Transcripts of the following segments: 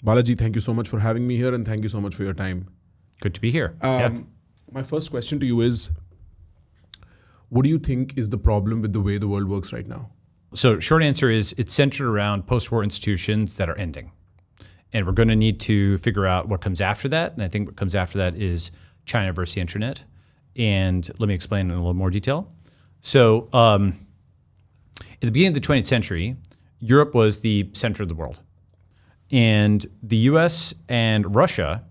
Balaji, thank you so much for having me here and thank you so much for your time. Good to be here. My first question to you is, what do you think is the problem with the way the world works right now? So short answer is it's centered around post-war institutions that are ending. And we're going to need to figure out what comes after that. And I think what comes after that is China versus the internet. And let me explain in a little more detail. So at the beginning of the 20th century, Europe was the center of the world. And the US and Russia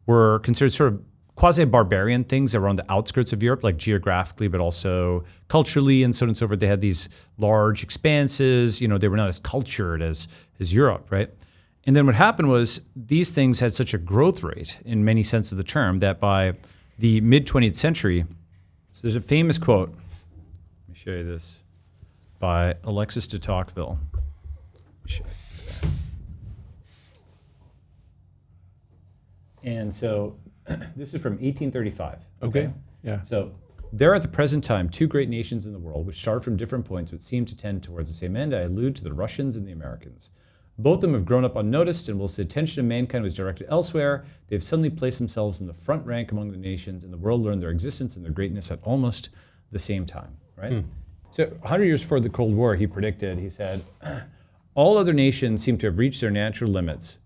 were considered sort of quasi-barbarian things that were on the outskirts of Europe, like geographically, but also culturally and so on and so forth. They had these large expanses. They were not as cultured as Europe, right? And then what happened was these things had such a growth rate in many sense of the term that by the mid-20th century, so there's a famous quote, let me show you this, by Alexis de Tocqueville. Let me show you. And so this is from 1835. Okay? Yeah. So there are at the present time two great nations in the world which start from different points but seem to tend towards the same end. I allude to the Russians and the Americans. Both of them have grown up unnoticed, and whilst the attention of mankind was directed elsewhere, they have suddenly placed themselves in the front rank among the nations, and the world learned their existence and their greatness at almost the same time, right? So 100 years before the Cold War, he said, all other nations seem to have reached their natural limits,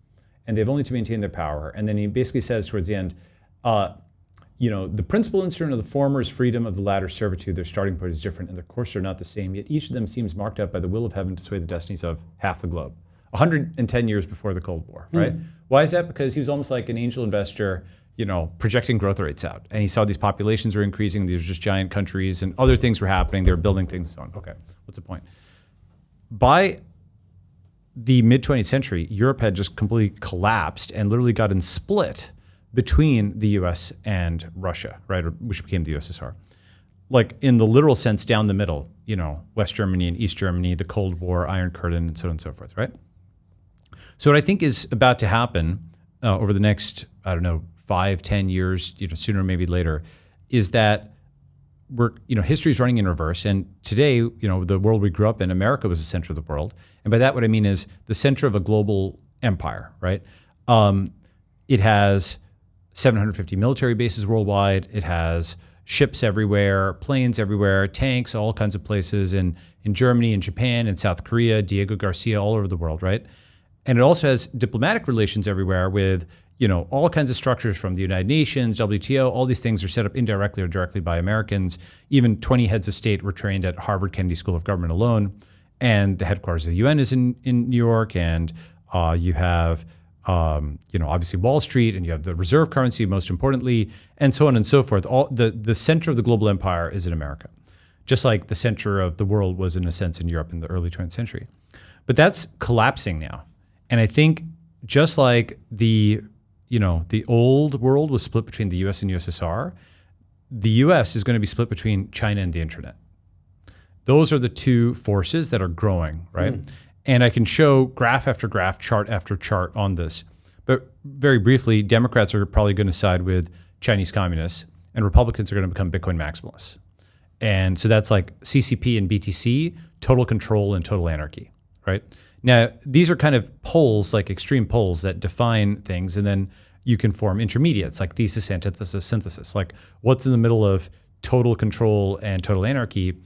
and they have only to maintain their power. And then he basically says towards the end, the principal instrument of the former is freedom, of the latter servitude. Their starting point is different, and their courses are not the same, yet each of them seems marked out by the will of heaven to sway the destinies of half the globe. 110 years before the Cold War, right? Why is that? Because he was almost like an angel investor, projecting growth rates out. And he saw these populations were increasing, these were just giant countries, and other things were happening, they were building things and so on. Okay, what's the point? By the mid-20th century, Europe had just completely collapsed and literally gotten split between the US and Russia, right? Which became the USSR. Like in the literal sense, down the middle, West Germany and East Germany, the Cold War, Iron Curtain, and so on and so forth, right? So what I think is about to happen over the next, 5-10 years, sooner maybe later, is that history is running in reverse. And today, the world we grew up in, America was the center of the world. And by that, what I mean is the center of a global empire, right? It has 750 military bases worldwide. It has ships everywhere, planes everywhere, tanks, all kinds of places in Germany, in Japan, in South Korea, Diego Garcia, all over the world, right? And it also has diplomatic relations everywhere with, all kinds of structures from the United Nations, WTO, all these things are set up indirectly or directly by Americans. Even 20 heads of state were trained at Harvard Kennedy School of Government alone. And the headquarters of the UN is in New York. And you have, obviously Wall Street, and you have the reserve currency, most importantly, and so on and so forth. All the center of the global empire is in America, just like the center of the world was in a sense in Europe in the early 20th century. But that's collapsing now. And I think just like the old world was split between the US and USSR, the US is going to be split between China and the internet. Those are the two forces that are growing, right? And I can show graph after graph, chart after chart on this. But very briefly, Democrats are probably going to side with Chinese communists, and Republicans are going to become Bitcoin maximalists. And so that's like CCP and BTC, total control and total anarchy, right? Now, these are kind of poles, like extreme poles that define things, and then you can form intermediates, like thesis, antithesis, synthesis. Like what's in the middle of total control and total anarchy?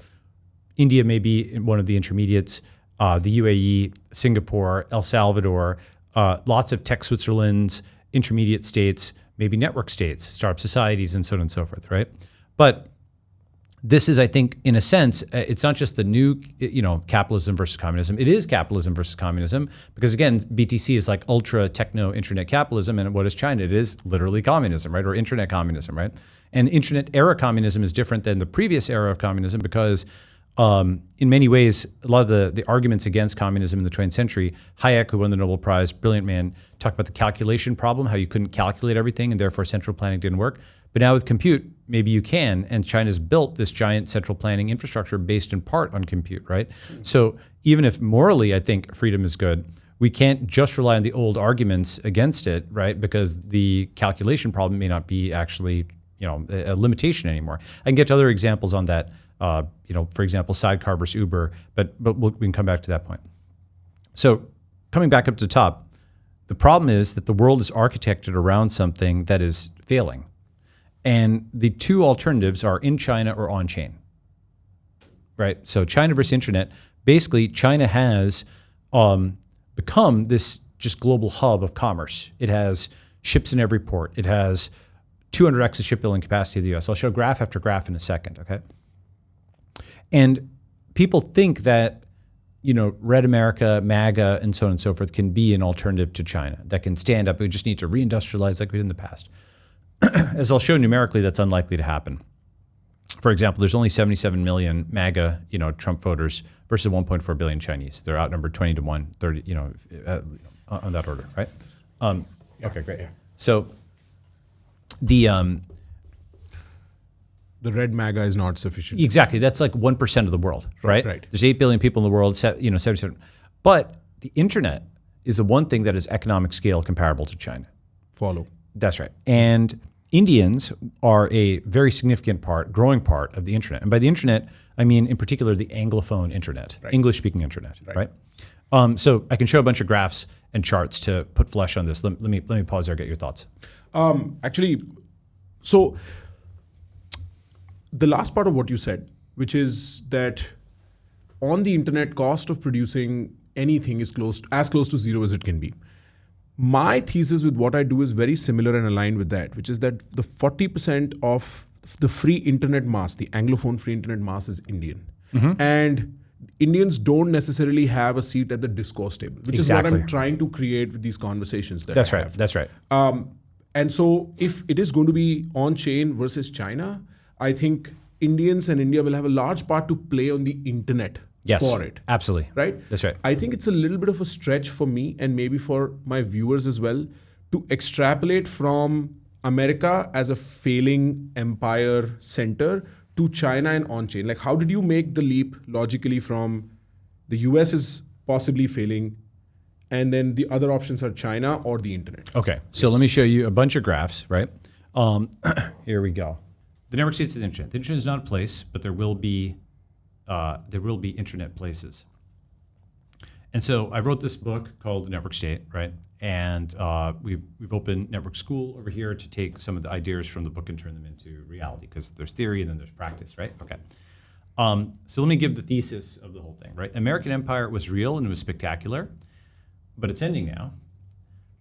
India may be one of the intermediates, the UAE, Singapore, El Salvador, lots of tech Switzerlands, intermediate states, maybe network states, startup societies, and so on and so forth, right? But this is, I think, in a sense, it's not just the new, capitalism versus communism. It is capitalism versus communism because, again, BTC is like ultra techno internet capitalism, and what is China? It is literally communism, right, or internet communism, right? And internet era communism is different than the previous era of communism because, in many ways, a lot of the arguments against communism in the 20th century, Hayek, who won the Nobel Prize, brilliant man, talked about the calculation problem, how you couldn't calculate everything, and therefore central planning didn't work. But now with compute, maybe you can, and China's built this giant central planning infrastructure based in part on compute, right? So even if morally I think freedom is good, we can't just rely on the old arguments against it, right? Because the calculation problem may not be actually, a limitation anymore. I can get to other examples on that, for example, sidecar versus Uber, but we can come back to that point. So coming back up to the top, The problem is that the world is architected around something that is failing. And the two alternatives are in China or on chain, right? So China versus internet, basically China has become this just global hub of commerce. It has ships in every port. It has 200x the shipbuilding capacity of the US. I'll show graph after graph in a second, okay? And people think that, Red America, MAGA, and so on and so forth can be an alternative to China that can stand up. We just need to reindustrialize like we did in the past. As I'll show numerically, that's unlikely to happen. For example, there's only 77 million MAGA, Trump voters versus 1.4 billion Chinese. They're outnumbered 20 to 1, 30, on that order, right? Okay, great. Yeah. So the red MAGA is not sufficient. exactly, that's like 1% of the world, right? Right. There's 8 billion people in the world, 77. But the internet is the one thing that is economic scale comparable to China. Follow. That's right. And Indians are a very significant growing part of the internet. And by the internet, I mean in particular the Anglophone internet, Right. English-speaking internet, Right. So I can show a bunch of graphs and charts to put flesh on this. Let me pause there, get your thoughts. Actually, so the last part of what you said, which is that on the internet, cost of producing anything is as close to zero as it can be. My thesis with what I do is very similar and aligned with that, which is that the 40% of the free internet mass, the Anglophone free internet mass, is Indian. And Indians don't necessarily have a seat at the discourse table, which is what Exactly. I'm trying to create with these conversations that That's I right. have. That's right. And so if it is going to be on-chain versus China, I think Indians and India will have a large part to play on the internet Yes. for it. Absolutely. Right? That's right. I think it's a little bit of a stretch for me and maybe for my viewers as well to extrapolate from America as a failing empire center to China and on-chain. Like, how did you make the leap logically from the US is possibly failing and then the other options are China or the internet? Okay, so let me show you a bunch of graphs, right? Here we go. The network states of the internet. The internet is not a place, but there will be internet places. And so I wrote this book called The Network State, right? And we've opened Network School over here to take some of the ideas from the book and turn them into reality, because there's theory and then there's practice, right? Okay. So let me give the thesis of the whole thing, right? American empire was real and it was spectacular, but it's ending now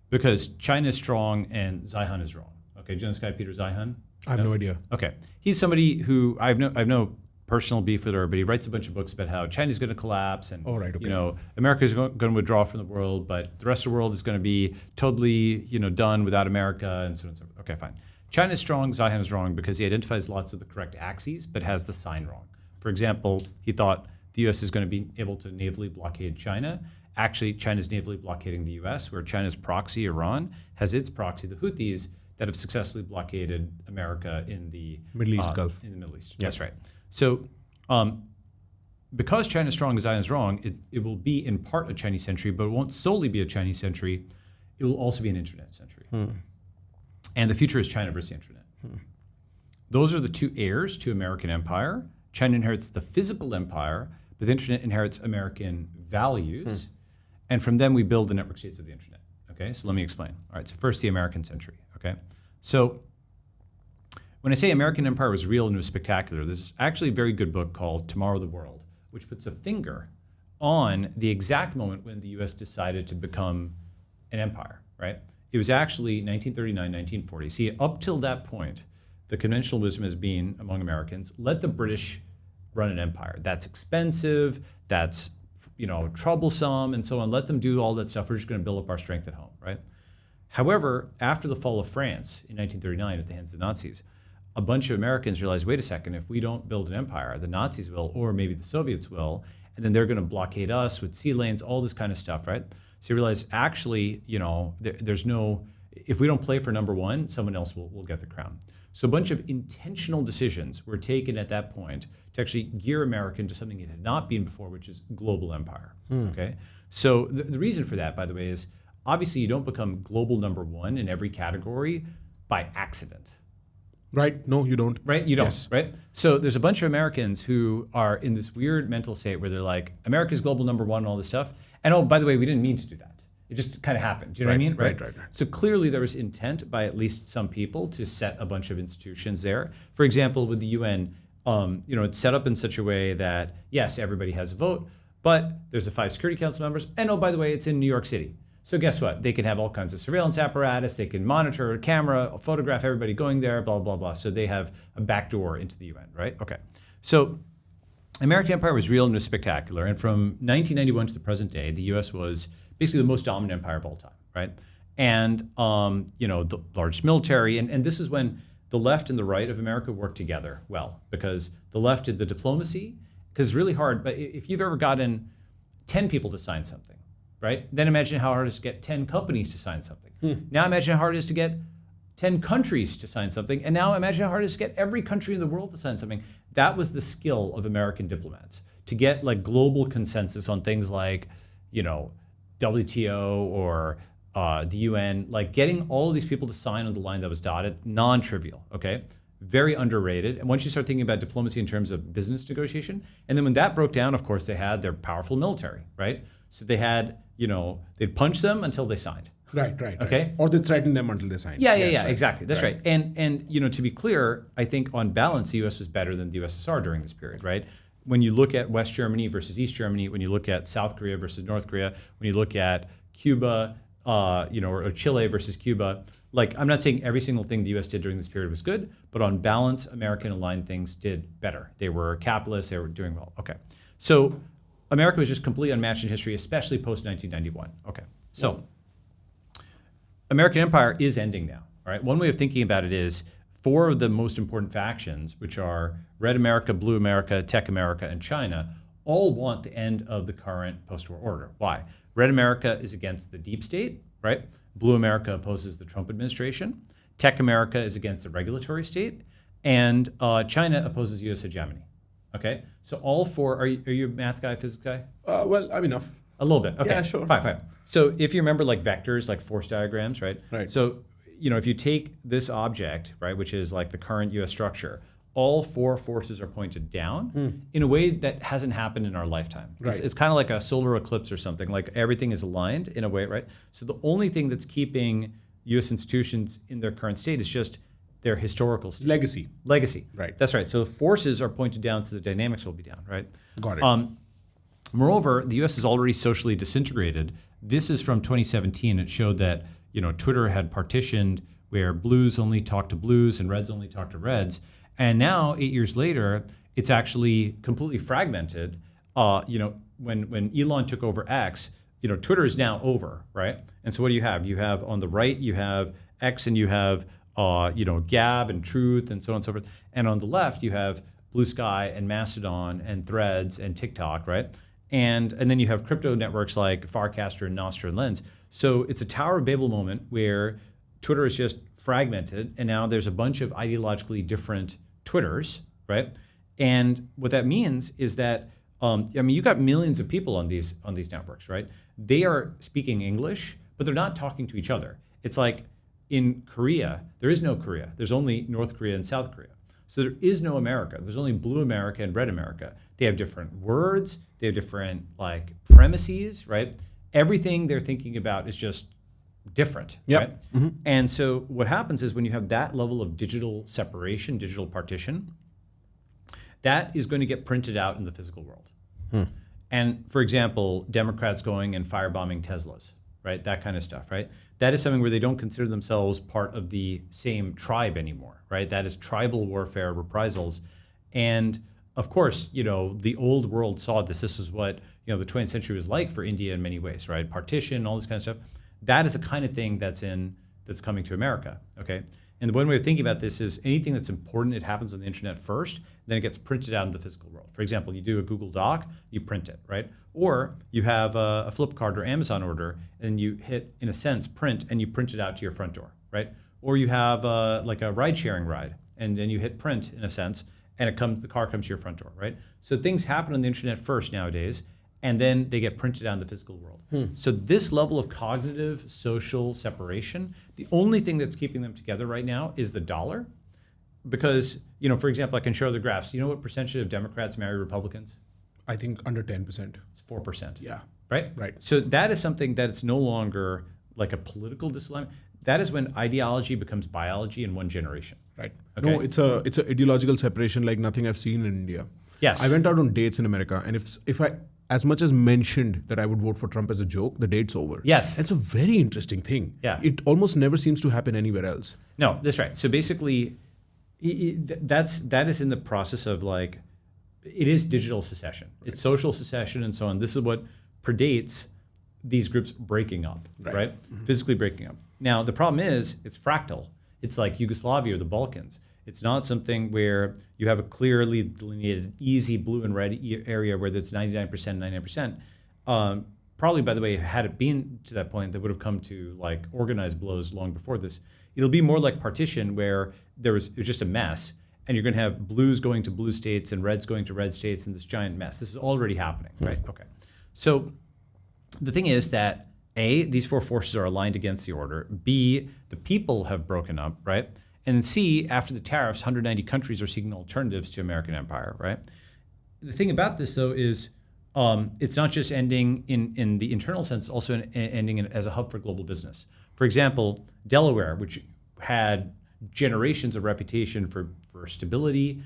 because China is strong and Zihan is wrong. Okay, do you know this guy, Peter Zihan? I have no idea. Okay, he's somebody who I've no personal beef with her, but he writes a bunch of books about how China's going to collapse and Oh, right, okay. America's going to withdraw from the world, but the rest of the world is going to be totally done without America and so on and so forth. Okay, fine. China's strong, Zihan is wrong because he identifies lots of the correct axes, but has the sign wrong. For example, he thought the U.S. is going to be able to navally blockade China. Actually, China's navally blockading the U.S., where China's proxy, Iran, has its proxy, the Houthis, that have successfully blockaded America in the Middle East Gulf. In the Middle East. Yeah. That's right. So because China's strong and Zion is wrong, it will be in part a Chinese century, but it won't solely be a Chinese century. It will also be an internet century. And the future is China versus the internet. Those are the two heirs to American empire. China inherits the physical empire, but the internet inherits American values. And from them, we build the network states of the internet. Okay, so let me explain. All right, so first, the American century. Okay, so when I say American empire was real and it was spectacular, there's actually a very good book called Tomorrow the World, which puts a finger on the exact moment when the U.S. decided to become an empire, right? It was actually 1939, 1940. See, up till that point, the conventional wisdom has been among Americans, let the British run an empire. That's expensive, that's troublesome, and so on. Let them do all that stuff. We're just going to build up our strength at home, right? However, after the fall of France in 1939 at the hands of the Nazis, a bunch of Americans realized, wait a second, if we don't build an empire, the Nazis will, or maybe the Soviets will, and then they're going to blockade us with sea lanes, all this kind of stuff, right? So you realize, actually, there's no, if we don't play for number one, someone else will get the crown. So a bunch of intentional decisions were taken at that point to actually gear America into something it had not been before, which is global empire, okay? So the reason for that, by the way, is obviously you don't become global number one in every category by accident. Right? No, you don't. Right? You don't, Yes. right? So there's a bunch of Americans who are in this weird mental state where they're like, America's global number one and all this stuff. And oh, by the way, we didn't mean to do that. It just kind of happened. Do you know what I mean? Right. So clearly there was intent by at least some people to set a bunch of institutions there. For example, with the UN, it's set up in such a way that, yes, everybody has a vote, but there's the 5 Security Council members. And oh, by the way, it's in New York City. So guess what? They can have all kinds of surveillance apparatus. They can monitor, camera, photograph everybody going there, blah, blah, blah. So they have a backdoor into the UN, right? Okay. So American empire was real and was spectacular. And from 1991 to the present day, the U.S. was basically the most dominant empire of all time, right? And, the largest military. And this is when the left and the right of America worked together well, because the left did the diplomacy, because it's really hard. But if you've ever gotten 10 people to sign something, right? Then imagine how hard it is to get 10 companies to sign something. Now imagine how hard it is to get 10 countries to sign something. And now imagine how hard it is to get every country in the world to sign something. That was the skill of American diplomats, to get like global consensus on things like, WTO or the UN, like getting all of these people to sign on the line that was dotted, non-trivial, okay? Very underrated. And once you start thinking about diplomacy in terms of business negotiation, and then when that broke down, of course, they had their powerful military, right? So they had, they'd punch them until they signed. Right. Okay. Or they threaten them until they sign. Yeah, exactly. That's right. And to be clear, I think on balance, the U.S. was better than the USSR during this period, right? When you look at West Germany versus East Germany, when you look at South Korea versus North Korea, when you look at Cuba, or Chile versus Cuba, like I'm not saying every single thing the U.S. did during this period was good, but on balance, American aligned things did better. They were capitalist. They were doing well. Okay. So America was just completely unmatched in history, especially post 1991. Okay. So American empire is ending now. All right. One way of thinking about it is 4 of the most important factions, which are Red America, Blue America, Tech America, and China, all want the end of the current post-war order. Why? Red America is against the deep state, right? Blue America opposes the Trump administration. Tech America is against the regulatory state. And China opposes U.S. hegemony. Okay? So all 4, are you a math guy, physics guy? Well, I'm enough. A little bit. Okay. Yeah, sure. Fine. So if you remember like vectors, like force diagrams, right? Right. So, if you take this object, right, which is like the current U.S. structure, all 4 forces are pointed down in a way that hasn't happened in our lifetime. Right. It's kind of like a solar eclipse or something, like everything is aligned in a way, right? So the only thing that's keeping U.S. institutions in their current state is just their historical state. Legacy. Right. That's right. So forces are pointed down, so the dynamics will be down, right? Got it. Moreover, the U.S. is already socially disintegrated. This is from 2017. It showed that Twitter had partitioned where blues only talk to blues and reds only talk to reds. And now, 8 years later, it's actually completely fragmented. When Elon took over X, Twitter is now over, right? And so what do you have? You have on the right, you have X, and you have Gab and Truth and so on and so forth. And on the left, you have Blue Sky and Mastodon and Threads and TikTok, right? And then you have crypto networks like Farcaster and Nostr and Lens. So it's a Tower of Babel moment where Twitter is just fragmented, and now there's a bunch of ideologically different Twitters, right? And what that means is that you got millions of people on these networks, right? They are speaking English, but they're not talking to each other. It's like in Korea, there is no Korea. There's only North Korea and South Korea. So there is no America. There's only Blue America and Red America. They have different words. They have different like premises, right? Everything they're thinking about is just different, right? Mm-hmm. And so what happens is when you have that level of digital separation, digital partition, that is going to get printed out in the physical world. And for example, Democrats going and firebombing Teslas, right? That kind of stuff, right? That is something where they don't consider themselves part of the same tribe anymore, right? That is tribal warfare, reprisals. And of course, the old world saw this. This is what, the 20th century was like for India in many ways, right? Partition, all this kind of stuff. That is the kind of thing that's coming to America, okay? And the one way of thinking about this is anything that's important, it happens on the internet first, then it gets printed out in the physical world. For example, you do a Google Doc, you print it, right? Or you have a Flipkart or Amazon order, and you hit, in a sense, print, and you print it out to your front door, right? Or you have like a ride-sharing ride, and then you hit print, in a sense, and the car comes to your front door, right? So things happen on the internet first nowadays, and then they get printed out in the physical world. So this level of cognitive, social separation, the only thing that's keeping them together right now is the dollar. Because, for example, I can show the graphs. You know what percentage of Democrats marry Republicans? I think under 10%. It's 4%. Yeah. right? Right. So that is something that it's no longer like a political disalignment. That is when ideology becomes biology in one generation. Right. Okay. No, it's a ideological separation like nothing I've seen in India. Yes. I went out on dates in America, and if I as much as mentioned that I would vote for Trump as a joke, the date's over. Yes. It's a very interesting thing. Yeah. It almost never seems to happen anywhere else. No, that's right. So basically, that is in the process of like, it is digital secession. It's social secession and so on. This is what predates these groups breaking up, right? Physically breaking up. Now, the problem is it's fractal. It's like Yugoslavia or the Balkans. It's not something where you have a clearly delineated, easy blue and red area where there's 99%, 99%. Probably, by the way, had it been to that point, they would have come to like organized blows long before this. It'll be more like partition where it was just a mess, and you're going to have blues going to blue states and reds going to red states in this giant mess. This is already happening, right? Okay. So the thing is that A, these four forces are aligned against the order. B, the people have broken up, right? And C, after the tariffs, 190 countries are seeking alternatives to American empire, right? The thing about this, though, is it's not just ending in the internal sense, also ending as a hub for global business. For example, Delaware, which had generations of reputation for stability,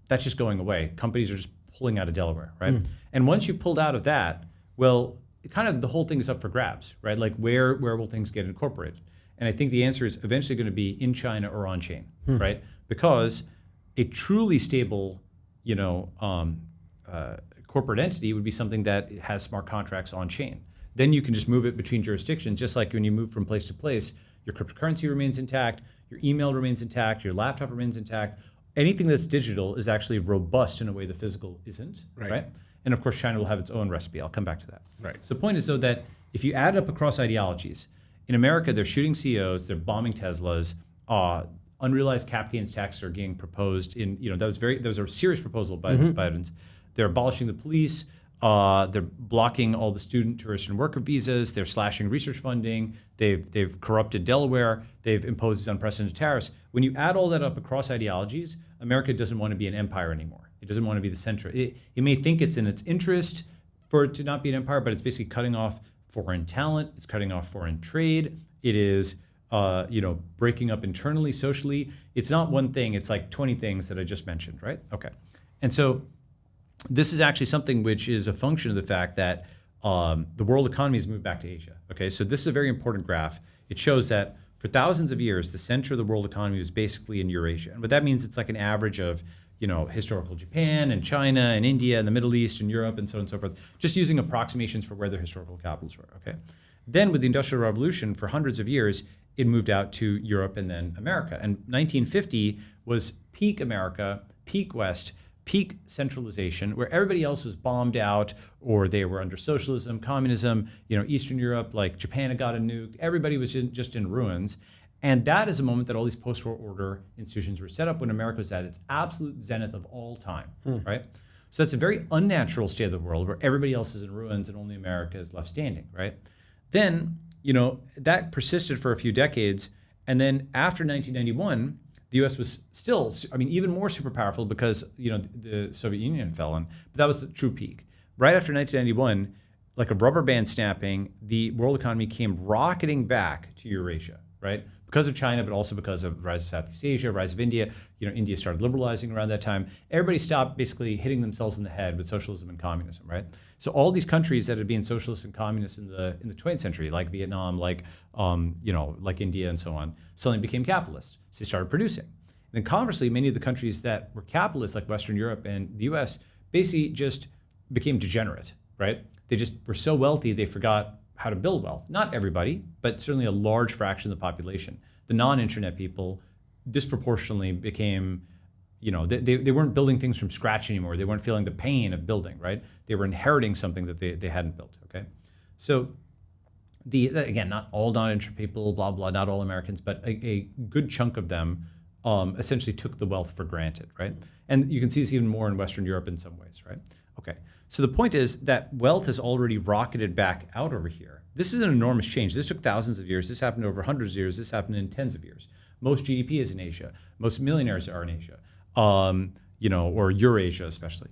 that's just going away. Companies are just pulling out of Delaware, right? And once you've pulled out of that, well, kind of the whole thing is up for grabs, right? Like where will things get incorporated? And I think the answer is eventually going to be in China or on chain, right? Because a truly stable, corporate entity would be something that has smart contracts on chain. Then you can just move it between jurisdictions, just like when you move from place to place, your cryptocurrency remains intact, your email remains intact, your laptop remains intact. Anything that's digital is actually robust in a way the physical isn't, right? And of course, China will have its own recipe. I'll come back to that. Right. So the point is, though, that if you add up across ideologies, in America, they're shooting CEOs, they're bombing Teslas, unrealized cap gains taxes are being proposed in, that was a serious proposal by Biden's. They're abolishing the police, they're blocking all the student, tourist, and worker visas, they're slashing research funding, they've corrupted Delaware, they've imposed these unprecedented tariffs. When you add all that up across ideologies, America doesn't want to be an empire anymore. It doesn't want to be the center. It may think it's in its interest for it to not be an empire, but it's basically cutting off foreign talent, it's cutting off foreign trade, it is breaking up internally, socially. It's not one thing, it's like 20 things that I just mentioned, right? Okay. And so this is actually something which is a function of the fact that the world economy has moved back to Asia. Okay, so this is a very important graph. It shows that for thousands of years, the center of the world economy was basically in Eurasia. And what that means, it's like an average of historical Japan and China and India and the Middle East and Europe and so on and so forth, just using approximations for where their historical capitals were, okay? Then with the Industrial Revolution, for hundreds of years, it moved out to Europe and then America. And 1950 was peak America, peak West, peak centralization, where everybody else was bombed out or they were under socialism, communism, Eastern Europe, like Japan had gotten nuked, everybody was just in ruins. And that is a moment that all these post-war order institutions were set up when America was at its absolute zenith of all time, right? So that's a very unnatural state of the world where everybody else is in ruins and only America is left standing, right? Then, that persisted for a few decades. And then after 1991, the U.S. was still, even more super powerful because, the Soviet Union fell in, but that was the true peak. Right after 1991, like a rubber band snapping, the world economy came rocketing back to Eurasia, right? Because of China, but also because of the rise of Southeast Asia, rise of India. India started liberalizing around that time. Everybody stopped basically hitting themselves in the head with socialism and communism, right? So all these countries that had been socialist and communist in the 20th century, like Vietnam, like India and so on, suddenly became capitalist. So they started producing. And then conversely, many of the countries that were capitalist, like Western Europe and the US, basically just became degenerate, right? They just were so wealthy, they forgot how to build wealth. Not everybody, but certainly a large fraction of the population. The non-internet people disproportionately became, they weren't building things from scratch anymore. They weren't feeling the pain of building, right? They were inheriting something that they hadn't built, okay? So again, not all non-internet people, blah, blah, not all Americans, but a good chunk of them essentially took the wealth for granted, right? And you can see this even more in Western Europe in some ways, right? Okay. So the point is that wealth has already rocketed back out over here. This is an enormous change. This took thousands of years. This happened over hundreds of years. This happened in tens of years. Most GDP is in Asia. Most millionaires are in Asia, or Eurasia especially.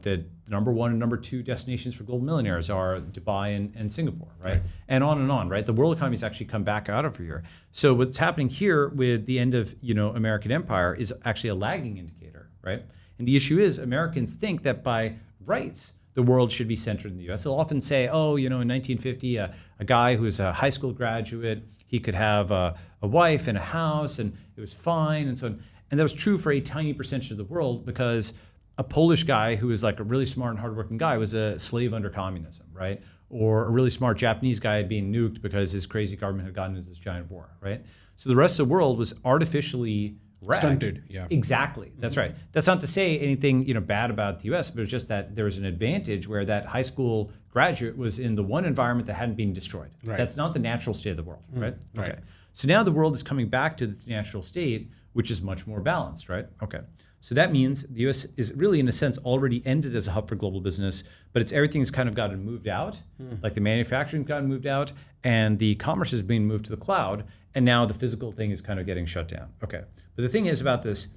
the number one and number two destinations for global millionaires are Dubai and Singapore, right? And on, right? The world economy has actually come back out of here. So what's happening here with the end of American empire is actually a lagging indicator, right? And the issue is Americans think that by rights, the world should be centered in the U.S. They'll often say, in 1950, a guy who was a high school graduate, he could have a wife and a house, and it was fine, and so on. And that was true for a tiny percentage of the world because a Polish guy who was like a really smart and hardworking guy was a slave under communism, right? Or a really smart Japanese guy had been nuked because his crazy government had gotten into this giant war, right? So the rest of the world was artificially ragged. Stunted, yeah. Exactly, that's right. That's not to say anything bad about the U.S., but it's just that there was an advantage where that high school graduate was in the one environment that hadn't been destroyed. Right. That's not the natural state of the world, right? Right. Okay. So now the world is coming back to the natural state, which is much more balanced, right? Okay. So that means the U.S. is really, in a sense, already ended as a hub for global business, but everything's kind of gotten moved out, like the manufacturing's gotten moved out, and the commerce is being moved to the cloud, and now the physical thing is kind of getting shut down. Okay. But the thing is about this,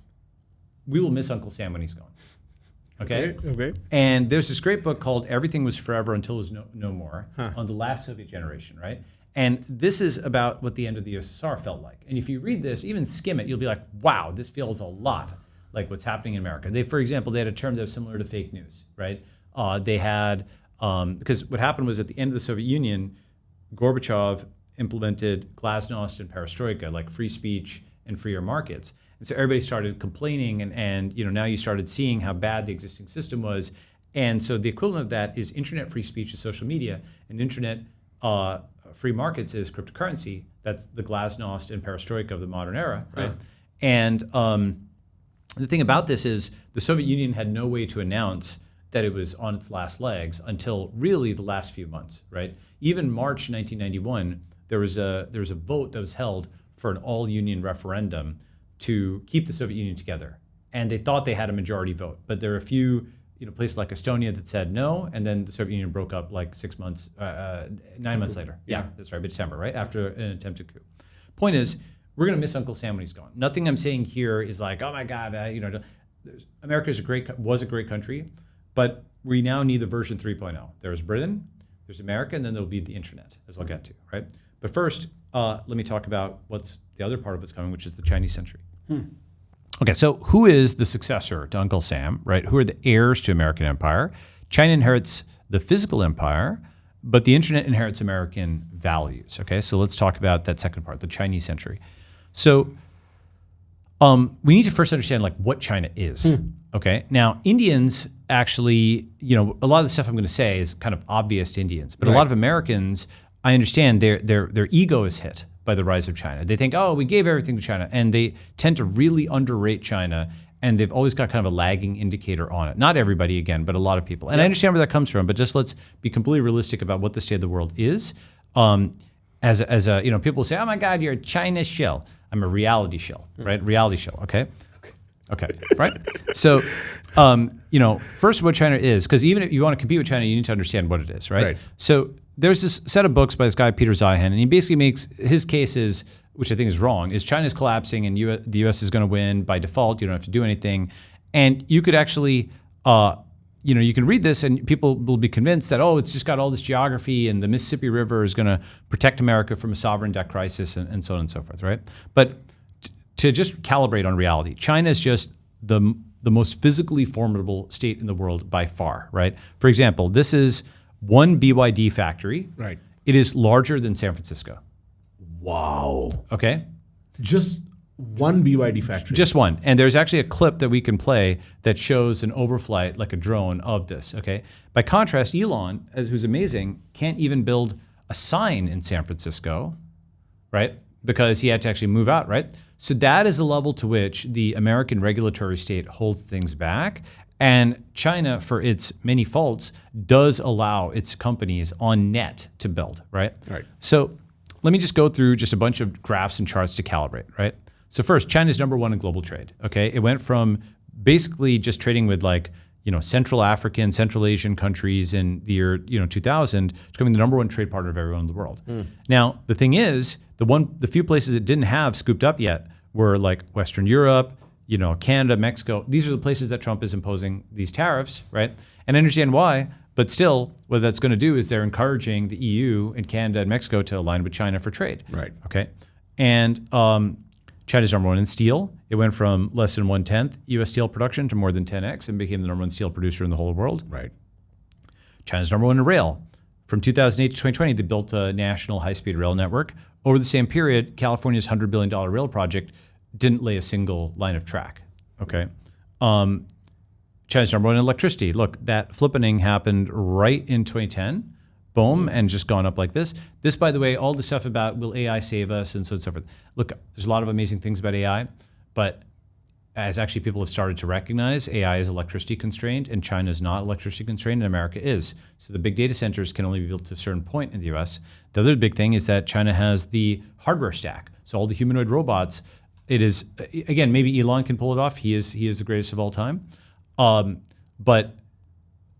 we will miss Uncle Sam when he's gone. Okay. And there's this great book called Everything Was Forever Until It Was No More on the last Soviet generation, right? And this is about what the end of the USSR felt like. And if you read this, even skim it, you'll be like, wow, this feels a lot like what's happening in America. For example, they had a term that was similar to fake news, right? They had, because what happened was at the end of the Soviet Union, Gorbachev implemented glasnost and perestroika, like free speech and freer markets. And so everybody started complaining, and now you started seeing how bad the existing system was. And so the equivalent of that is internet free speech is social media, and internet free markets is cryptocurrency. That's the glasnost and perestroika of the modern era, right? And the thing about this is the Soviet Union had no way to announce that it was on its last legs until really the last few months, right? Even March 1991, there was a vote that was held for an all-union referendum to keep the Soviet Union together. And they thought they had a majority vote, but there are a few places like Estonia that said no, and then the Soviet Union broke up like 9 months later. Yeah, that's right, December, right? After an attempted coup. Point is, we're going to miss Uncle Sam when he's gone. Nothing I'm saying here is like, oh my God, America was a great country, but we now need the version 3.0. There's Britain, there's America, and then there'll be the internet, as I'll get to, right? But first, let me talk about what's the other part of what's coming, which is the Chinese century. Okay, so who is the successor to Uncle Sam, right? Who are the heirs to American empire? China inherits the physical empire, but the internet inherits American values, okay? So let's talk about that second part, the Chinese century. So we need to first understand like what China is, okay? Now, Indians actually, a lot of the stuff I'm going to say is kind of obvious to Indians, but a lot of Americans, I understand their ego is hit by the rise of China. They think, oh, we gave everything to China, and they tend to really underrate China, and they've always got kind of a lagging indicator on it. Not everybody, again, but a lot of people. And I understand where that comes from, but just let's be completely realistic about what the state of the world is. People say, oh my God, you're a China shill. I'm a reality shill, right? Reality shill, okay? Okay, right? So, first what China is, because even if you want to compete with China, you need to understand what it is, right? So there's this set of books by this guy, Peter Zeihan, and he basically makes his cases, which I think is wrong, is China's collapsing and the U.S. is going to win by default. You don't have to do anything. And you could actually, you can read this and people will be convinced that, it's just got all this geography and the Mississippi River is going to protect America from a sovereign debt crisis and so on and so forth, right? But to just calibrate on reality, China is just the most physically formidable state in the world by far, right? For example, this is one BYD factory. Right. It is larger than San Francisco. Wow. Okay. Just one BYD factory. Just one. And there's actually a clip that we can play that shows an overflight, like a drone, of this. Okay. By contrast, Elon, who's amazing, can't even build a sign in San Francisco, right? Because he had to actually move out, right? So that is the level to which the American regulatory state holds things back. And China, for its many faults, does allow its companies on net to build, right? Right. So let me just go through just a bunch of graphs and charts to calibrate, right? So first, China's number one in global trade, okay? It went from basically just trading with Central African, Central Asian countries in the year 2000 to becoming the number one trade partner of everyone in the world. Now, the thing is, the few places it didn't have scooped up yet were like Western Europe, Canada, Mexico. These are the places that Trump is imposing these tariffs, right? And I understand why, but still, what that's going to do is they're encouraging the EU and Canada and Mexico to align with China for trade. Right. Okay. And China's number one in steel. It went from less than 1/10 U.S. steel production to more than 10x and became the number one steel producer in the whole world. Right. China's number one in rail. From 2008 to 2020, they built a national high-speed rail network. Over the same period, California's $100 billion rail project didn't lay a single line of track. Okay. China's number one in electricity. Look, that flippening happened right in 2010. Boom, and just gone up like this. This, by the way, all the stuff about will AI save us and so on and so forth. Look, there's a lot of amazing things about AI, but as actually people have started to recognize, AI is electricity constrained and China is not electricity constrained and America is. So the big data centers can only be built to a certain point in the US. The other big thing is that China has the hardware stack. So all the humanoid robots, it is, again, maybe Elon can pull it off. He is the greatest of all time. But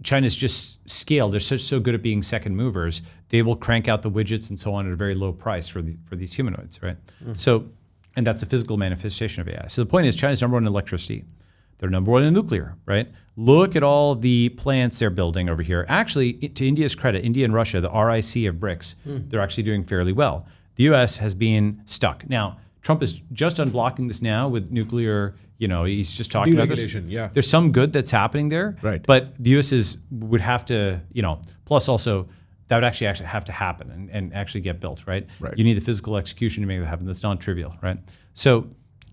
China's just scaled. They're so good at being second movers. They will crank out the widgets and so on at a very low price for these humanoids, right? So, and that's a physical manifestation of AI. So the point is, China's number one in electricity. They're number one in nuclear, right? Look at all the plants they're building over here. Actually, to India's credit, India and Russia, the RIC of BRICS, they're actually doing fairly well. The U.S. has been stuck. Now, Trump is just unblocking this now with nuclear. He's just talking about this. Yeah. There's some good that's happening there, right? But the U.S. would have to, plus also that would actually have to happen and actually get built, right? Right. You need the physical execution to make that happen. That's not trivial, right? So,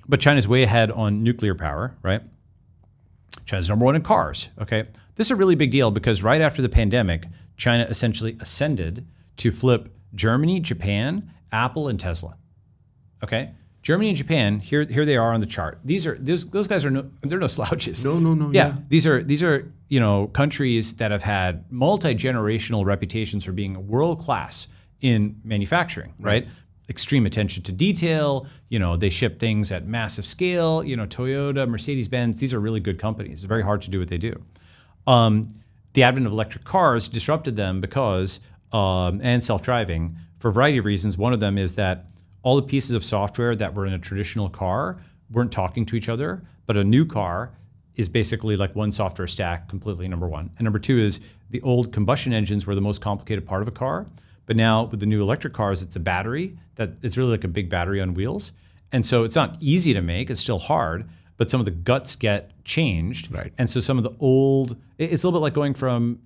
but China's way ahead on nuclear power, right? China's number one in cars, okay? This is a really big deal because right after the pandemic, China essentially ascended to flip Germany, Japan, Apple, and Tesla, okay? Germany and Japan, here they are on the chart. Those guys are they're no slouches. No. Yeah, these are countries that have had multi-generational reputations for being world class in manufacturing, right? Extreme attention to detail. They ship things at massive scale. Toyota, Mercedes-Benz. These are really good companies. It's very hard to do what they do. The advent of electric cars disrupted them because and self-driving for a variety of reasons. One of them is that all the pieces of software that were in a traditional car weren't talking to each other, but a new car is basically like one software stack completely, number one. And number two is the old combustion engines were the most complicated part of a car, but now with the new electric cars, it's a battery it's really like a big battery on wheels. And so it's not easy to make, it's still hard, but some of the guts get changed. Right. And so some of the old, it's a little bit like going from,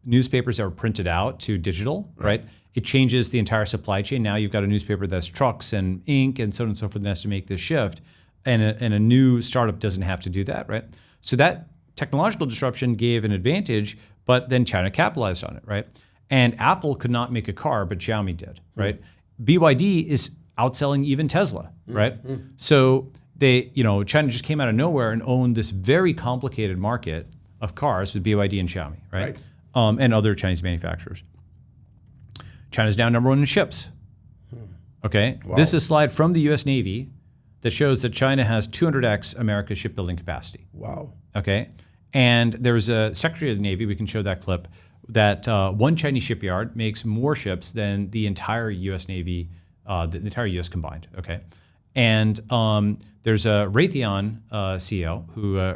newspapers that were printed out to digital, right? It changes the entire supply chain. Now you've got a newspaper that's trucks and ink and so on and so forth and has to make this shift. And a new startup doesn't have to do that, right? So that technological disruption gave an advantage, but then China capitalized on it, right? And Apple could not make a car, but Xiaomi did, right? BYD is outselling even Tesla, right? So China just came out of nowhere and owned this very complicated market of cars with BYD and Xiaomi, right? And other Chinese manufacturers. China's now number one in ships. Okay, wow. This is a slide from the U.S. Navy that shows that China has 200x America's shipbuilding capacity. Wow. Okay, and there was a Secretary of the Navy, we can show that clip, that one Chinese shipyard makes more ships than the entire U.S. Navy, the entire U.S. combined. Okay, and there's a Raytheon CEO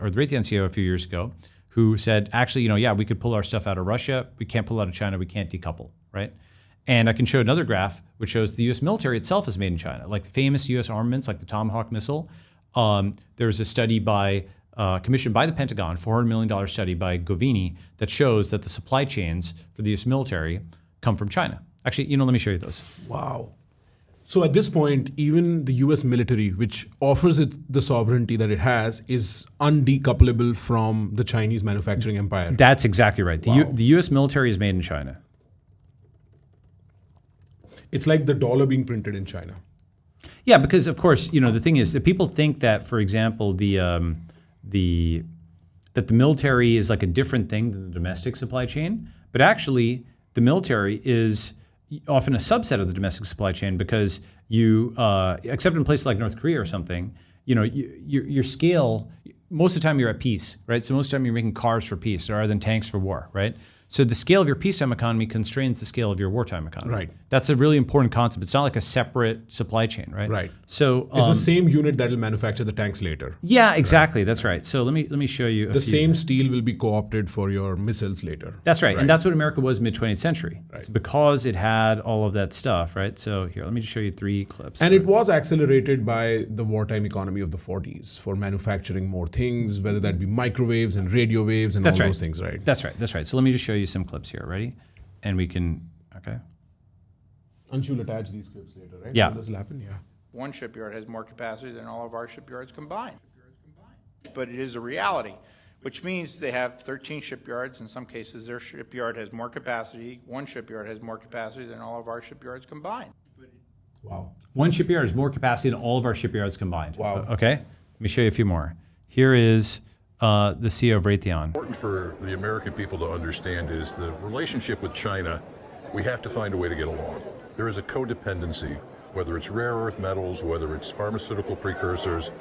or the Raytheon CEO a few years ago who said, actually, we could pull our stuff out of Russia, we can't pull out of China, we can't decouple, right? And I can show another graph which shows the U.S. military itself is made in China, like famous U.S. armaments, like the Tomahawk missile. There was a study commissioned by the Pentagon, $400 million study by Govini, that shows that the supply chains for the U.S. military come from China. Actually, let me show you those. Wow. So at this point, even the U.S. military, which offers it the sovereignty that it has, is undecouplable from the Chinese manufacturing empire. That's exactly right. Wow. The U.S. military is made in China. It's like the dollar being printed in China. Yeah, because of course, the thing is that people think that, for example, that the military is like a different thing than the domestic supply chain, but actually the military is often a subset of the domestic supply chain because except in places like North Korea or something, your scale, most of the time you're at peace, right? So most of the time you're making cars for peace rather than tanks for war, right? So the scale of your peacetime economy constrains the scale of your wartime economy. Right. That's a really important concept. It's not like a separate supply chain, right? Right. So It's the same unit that will manufacture the tanks later. yeah, exactly. That's right. So let me show you The same steel will be co-opted for your missiles later. That's right. And that's what America was mid 20th century. Right. It's because it had all of that stuff, right? So here, let me just show you 3 clips. And it was accelerated by the wartime economy of the 40s for manufacturing more things, whether that be microwaves and radio waves and those things, right? That's right. That's right. So let me just show you some clips here. Ready? And we can, okay. And you'll attach these clips later, right? Yeah. This will happen, yeah. One shipyard has more capacity than all of our shipyards combined. But it is a reality, which means they have 13 shipyards. In some cases, their shipyard has more capacity. One shipyard has more capacity than all of our shipyards combined. Wow. One shipyard has more capacity than all of our shipyards combined. Wow. Okay. Let me show you a few more. Here is the CEO of Raytheon. Important for the American people to understand is the relationship with China. We have to find a way to get along. There is a codependency, whether it's rare earth metals, whether it's pharmaceutical precursors.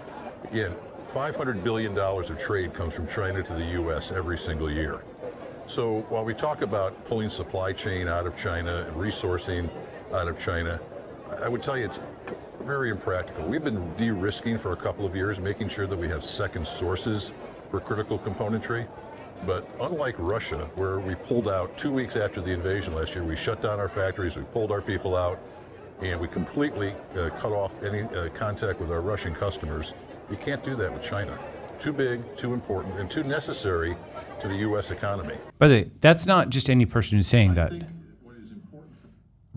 Again, $500 billion of trade comes from China to the U.S. every single year. So while we talk about pulling supply chain out of China and resourcing out of China, I would tell you it's very impractical. We've been de-risking for a couple of years, making sure that we have second sources for critical componentry. But unlike Russia, where we pulled out 2 weeks after the invasion last year, we shut down our factories, we pulled our people out, and we completely cut off any contact with our Russian customers. You can't do that with China. Too big, too important, and too necessary to the U.S. economy. By the way, that's not just any person who's saying that.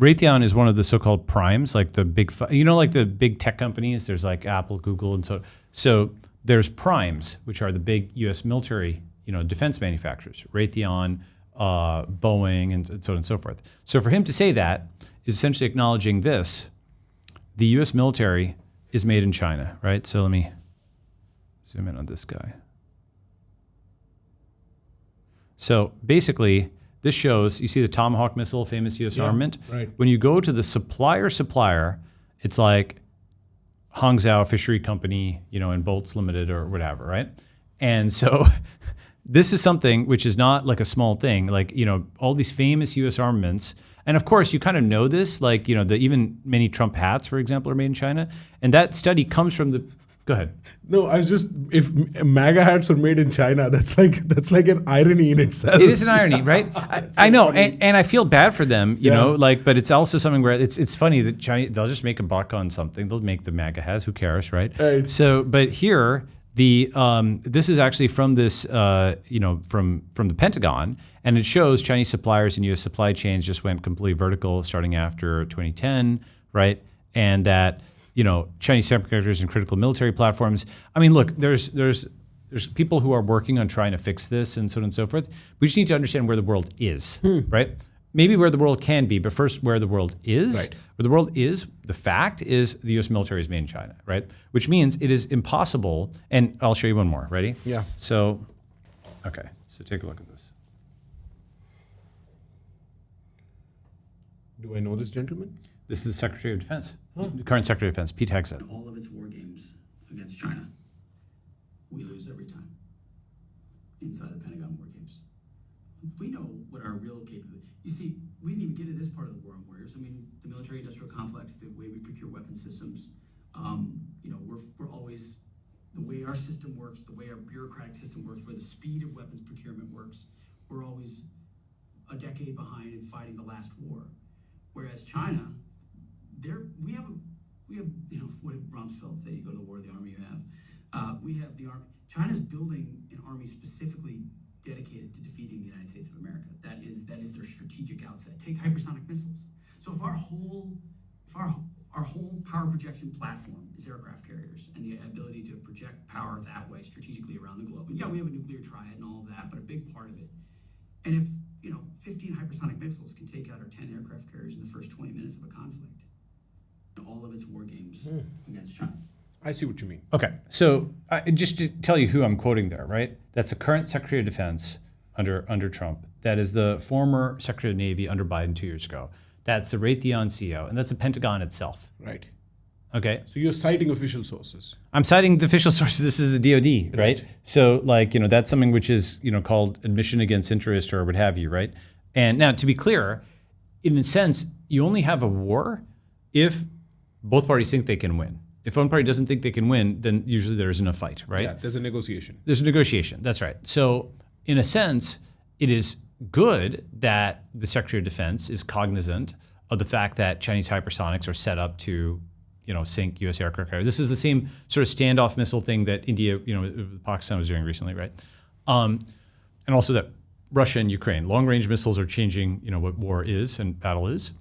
Raytheon is one of the so-called primes, like the big, like the big tech companies. There's like Apple, Google, and so there's primes, which are the big U.S. military, defense manufacturers, Raytheon, Boeing, and so on and so forth. So for him to say that is essentially acknowledging this: the U.S. military is made in China, right? So let me zoom in on this guy. So basically, this shows, you see the Tomahawk missile, famous U.S. armament? Right. When you go to the supplier, it's like Hangzhou Fishery Company, and Bolts Limited or whatever, right? And so this is something which is not like a small thing, like, all these famous U.S. armaments. And of course, you kind of know this, like, even many Trump hats, for example, are made in China. And that study comes from the, go ahead. No, if MAGA hats are made in China, that's like an irony in itself. It is an irony, right? I know, and I feel bad for them, you know, but it's also something where it's funny that China, they'll just make a buck on something. They'll make the MAGA hats, who cares, right? Right. So, but here, this is actually from this, from the Pentagon, and it shows Chinese suppliers and U.S. supply chains just went completely vertical starting after 2010, right? And that, Chinese semiconductors and critical military platforms. I mean, look, there's people who are working on trying to fix this and so on and so forth. We just need to understand where the world is, right? Maybe where the world can be, but first where the world is. Right. Where the world is, the fact is the U.S. military is made in China, right? Which means it is impossible, and I'll show you one more. Ready? Yeah. So, okay, so take a look at this. Do I know this gentleman? This is the Secretary of Defense, the current Secretary of Defense, Pete Hegseth. All of its war games against China, we lose every time inside the Pentagon war games. We know what our real capability. You see, we didn't even get to this part of the war on warriors. I mean, the military-industrial complex, the way we procure weapon systems. We're always the way our system works, the way our bureaucratic system works, where the speed of weapons procurement works. We're always a decade behind in fighting the last war, whereas China. We have what did Rumsfeld say? You go to the war, the army you have. We have the army. China's building an army specifically dedicated to defeating the United States of America. That is their strategic outset. Take hypersonic missiles. So if our whole power projection platform is aircraft carriers and the ability to project power that way strategically around the globe, and yeah, we have a nuclear triad and all of that, but a big part of it. And if 15 hypersonic missiles can take out our 10 aircraft carriers in the first 20 minutes of a conflict. All of its war games against China. I see what you mean. Okay, so just to tell you who I'm quoting there, right? That's the current Secretary of Defense under Trump. That is the former Secretary of the Navy under Biden 2 years ago. That's the Raytheon CEO, and that's the Pentagon itself. Right. Okay. So you're citing official sources. I'm citing the official sources. This is the DoD, right? So like, that's something which is, called admission against interest or what have you, right? And now to be clear, in a sense, you only have a war if both parties think they can win. If one party doesn't think they can win, then usually there isn't a fight, right? Yeah, there's a negotiation. There's a negotiation, that's right. So in a sense, it is good that the Secretary of Defense is cognizant of the fact that Chinese hypersonics are set up to sink U.S. aircraft carriers. This is the same sort of standoff missile thing that India, Pakistan was doing recently, right? And also that Russia and Ukraine, long-range missiles are changing, what war is and battle is.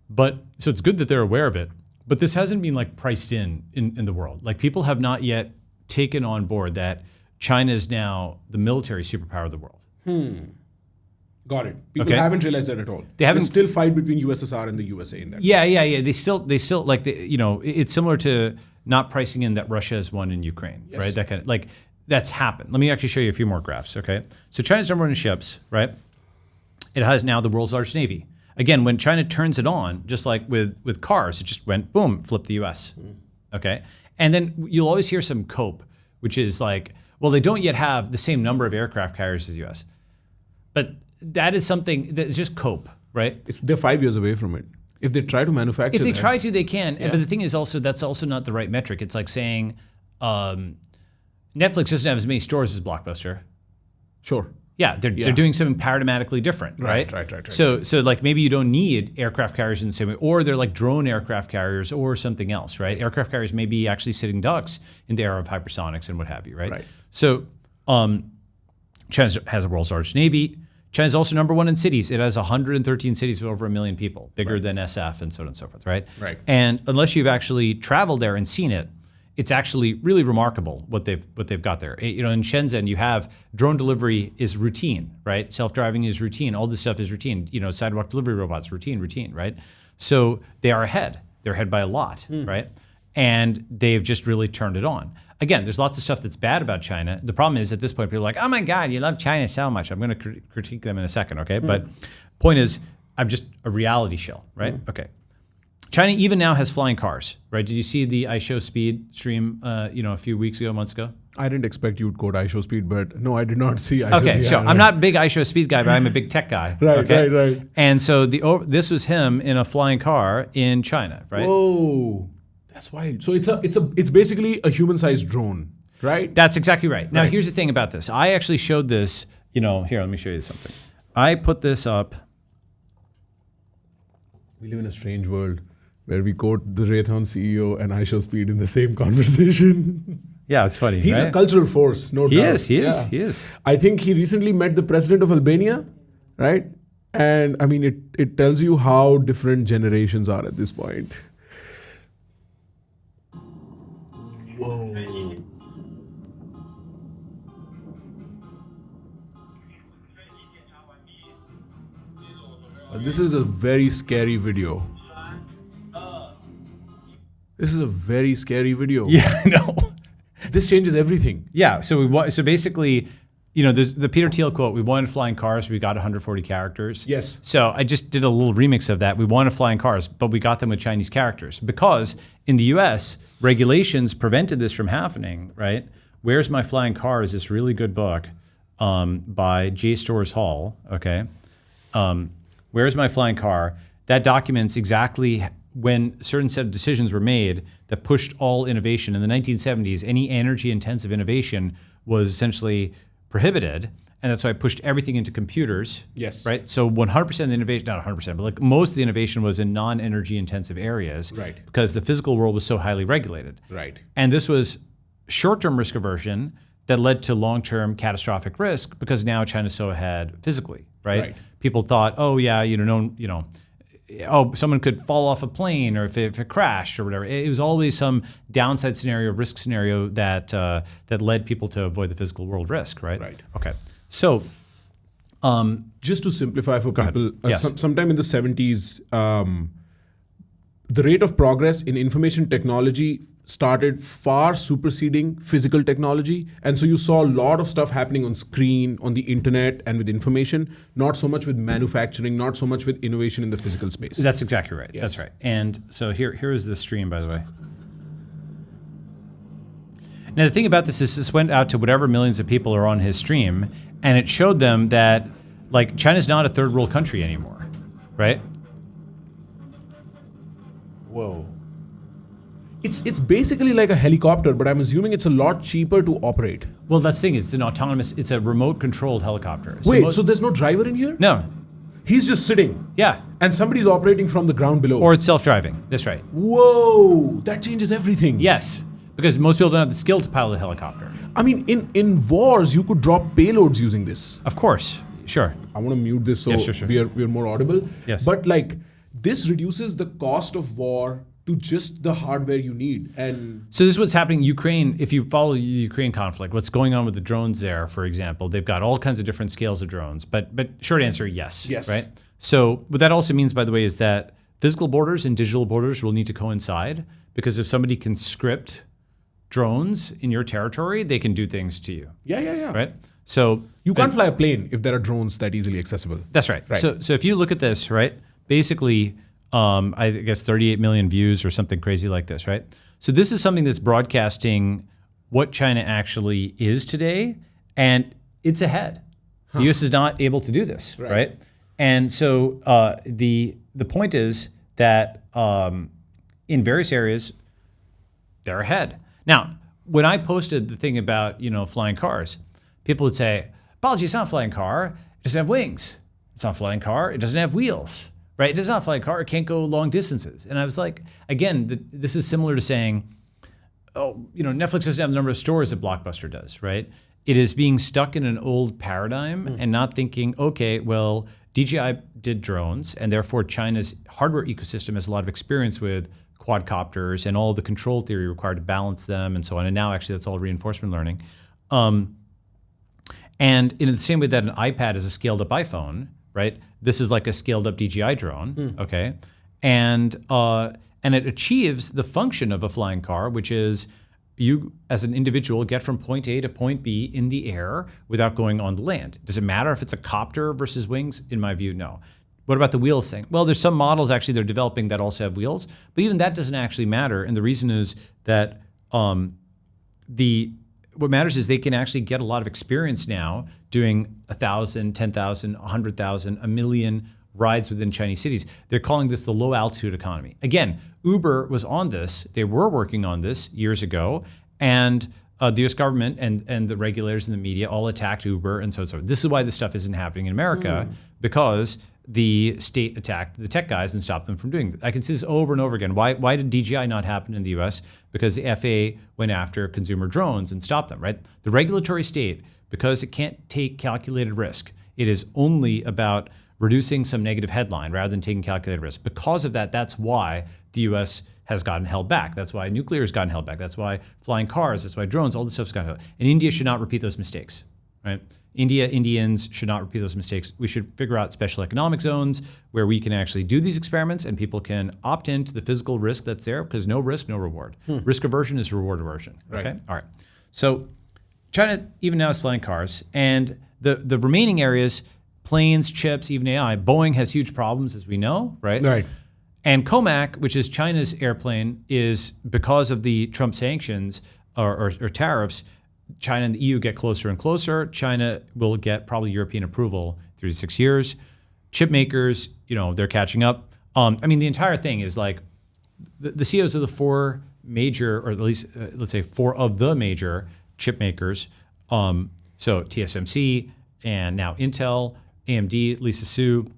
But so it's good that they're aware of it. But this hasn't been like priced in the world. Like people have not yet taken on board that China is now the military superpower of the world. Got it. People haven't realized that at all. They haven't. There's still fight between USSR and the USA in that. Yeah. They still like it's similar to not pricing in that Russia has won in Ukraine, right? That kind of like that's happened. Let me actually show you a few more graphs. Okay, so China's number one in ships, right? It has now the world's largest navy. Again, when China turns it on, just like with cars, it just went boom, flipped the U.S. Okay, and then you'll always hear some cope, which is like, well, they don't yet have the same number of aircraft carriers as the U.S. But that is something that is just cope, right? They're 5 years away from it. If they try to manufacture, if they try to, they can. Yeah. But the thing is also that's also not the right metric. It's like saying Netflix doesn't have as many stores as Blockbuster. Sure. Yeah, they're doing something paradigmatically different, right? Right. So like maybe you don't need aircraft carriers in the same way, or they're like drone aircraft carriers or something else, right? Aircraft carriers may be actually sitting ducks in the era of hypersonics and what have you, right? Right. So China has the world's largest navy. China's also number one in cities. It has 113 cities with over 1 million people, bigger than SF and so on and so forth, right? Right. And unless you've actually traveled there and seen it, it's actually really remarkable what they've got there. In Shenzhen, you have drone delivery is routine, right? Self-driving is routine. All this stuff is routine. Sidewalk delivery robots, routine, right? So they are ahead. They're ahead by a lot, right? And they've just really turned it on. Again, there's lots of stuff that's bad about China. The problem is at this point, people are like, oh my God, you love China so much. I'm going to critique them in a second, okay? But point is, I'm just a reality show, right? Okay. China even now has flying cars, right? Did you see the iShowSpeed stream, a few months ago? I didn't expect you would quote iShowSpeed, but no, I did not see iShowSpeed. Okay, so I'm not a big iShowSpeed guy, but I'm a big tech guy. Right. And so this was him in a flying car in China, right? Whoa, that's wild. So it's basically a human-sized drone, right? That's exactly right. Now here's the thing about this. I actually showed this. Here, let me show you something. I put this up. We live in a strange world where we quote the Raytheon CEO and iShowSpeed in the same conversation. Yeah, it's funny. He's a cultural force, no doubt. He is. I think he recently met the president of Albania, right? And I mean, it tells you how different generations are at this point. Whoa. This is a very scary video. This is a very scary video. Yeah, I know. This changes everything. Yeah, so basically, there's the Peter Thiel quote, we wanted flying cars, we got 140 characters. Yes. So I just did a little remix of that. We wanted flying cars, but we got them with Chinese characters. Because in the US, regulations prevented this from happening, right? Where's My Flying Car is this really good book by J. Storrs Hall, okay? Where's My Flying Car? That documents exactly when certain set of decisions were made that pushed all innovation. In the 1970s, any energy-intensive innovation was essentially prohibited, and that's why it pushed everything into computers. Yes. Right? So 100% of the innovation, not 100%, but like most of the innovation was in non-energy intensive areas. Right. Because the physical world was so highly regulated. Right. And this was short-term risk aversion that led to long-term catastrophic risk because now China's so ahead physically, right? People thought, oh yeah, someone could fall off a plane or if it crashed or whatever. It was always some downside scenario, risk scenario that led people to avoid the physical world risk, right? Right. Okay. So, just to simplify for people, Yes. Sometime in the 70s, the rate of progress in information technology started far superseding physical technology. And so you saw a lot of stuff happening on screen, on the internet, and with information, not so much with manufacturing, not so much with innovation in the physical space. That's exactly right. Yes. That's right. And so here is the stream, by the way. Now, the thing about this is this went out to whatever millions of people are on his stream, and it showed them that, like, China's not a third world country anymore, right? Whoa. It's basically like a helicopter, but I'm assuming it's a lot cheaper to operate. Well, that's the thing. It's a remote-controlled helicopter. Wait, so there's no driver in here? No. He's just sitting. Yeah. And somebody's operating from the ground below. Or it's self-driving. That's right. Whoa, that changes everything. Yes. Because most people don't have the skill to pilot a helicopter. I mean, in wars, you could drop payloads using this. Of course. Sure. I want to mute this so Yeah, sure. we're more audible. Yes. But like, this reduces the cost of war to just the hardware you need. And So this is what's happening in Ukraine. If you follow the Ukraine conflict, what's going on with the drones there, for example, they've got all kinds of different scales of drones. But short answer, yes. Yes. Right? So what that also means, by the way, is that physical borders and digital borders will need to coincide, because if somebody can script drones in your territory, they can do things to you. yeah. Right? So You can't fly a plane if there are drones that easily accessible. That's right. So if you look at this, right, basically, I guess 38 million views or something crazy like this, right? So this is something that's broadcasting what China actually is today, and it's ahead. The U.S. is not able to do this, right? And so the point is that in various areas, they're ahead. Now, when I posted the thing about, flying cars, people would say, Balaji, it's not a flying car. It doesn't have wings. It's not a flying car. It doesn't have wheels, right? It does not fly a car. It can't go long distances. And I was like, again, this is similar to saying, Netflix doesn't have the number of stores that Blockbuster does, right? It is being stuck in an old paradigm and not thinking, okay, well, DJI did drones, and therefore China's hardware ecosystem has a lot of experience with quadcopters and all the control theory required to balance them and so on. And now actually that's all reinforcement learning. And in the same way that an iPad is a scaled up iPhone, right? This is like a scaled up DJI drone, okay? And it achieves the function of a flying car, which is you as an individual get from point A to point B in the air without going on the land. Does it matter if it's a copter versus wings? In my view, no. What about the wheels thing? Well, there's some models actually they're developing that also have wheels, but even that doesn't actually matter. And the reason is that what matters is they can actually get a lot of experience now doing 1,000, 10,000, 100,000, 1 million rides within Chinese cities. They're calling this the low altitude economy. Again, Uber was on this. They were working on this years ago, and the US government and the regulators and the media all attacked Uber and so on. So this is why this stuff isn't happening in America, because the state attacked the tech guys and stopped them from doing it. I can see this over and over again. Why did DJI not happen in the US? Because the FAA went after consumer drones and stopped them, right? The regulatory state, because it can't take calculated risk, it is only about reducing some negative headline rather than taking calculated risk. Because of that, that's why the US has gotten held back. That's why nuclear has gotten held back. That's why flying cars, that's why drones, all this stuff's gotten held back. And India should not repeat those mistakes, right? Indians should not repeat those mistakes. We should figure out special economic zones where we can actually do these experiments and people can opt into the physical risk that's there, because no risk, no reward. Risk aversion is reward aversion. Okay? Right. All right. So China even now is flying cars, and the remaining areas, planes, chips, even AI, Boeing has huge problems, as we know, right? Right. And COMAC, which is China's airplane, is because of the Trump sanctions or tariffs, China and the EU get closer and closer. China will get probably European approval 3 to 6 years. Chip makers, they're catching up. The entire thing is like the CEOs of the 4 major, or at least let's say 4 of the major chip makers, so TSMC and now Intel, AMD, Lisa Su,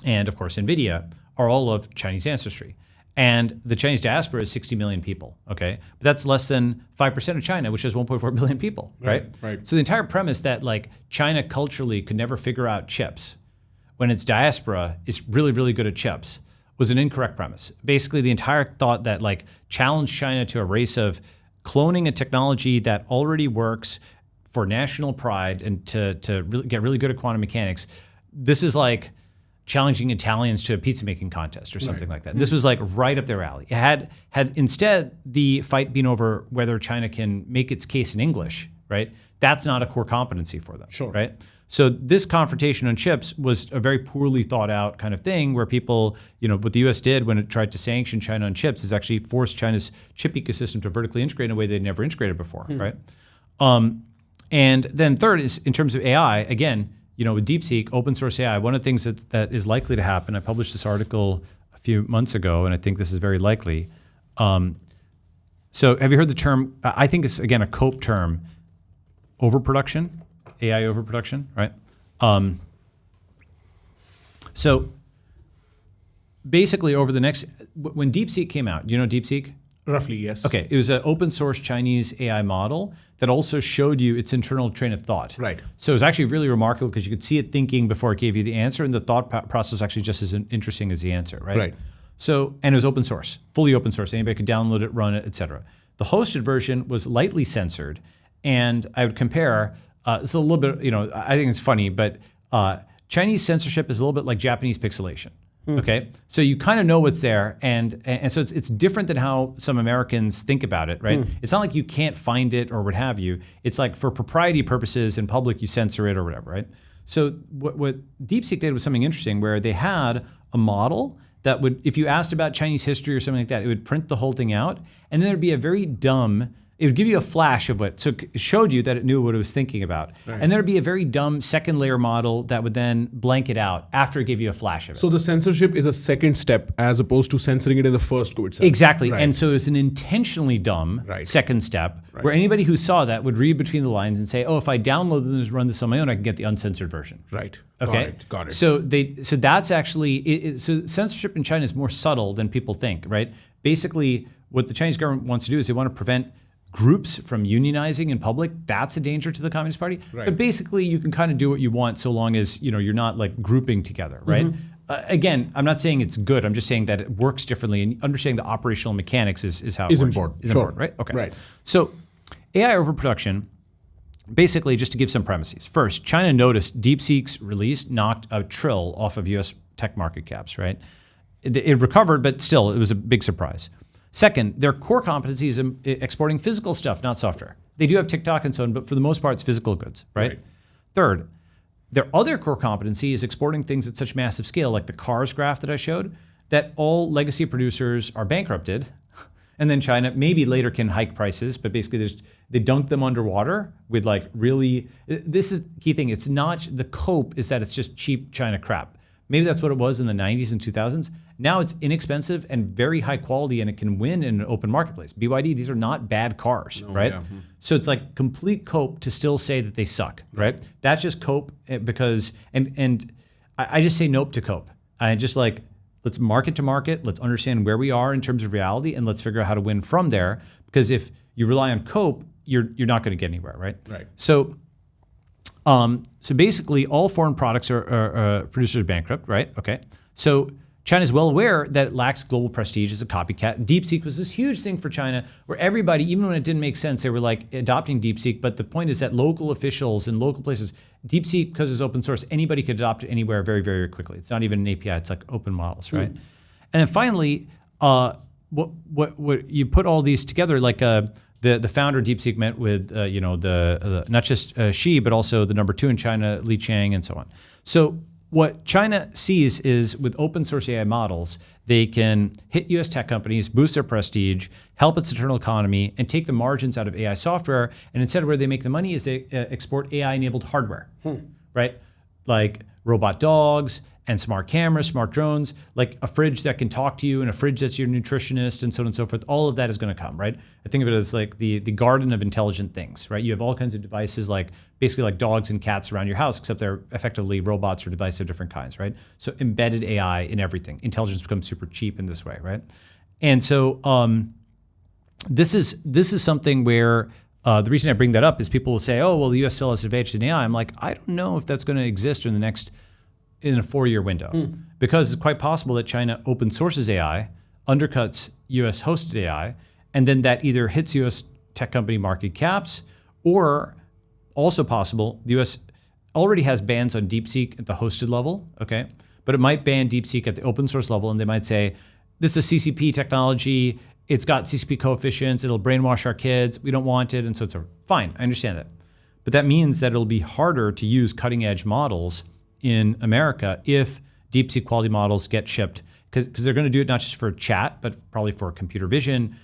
and of course NVIDIA, are all of Chinese ancestry. And the Chinese diaspora is 60 million people, okay? But that's less than 5% of China, which has 1.4 billion people, right? Right. So the entire premise that like China culturally could never figure out chips when its diaspora is really, really good at chips was an incorrect premise. Basically, the entire thought that like challenged China to a race of cloning a technology that already works for national pride and to really get really good at quantum mechanics, this is like challenging Italians to a pizza making contest or something like that. This was like right up their alley. It had instead the fight been over whether China can make its case in English, right? That's not a core competency for them, Sure. right? So this confrontation on chips was a very poorly thought out kind of thing where people, what the US did when it tried to sanction China on chips is actually force China's chip ecosystem to vertically integrate in a way they'd never integrated before, right? And then third is in terms of AI, again, with DeepSeek, open source AI, one of the things that is likely to happen, I published this article a few months ago, and I think this is very likely. So have you heard the term, I think it's, again, a COPE term, overproduction? AI overproduction, right? So basically over the next, when DeepSeek came out, do you know DeepSeek? Roughly, yes. Okay, it was an open source Chinese AI model that also showed you its internal train of thought. Right. So it was actually really remarkable because you could see it thinking before it gave you the answer, and the thought process was actually just as interesting as the answer, right? Right. So, and it was open source, fully open source. Anybody could download it, run it, etc. The hosted version was lightly censored, and I would compare. It's a little bit, I think it's funny, but Chinese censorship is a little bit like Japanese pixelation. Okay, so you kind of know what's there, and so it's different than how some Americans think about it, right? It's not like you can't find it or what have you. It's like for propriety purposes in public, you censor it or whatever, right? So what DeepSeek did was something interesting, where they had a model that would, if you asked about Chinese history or something like that, it would print the whole thing out, and then there'd be a very dumb. It would give you a flash of what, so it showed you that it knew what it was thinking about. Right. And there'd be a very dumb second layer model that would then blank it out after it gave you a flash of it. So the censorship is a second step as opposed to censoring it in the first go itself. Exactly. Right. And so it's an intentionally dumb second step where anybody who saw that would read between the lines and say, oh, if I download and just run this on my own, I can get the uncensored version. Right. Okay. Got it. So that's actually, so censorship in China is more subtle than people think, right? Basically, what the Chinese government wants to do is they want to prevent groups from unionizing in public. That's a danger to the Communist Party. Right. But basically, you can kind of do what you want so long as you're not like grouping together, right? Again, I'm not saying it's good. I'm just saying that it works differently, and understanding the operational mechanics is how it works. Important. Is important, right? Okay. Right. So AI overproduction, basically, just to give some premises. First, China noticed DeepSeek's release knocked a trill off of U.S. tech market caps, right? It recovered, but still, it was a big surprise. Second, their core competency is in exporting physical stuff, not software. They do have TikTok and so on, but for the most part, it's physical goods, right? Third, their other core competency is exporting things at such massive scale, like the cars graph that I showed, that all legacy producers are bankrupted. And then China maybe later can hike prices, but basically they dunk them underwater with like really, this is the key thing. It's not, the cope is that it's just cheap China crap. Maybe that's what it was in the 90s and 2000s. Now it's inexpensive and very high quality, and it can win in an open marketplace. BYD, these are not bad cars, right? Yeah. So it's like complete cope to still say that they suck, right? That's just cope because, and I just say nope to cope. I just like, let's market to market. Let's understand where we are in terms of reality, and let's figure out how to win from there. Because if you rely on cope, you're not going to get anywhere, right? Right. So basically, all foreign products are producers are bankrupt, right? Okay. So China's well aware that it lacks global prestige as a copycat. DeepSeek was this huge thing for China, where everybody, even when it didn't make sense, they were like adopting DeepSeek. But the point is that local officials in local places, DeepSeek, because it's open source, anybody could adopt it anywhere very, very quickly. It's not even an API; it's like open models, right? And then finally, what you put all these together, like the founder of DeepSeek met with the not just Xi, but also the number 2 in China, Li Chang, and so on. So what China sees is with open source AI models, they can hit US tech companies, boost their prestige, help its internal economy, and take the margins out of AI software. And instead, where they make the money is they export AI-enabled hardware, right? Like robot dogs and smart cameras, smart drones, like a fridge that can talk to you and a fridge that's your nutritionist and so on and so forth. All of that is going to come, right? I think of it as like the garden of intelligent things, right? You have all kinds of devices like basically like dogs and cats around your house, except they're effectively robots or devices of different kinds, right? So embedded AI in everything. Intelligence becomes super cheap in this way, right? And so this is something where the reason I bring that up is people will say, oh, well, the US still has advantage in AI. I'm like, I don't know if that's going to exist in a 4-year window, because it's quite possible that China open sources AI, undercuts US hosted AI, and then that either hits US tech company market caps, or also possible, the US already has bans on DeepSeek at the hosted level, okay? But it might ban DeepSeek at the open source level, and they might say, this is a CCP technology, it's got CCP coefficients, it'll brainwash our kids, we don't want it, and so it's fine, I understand that. But that means that it'll be harder to use cutting edge models in America if DeepSeek quality models get shipped, because they're going to do it not just for chat, but probably for computer vision,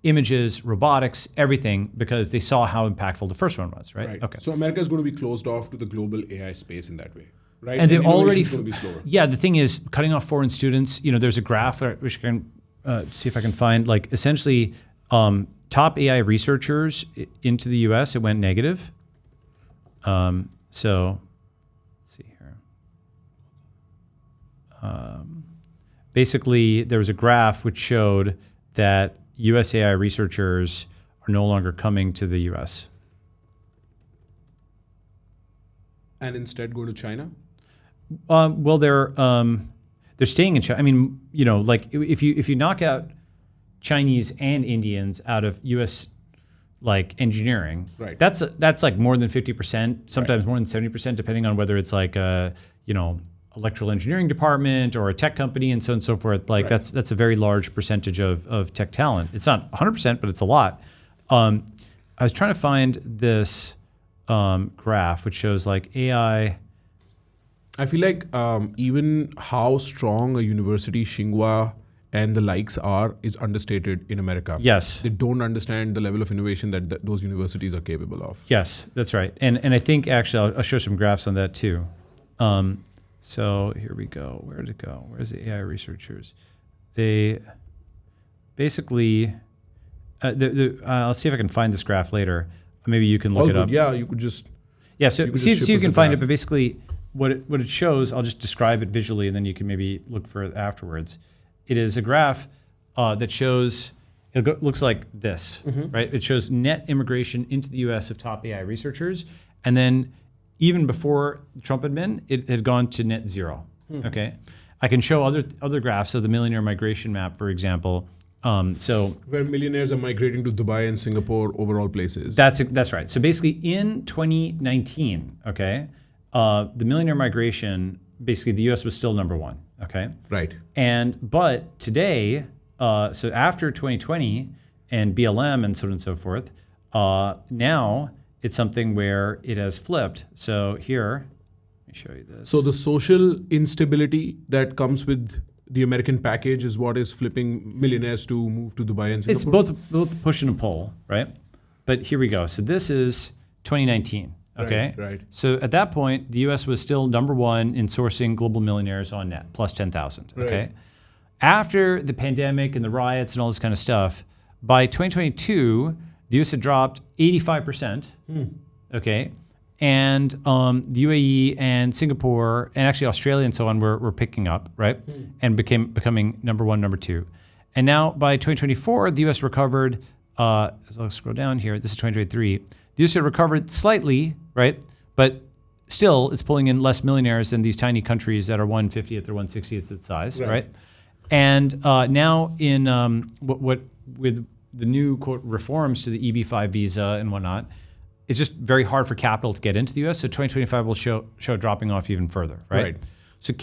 images, robotics, everything, because they saw how impactful the first one was, right? Right. Okay. So America is going to be closed off to the global AI space in that way, right? And they've already, innovation's going to be slower. yeah, the thing is, cutting off foreign students, there's a graph, which I can see if I can find, like essentially top AI researchers into the US, it went negative. So let's see here. Basically, there was a graph which showed that US AI researchers are no longer coming to the US. And instead go to China? Well, they're staying in China. I mean, like if you knock out Chinese and Indians out of U.S. like engineering, right? That's like more than 50%, sometimes more than 70%, depending on whether it's like a electrical engineering department or a tech company and so on and so forth. Like that's a very large percentage of tech talent. It's not 100%, but it's a lot. I was trying to find this graph which shows like AI. I feel like even how strong a university Tsinghua and the likes are is understated in America. Yes. They don't understand the level of innovation that those universities are capable of. Yes, that's right. And I think actually I'll show some graphs on that too. So here we go. Where did it go? Where's the AI researchers? They basically, I'll see if I can find this graph later. Maybe you can look it up. Yeah, you could just. Yeah, so you could see just if ship you us can the find it, graph. but basically what it shows, I'll just describe it visually and then you can maybe look for it afterwards. It is a graph that shows, looks like this, right? It shows net immigration into the US of top AI researchers. And then even before Trump admin, it had gone to net zero, okay? I can show other graphs of the millionaire migration map, for example. Where millionaires are migrating to Dubai and Singapore, overall places. That's right. So basically in 2019, okay, the millionaire migration, basically the US was still number one, okay? Right. But today, so after 2020 and BLM and so on and so forth, now it's something where it has flipped. So here, let me show you this. So the social instability that comes with the American package is what is flipping millionaires to move to Dubai and Singapore? It's both push and a pull, right? But here we go. So this is 2019, okay? Right. So at that point, the US was still number one in sourcing global millionaires on net, plus 10,000, okay? Right. After the pandemic and the riots and all this kind of stuff, by 2022, the US had dropped 85%, okay? And the UAE and Singapore and actually Australia and so on were picking up, right? And becoming number one, number two. And now by 2024, the US recovered, as I'll scroll down here, this is 2023. The US had recovered slightly, right? But still, it's pulling in less millionaires than these tiny countries that are 1/50th or 1/60th its size, right? And now in what with the new, quote, reforms to the EB-5 visa and whatnot, it's just very hard for capital to get into the US. So 2025 will show dropping off even further, right? So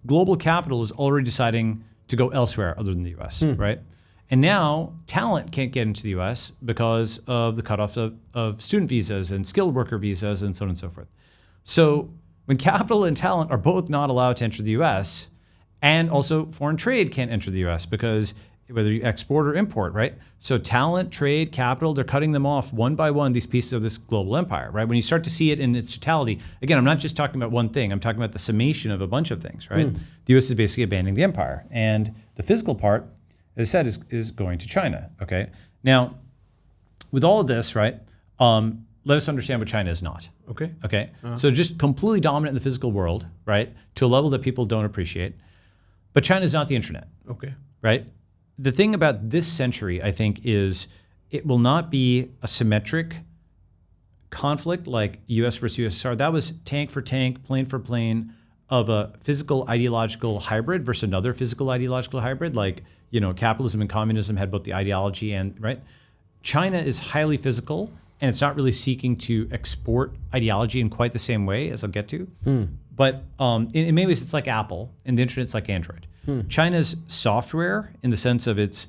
global capital is already deciding to go elsewhere other than the US, right? And now talent can't get into the US because of the cutoff of student visas and skilled worker visas and so on and so forth. So when capital and talent are both not allowed to enter the US, and also foreign trade can't enter the US because whether you export or import, right? So talent, trade, capital, they're cutting them off one by one, these pieces of this global empire, right? When you start to see it in its totality, again, I'm not just talking about one thing, I'm talking about the summation of a bunch of things, right? The US is basically abandoning the empire. And the physical part, as I said, is going to China, okay? Now, with all of this, right, let us understand what China is not. Okay? So just completely dominant in the physical world, right, to a level that people don't appreciate. But China is not the internet, right? The thing about this century, I think, is it will not be a symmetric conflict like US versus USSR. That was tank for tank, plane for plane of a physical ideological hybrid versus another physical ideological hybrid. Like, capitalism and communism had both the ideology and, right? China is highly physical and it's not really seeking to export ideology in quite the same way, as I'll get to. But in many ways, it's like Apple, and the internet's like Android. China's software, in the sense of its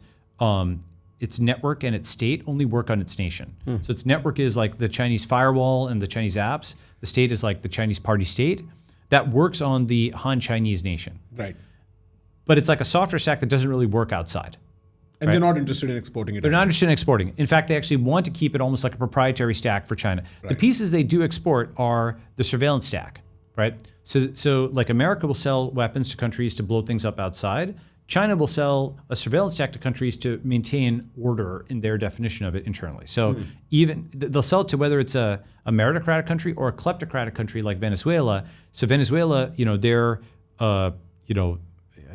its network and its state only work on its nation. So its network is like the Chinese firewall and the Chinese apps. The state is like the Chinese party state that works on the Han Chinese nation. Right. But it's like a software stack that doesn't really work outside. And they're not interested in exporting it. They're not interested in exporting it. In fact, they actually want to keep it almost like a proprietary stack for China. The pieces they do export are the surveillance stack, right? So like America will sell weapons to countries to blow things up outside. China will sell a surveillance stack to countries to maintain order in their definition of it internally. So even they'll sell it to whether it's a meritocratic country or a kleptocratic country like Venezuela. So Venezuela, their I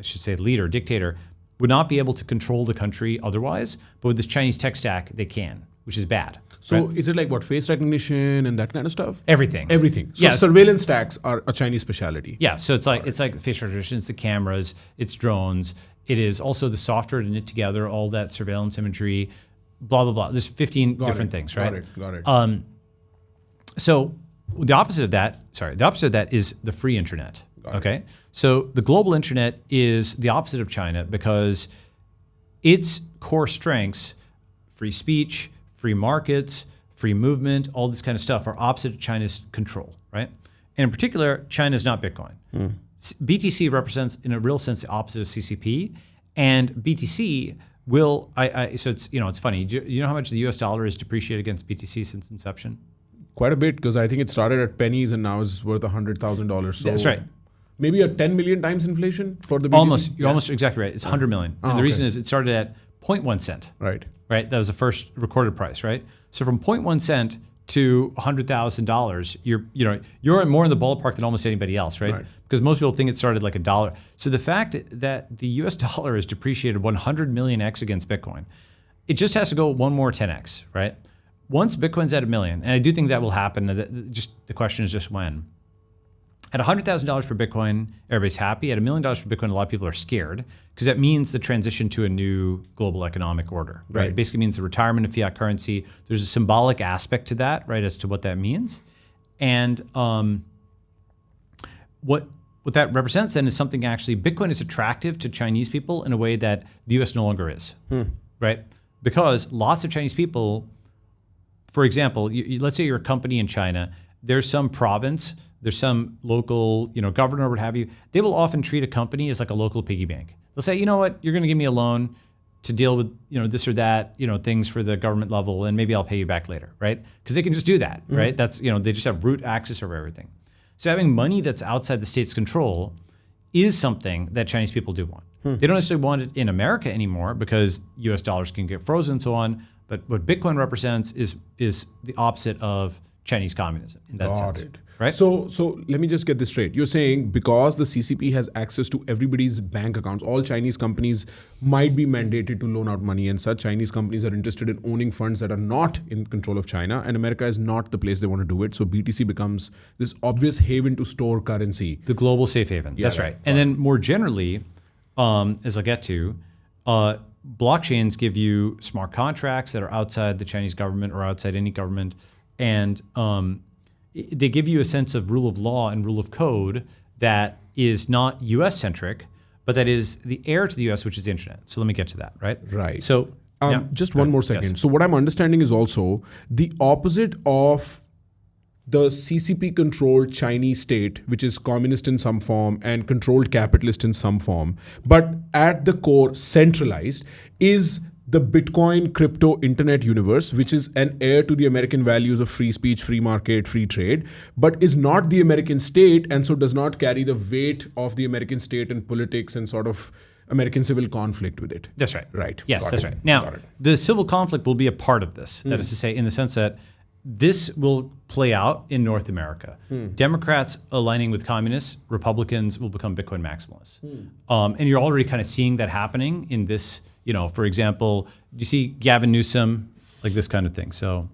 should say leader, dictator, would not be able to control the country otherwise, but with this Chinese tech stack, they can, which is bad. So is it like what, face recognition and that kind of stuff? Everything. Everything. So Yes. surveillance stacks are a Chinese specialty. Yeah, so it's like facial recognition, it's the cameras, it's drones, it is also the software to knit together all that surveillance imagery, blah blah blah. There's 15 different things, right? Got it. So the opposite of that is the free internet. Okay, so the global internet is the opposite of China because its core strengths, free speech, free markets, free movement, all this kind of stuff, are opposite of China's control, right? And in particular, China is not Bitcoin. BTC represents, in a real sense, the opposite of CCP, and BTC will. So it's funny. Do you know how much the U.S. dollar has depreciated against BTC since inception? Quite a bit, because I think it started at pennies and now is worth $100,000. So That's right. Maybe a 10 million times inflation for the BTC? Almost. You're almost exactly right. It's 100 million. And the reason is it started at 0.1 cent. Right. Right. That was the first recorded price. Right. So from 0.1 cent to $100,000, you're more in the ballpark than almost anybody else, right? Because most people think it started like $1. So the fact that the U.S. dollar has depreciated 100 million x against Bitcoin, it just has to go one more 10x, right? Once Bitcoin's at $1 million, and I do think that will happen. Just the question is just when. At $100,000 per Bitcoin, everybody's happy. At $1 million per Bitcoin, a lot of people are scared because that means the transition to a new global economic order. Right? It basically means the retirement of fiat currency. There's a symbolic aspect to that, right, as to what that means. And what that represents then is something actually, Bitcoin is attractive to Chinese people in a way that the U.S. no longer is, right? Because lots of Chinese people, for example, let's say you're a company in China, there's some province, there's some local, governor or what have you. They will often treat a company as like a local piggy bank. They'll say, you know what, you're going to give me a loan to deal with, this or that, things for the government level, and maybe I'll pay you back later, right? Because they can just do that, right? That's, they just have root access over everything. So having money that's outside the state's control is something that Chinese people do want. They don't necessarily want it in America anymore because U.S. dollars can get frozen and so on. But what Bitcoin represents is the opposite of Chinese communism in that sense. Got it. Right? So let me just get this straight. You're saying because the CCP has access to everybody's bank accounts, all Chinese companies might be mandated to loan out money, and such Chinese companies are interested in owning funds that are not in control of China, and America is not the place they want to do it. So BTC becomes this obvious haven to store currency. The global safe haven. Yeah, that's right. And then more generally, as I'll get to, blockchains give you smart contracts that are outside the Chinese government or outside any government, and they give you a sense of rule of law and rule of code that is not US-centric, but that is the heir to the US, which is the internet. So let me get to that, right? Right. So just one more second. Yes. So what I'm understanding is also the opposite of the CCP-controlled Chinese state, which is communist in some form and controlled capitalist in some form, but at the core centralized, is the Bitcoin crypto internet universe, which is an heir to the American values of free speech, free market, free trade, but is not the American state, and so does not carry the weight of the American state and politics and sort of American civil conflict with it. That's right. Right. Yes, Got that's it. right. Now, Got it. the civil conflict will be a part of this. That is to say, in the sense that this will play out in North America. Democrats aligning with communists, Republicans will become Bitcoin maximalists. And you're already kind of seeing that happening in this, for example, do you see Gavin Newsom, like this kind of thing? So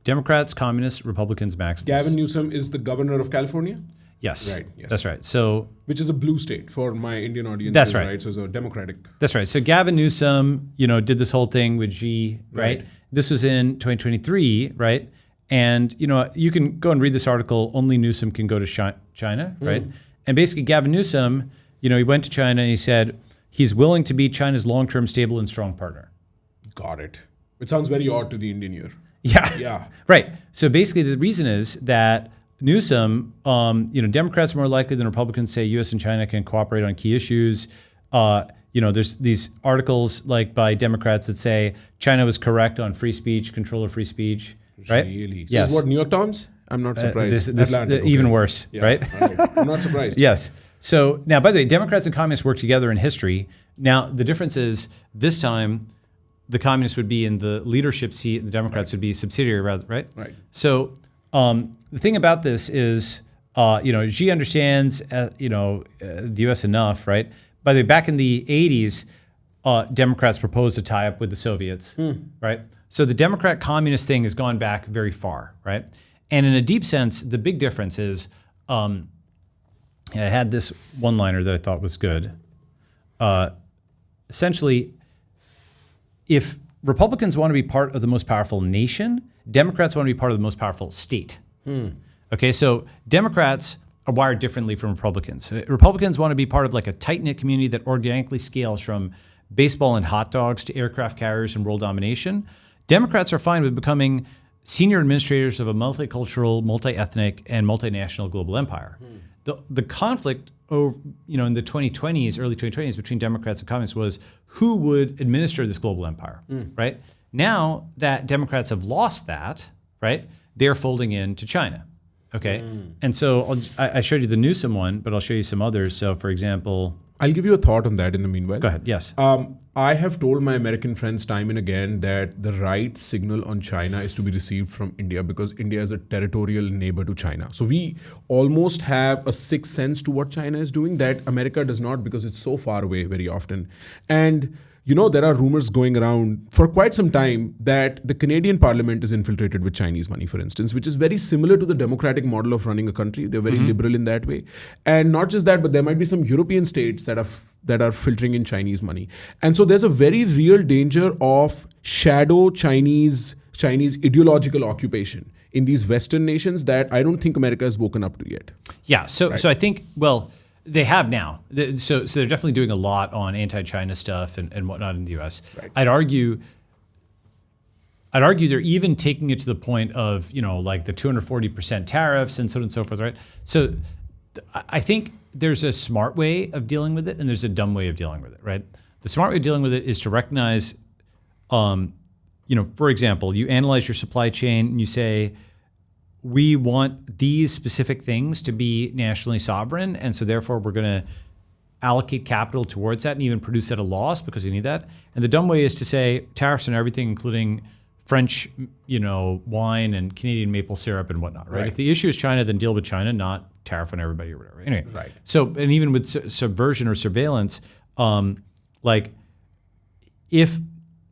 Democrats, communists, Republicans, maximalists. Gavin Newsom is the governor of California? Yes. Right, yes. That's right. So Which is a blue state for my Indian audience. That's right. So it's a democratic. That's right. So Gavin Newsom, did this whole thing with Xi, right? Right. This was in 2023, right? And, you can go and read this article, Only Newsom Can Go to China, right? And basically Gavin Newsom, he went to China and he said he's willing to be China's long-term stable and strong partner. Got it. It sounds very odd to the Indian ear. Yeah. Yeah. Right. So basically, the reason is that Newsom, Democrats are more likely than Republicans say U.S. and China can cooperate on key issues. There's these articles like by Democrats that say China was correct on free speech, control of free speech. Right? Really? So Yes. this is what, New York Times? I'm not surprised. This Atlantic, okay. even worse, Yeah, right? I'm not surprised. Yes. So now, by the way, Democrats and communists work together in history. Now, the difference is this time the communists would be in the leadership seat and the Democrats would be subsidiary, rather, right? Right. So the thing about this is, Xi understands, the U.S. enough, right? By the way, back in the 80s, Democrats proposed to tie up with the Soviets, right? So the Democrat-communist thing has gone back very far, right? And in a deep sense, the big difference is, I had this one-liner that I thought was good. Essentially, if Republicans want to be part of the most powerful nation, Democrats want to be part of the most powerful state. Okay, so Democrats are wired differently from Republicans. Republicans want to be part of like a tight-knit community that organically scales from baseball and hot dogs to aircraft carriers and world domination. Democrats are fine with becoming senior administrators of a multicultural, multi-ethnic, and multinational global empire. The conflict in the 2020s, early 2020s, between Democrats and communists was who would administer this global empire, right? Now that Democrats have lost that, right, they're folding into China, okay? And so I showed you the Newsom one, but I'll show you some others. So for example... I'll give you a thought on that in the meanwhile. Go ahead, yes. I have told my American friends time and again that the right signal on China is to be received from India because India is a territorial neighbor to China. So we almost have a sixth sense to what China is doing that America does not because it's so far away very often. And there are rumors going around for quite some time that the Canadian Parliament is infiltrated with Chinese money, for instance, which is very similar to the democratic model of running a country. They're very liberal in that way. And not just that, but there might be some European states that are filtering in Chinese money. And so there's a very real danger of shadow Chinese ideological occupation in these Western nations that I don't think America has woken up to yet. Yeah, so I think, they have now. So they're definitely doing a lot on anti-China stuff and whatnot in the U.S. Right. I'd argue they're even taking it to the point of, like the 240% tariffs and so on and so forth, right? So I think there's a smart way of dealing with it and there's a dumb way of dealing with it, right? The smart way of dealing with it is to recognize, for example, you analyze your supply chain and you say, we want these specific things to be nationally sovereign, and so therefore we're going to allocate capital towards that and even produce at a loss because we need that. And the dumb way is to say tariffs on everything, including French, wine and Canadian maple syrup and whatnot, right? If the issue is China, then deal with China, not tariff on everybody or whatever. Anyway, Right. So, and even with subversion or surveillance, if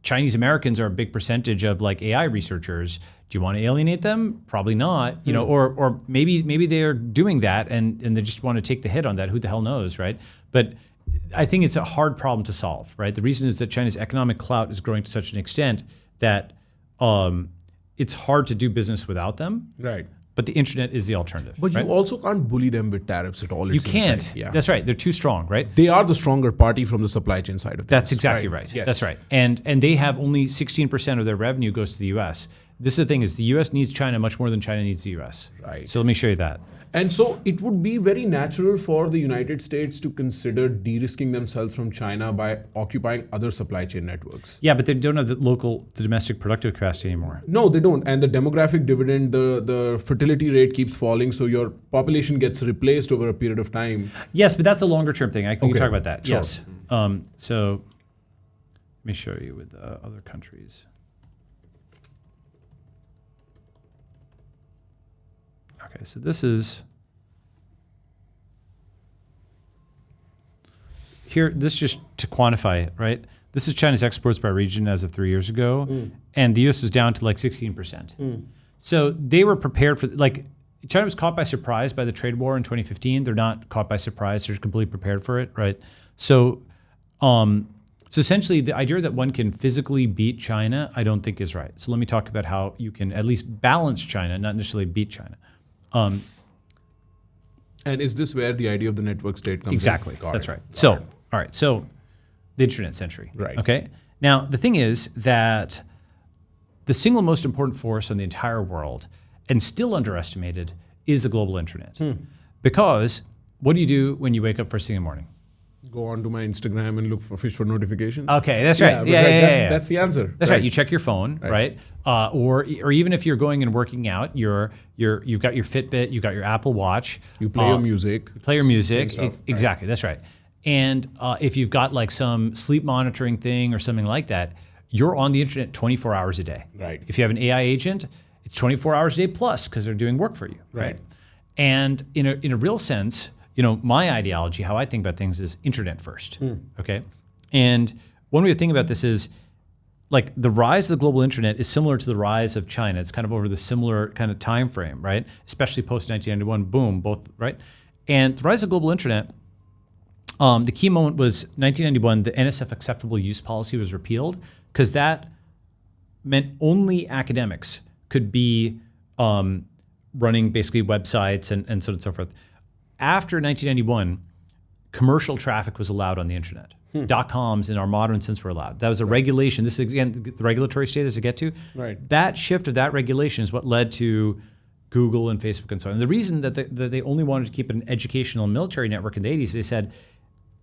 Chinese Americans are a big percentage of like AI researchers, do you want to alienate them? Probably not, or maybe they are doing that and they just want to take the hit on that. Who the hell knows, right? But I think it's a hard problem to solve, right? The reason is that China's economic clout is growing to such an extent that it's hard to do business without them. Right. But the internet is the alternative. But right? you also can't bully them with tariffs at all. You can't. Yeah. That's right. They're too strong, right? They are the stronger party from the supply chain side of things. That's exactly right. Yes. That's right. And they have only 16% of their revenue goes to the U.S. This is the thing is the U.S. needs China much more than China needs the U.S. Right. So let me show you that. And so it would be very natural for the United States to consider de-risking themselves from China by occupying other supply chain networks. Yeah, but they don't have the domestic productive capacity anymore. No, they don't. And the demographic dividend, the fertility rate keeps falling, so your population gets replaced over a period of time. Yes, but that's a longer term thing. We can talk about that. Sure. Yes. So let me show you with other countries. Okay, so this is here. This just to quantify it, right? This is China's exports by region as of 3 years ago, and the U.S. was down to like 16%. So they were prepared for China was caught by surprise by the trade war in 2015. They're not caught by surprise; they're completely prepared for it, right? So, so essentially, the idea that one can physically beat China, I don't think is right. So let me talk about how you can at least balance China, not necessarily beat China. And is this where the idea of the network state comes Exactly. in? Got That's it. right. Got So, it. all right. So the internet century. Right. Okay. Now, the thing is that the single most important force on the entire world, and still underestimated, is the global internet. Because what do you do when you wake up first thing in the morning? Go on to my Instagram and look for fish for notifications. Okay, that's right. but Yeah. That's the answer. That's right. You check your phone, right? Or even if you're going and working out, you've got your Fitbit, you've got your Apple Watch. You play your music. You play your music. Same stuff, Exactly. That's right. And if you've got like some sleep monitoring thing or something like that, you're on the internet 24 hours a day. Right. If you have an AI agent, it's 24 hours a day plus because they're doing work for you. Right. And in a real sense, my ideology, how I think about things is internet first. Okay. And one way of thinking about this is like the rise of the global internet is similar to the rise of China. It's kind of over the similar kind of time frame, right? Especially post 1991, boom, both, right? And the rise of global internet, the key moment was 1991, the NSF acceptable use policy was repealed because that meant only academics could be running basically websites and so on and so forth. After 1991, commercial traffic was allowed on the internet. .coms in our modern sense were allowed. That was a regulation. This is, again, the regulatory status to get to. Right. That shift of that regulation is what led to Google and Facebook and so on. And the reason that they only wanted to keep it an educational and military network in the 80s, they said,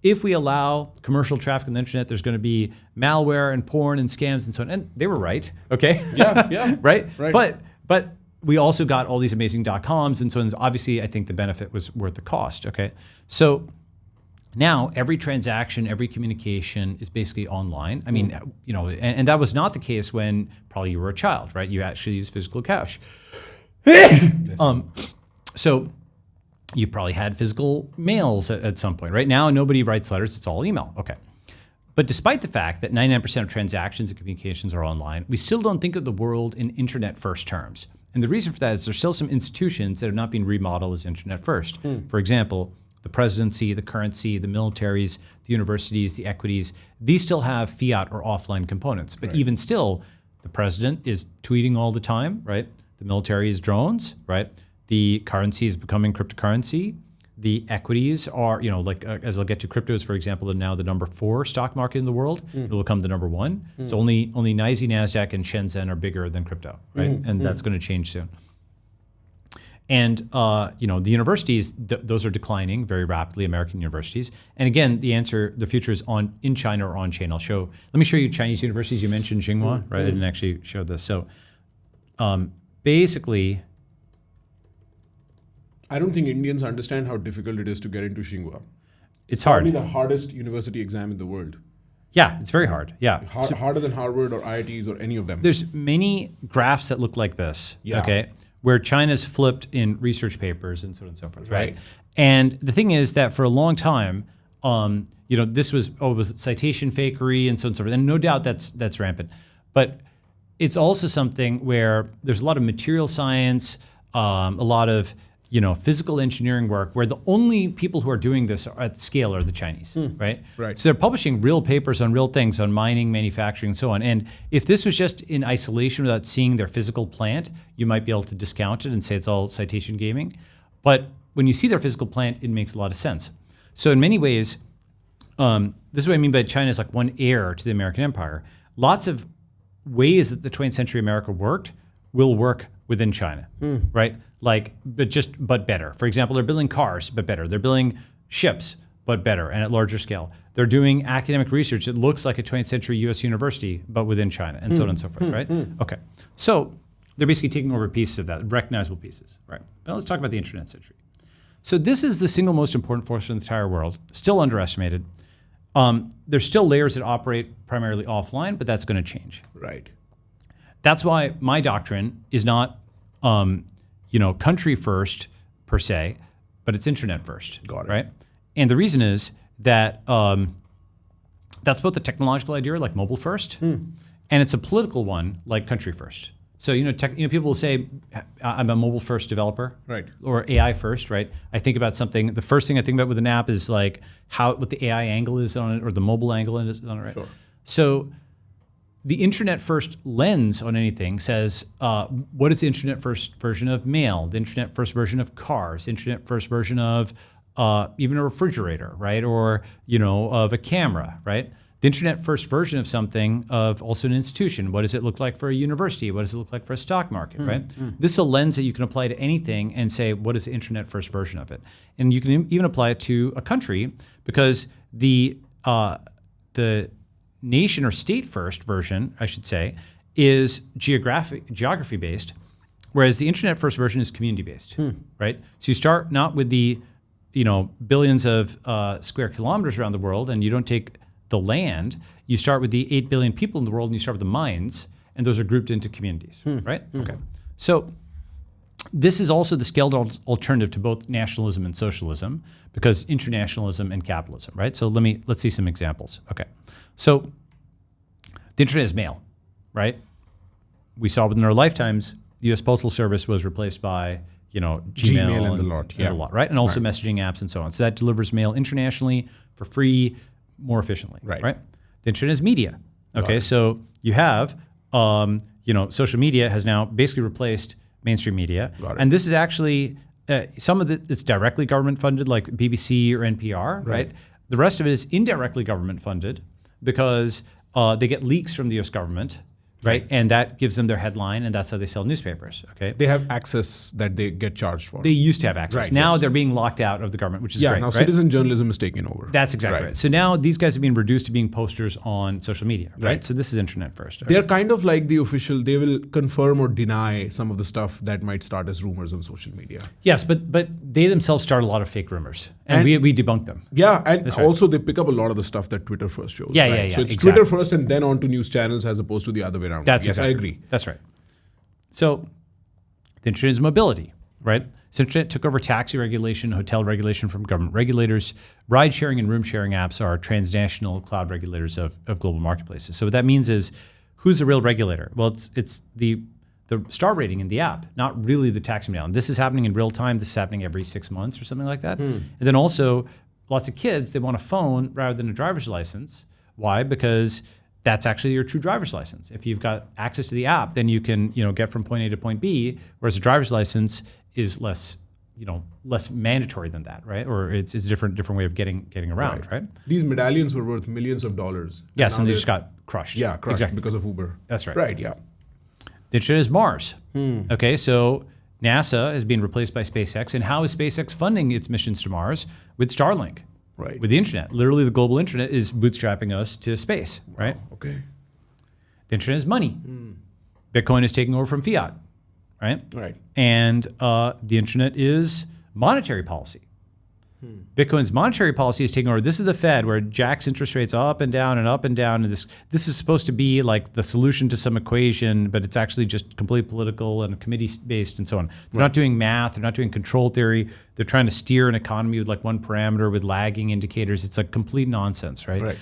if we allow commercial traffic on the internet, there's going to be malware and porn and scams and so on. And they were right, okay? Yeah. Right? Right. But we also got all these amazing .coms and so on. Obviously, I think the benefit was worth the cost, okay? So now every transaction, every communication is basically online. I mean, and that was not the case when probably you were a child, right? You actually used physical cash. So you probably had physical mails at some point. Right now, nobody writes letters. It's all email. Okay. But despite the fact that 99% of transactions and communications are online, we still don't think of the world in internet first terms. And the reason for that is there's still some institutions that are not being remodeled as internet first. For example, the presidency, the currency, the militaries, the universities, the equities, these still have fiat or offline components. But even still, the president is tweeting all the time, right? The military is drones, right? The currency is becoming cryptocurrency. The equities are, as I'll get to, cryptos, for example, are now the number 4 stock market in the world. It will become the number 1. So only NYSE, NASDAQ, and Shenzhen are bigger than crypto, right? And that's going to change soon. And the universities, those are declining very rapidly, American universities. And again, the future is in China or on chain. Let me show you Chinese universities. You mentioned Tsinghua, right? I didn't actually show this. So basically, I don't think Indians understand how difficult it is to get into Tsinghua. It's hard. Probably the hardest university exam in the world. Yeah, it's very hard. Yeah. Harder than Harvard or IITs or any of them. There's many graphs that look like this, okay, where China's flipped in research papers and so on and so forth, right? And the thing is that for a long time, this was citation fakery and so on and so forth. And no doubt that's rampant. But it's also something where there's a lot of material science, a lot of physical engineering work where the only people who are doing this at scale are the Chinese, right? Right. So they're publishing real papers on real things, on mining, manufacturing, and so on. And if this was just in isolation without seeing their physical plant, you might be able to discount it and say it's all citation gaming. But when you see their physical plant, it makes a lot of sense. So in many ways, this is what I mean by China is like one heir to the American empire. Lots of ways that the 20th century America worked will work within China, right? But better. For example, they're building cars, but better. They're building ships, but better and at larger scale. They're doing academic research that looks like a 20th century US university, but within China, and so on and so forth, right? Okay. So they're basically taking over pieces of that, recognizable pieces, right? Now let's talk about the internet century. So this is the single most important force in the entire world, still underestimated. There's still layers that operate primarily offline, but that's going to change. Right. That's why my doctrine is not, country first per se, but it's internet first. Got it. Right? And the reason is that that's both a technological idea, like mobile first, and it's a political one, like country first. So people will say, I'm a mobile first developer, right, or AI first, right? I think about something. The first thing I think about with an app is like what the AI angle is on it, or the mobile angle is on it, right? Sure. So the internet first lens on anything says, what is the internet first version of mail, the internet first version of cars, internet first version of even a refrigerator, right? Or, of a camera, right? The internet first version of something, of also an institution. What does it look like for a university? What does it look like for a stock market, right? This is a lens that you can apply to anything and say, what is the internet first version of it? And you can even apply it to a country, because the nation or state first version, I should say, is geography based, whereas the internet first version is community based, right? So you start not with the billions of square kilometers around the world, and you don't take the land. You start with the 8 billion people in the world, and you start with the minds, and those are grouped into communities, right? Okay. So this is also the scaled alternative to both nationalism and socialism, because internationalism and capitalism, right? So let's see some examples. Okay. So the internet is mail, right? We saw within our lifetimes, the U.S. Postal Service was replaced by Gmail and the lot, and the lot, right? And also messaging apps and so on. So that delivers mail internationally for free, more efficiently, right? The internet is media. Okay, so you have, social media has now basically replaced mainstream media, and this is actually some of it's directly government funded, like BBC or NPR, right? The rest of it is indirectly government funded because they get leaks from the U.S. government. Right, and that gives them their headline, and that's how they sell newspapers. Okay, they have access that they get charged for. They used to have access. Right, now they're being locked out of the government, which is great. Now right? citizen journalism is taking over. That's exactly right. So now these guys are being reduced to being posters on social media. Right. So this is internet first. Okay. They're kind of like the official. They will confirm or deny some of the stuff that might start as rumors on social media. Yes, but they themselves start a lot of fake rumors, and we debunk them. Yeah, and also they pick up a lot of the stuff that Twitter first shows. Yeah. So it's Twitter first, and then on to news channels, as opposed to the other way around. That's yes, exactly. I agree. That's right. So the internet is mobility, right? So internet took over taxi regulation, hotel regulation from government regulators. Ride sharing and room sharing apps are transnational cloud regulators of global marketplaces. So what that means is, who's the real regulator? Well, it's the star rating in the app, not really the taxi mail. And this is happening in real time. This is happening every 6 months or something like that. And then also, lots of kids, they want a phone rather than a driver's license. Why? Because that's actually your true driver's license. If you've got access to the app, then you can get from point A to point B, whereas a driver's license is less mandatory than that, right? Or it's a different way of getting around, right? These medallions were worth millions of dollars. Yes, and they just got crushed. Yeah, crushed exactly. because of Uber. That's right. Right, yeah. The internet is Mars. Okay, so NASA is being replaced by SpaceX, and how is SpaceX funding its missions to Mars? With Starlink. Right. With the internet. Literally, the global internet is bootstrapping us to space, right? Okay. The internet is money. Bitcoin is taking over from fiat, right? Right. And the internet is monetary policy. Bitcoin's monetary policy is taking over. This is the Fed, where it jacks interest rates up and down and up and down. And this is supposed to be like the solution to some equation, but it's actually just completely political and committee-based and so on. They're not doing math. They're not doing control theory. They're trying to steer an economy with like one parameter with lagging indicators. It's like complete nonsense, right?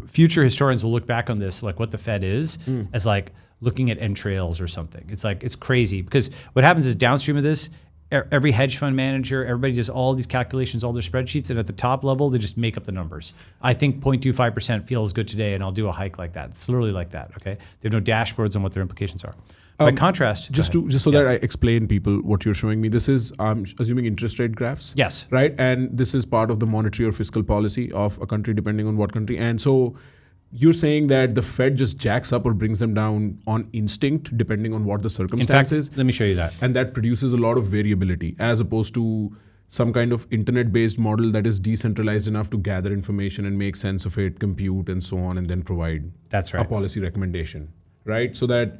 Future historians will look back on this, like what the Fed is, as like looking at entrails or something. It's like, it's crazy, because what happens is downstream of this, every hedge fund manager, everybody does all these calculations, all their spreadsheets, and at the top level, they just make up the numbers. I think 0.25% feels good today, and I'll do a hike like that. It's literally like that, okay? They have no dashboards on what their implications are. By contrast, just so that I explain people what you're showing me, this is, I'm assuming, interest rate graphs. Yes. Right? And this is part of the monetary or fiscal policy of a country, depending on what country. And so you're saying that the Fed just jacks up or brings them down on instinct, depending on what the circumstances. In fact, let me show you that. And that produces a lot of variability, as opposed to some kind of internet-based model that is decentralized enough to gather information and make sense of it, compute, and so on, and then provide a policy recommendation, right? So that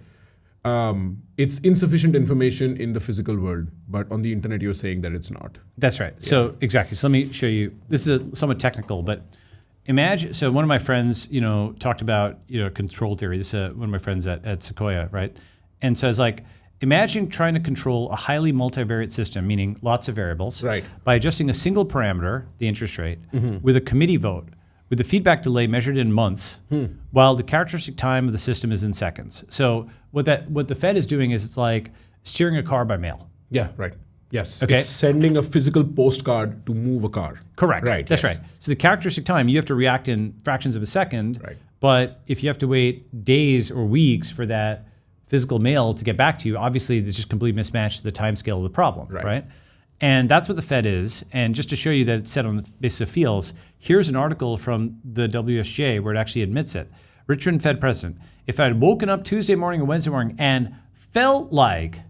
it's insufficient information in the physical world, but on the internet, you're saying that it's not. That's right. Yeah. So exactly. So let me show you. This is somewhat technical, but imagine. So one of my friends, talked about control theory. This is one of my friends at Sequoia, right? And so I was like, imagine trying to control a highly multivariate system, meaning lots of variables, right, by adjusting a single parameter, the interest rate, with a committee vote, with the feedback delay measured in months, while the characteristic time of the system is in seconds. So what the Fed is doing is, it's like steering a car by mail. Yeah, right. Yes. Okay. It's sending a physical postcard to move a car. Correct. Right. That's right. So the characteristic time, you have to react in fractions of a second. Right. But if you have to wait days or weeks for that physical mail to get back to you, obviously there's just complete mismatch to the time scale of the problem. Right. And that's what the Fed is. And just to show you that it's set on the basis of feels, here's an article from the WSJ where it actually admits it. Richmond Fed president, if I had woken up Tuesday morning or Wednesday morning and felt like...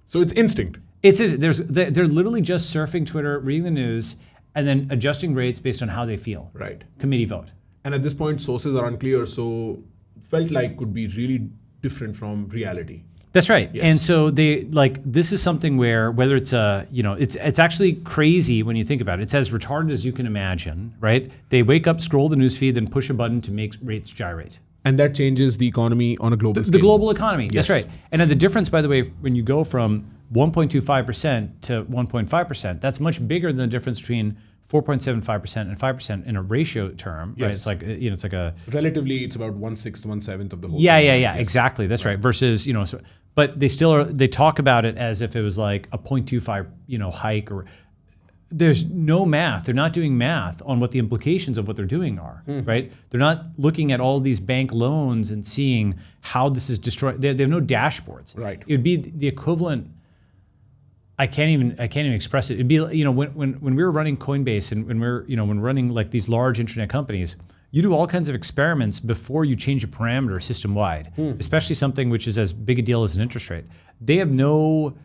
So it's instinct. They're literally just surfing Twitter, reading the news, and then adjusting rates based on how they feel. Right. Committee vote. And at this point, sources are unclear, so felt like could be really different from reality. That's right. Yes. And so this is something where whether it's it's actually crazy when you think about it. It's as retarded as you can imagine, right? They wake up, scroll the newsfeed, then push a button to make rates gyrate. And that changes the economy on a global scale. The global economy. Yes. That's right. And the difference, by the way, when you go from 1.25% to 1.5%, that's much bigger than the difference between 4.75% and 5% in a ratio term. Yes. Right? It's like it's like a relatively, it's about 1/6, 1/7 of the whole. Yeah, thing. yes. Exactly. That's right. Versus but they still are. They talk about it as if it was like a 0.25 hike or. There's no math. They're not doing math on what the implications of what they're doing are, right? They're not looking at all these bank loans and seeing how this is destroyed. They have no dashboards. Right. It would be the equivalent. I can't even express it. It'd be when we were running Coinbase and when we're running like these large internet companies. You do all kinds of experiments before you change a parameter system wide, especially something which is as big a deal as an interest rate. They have no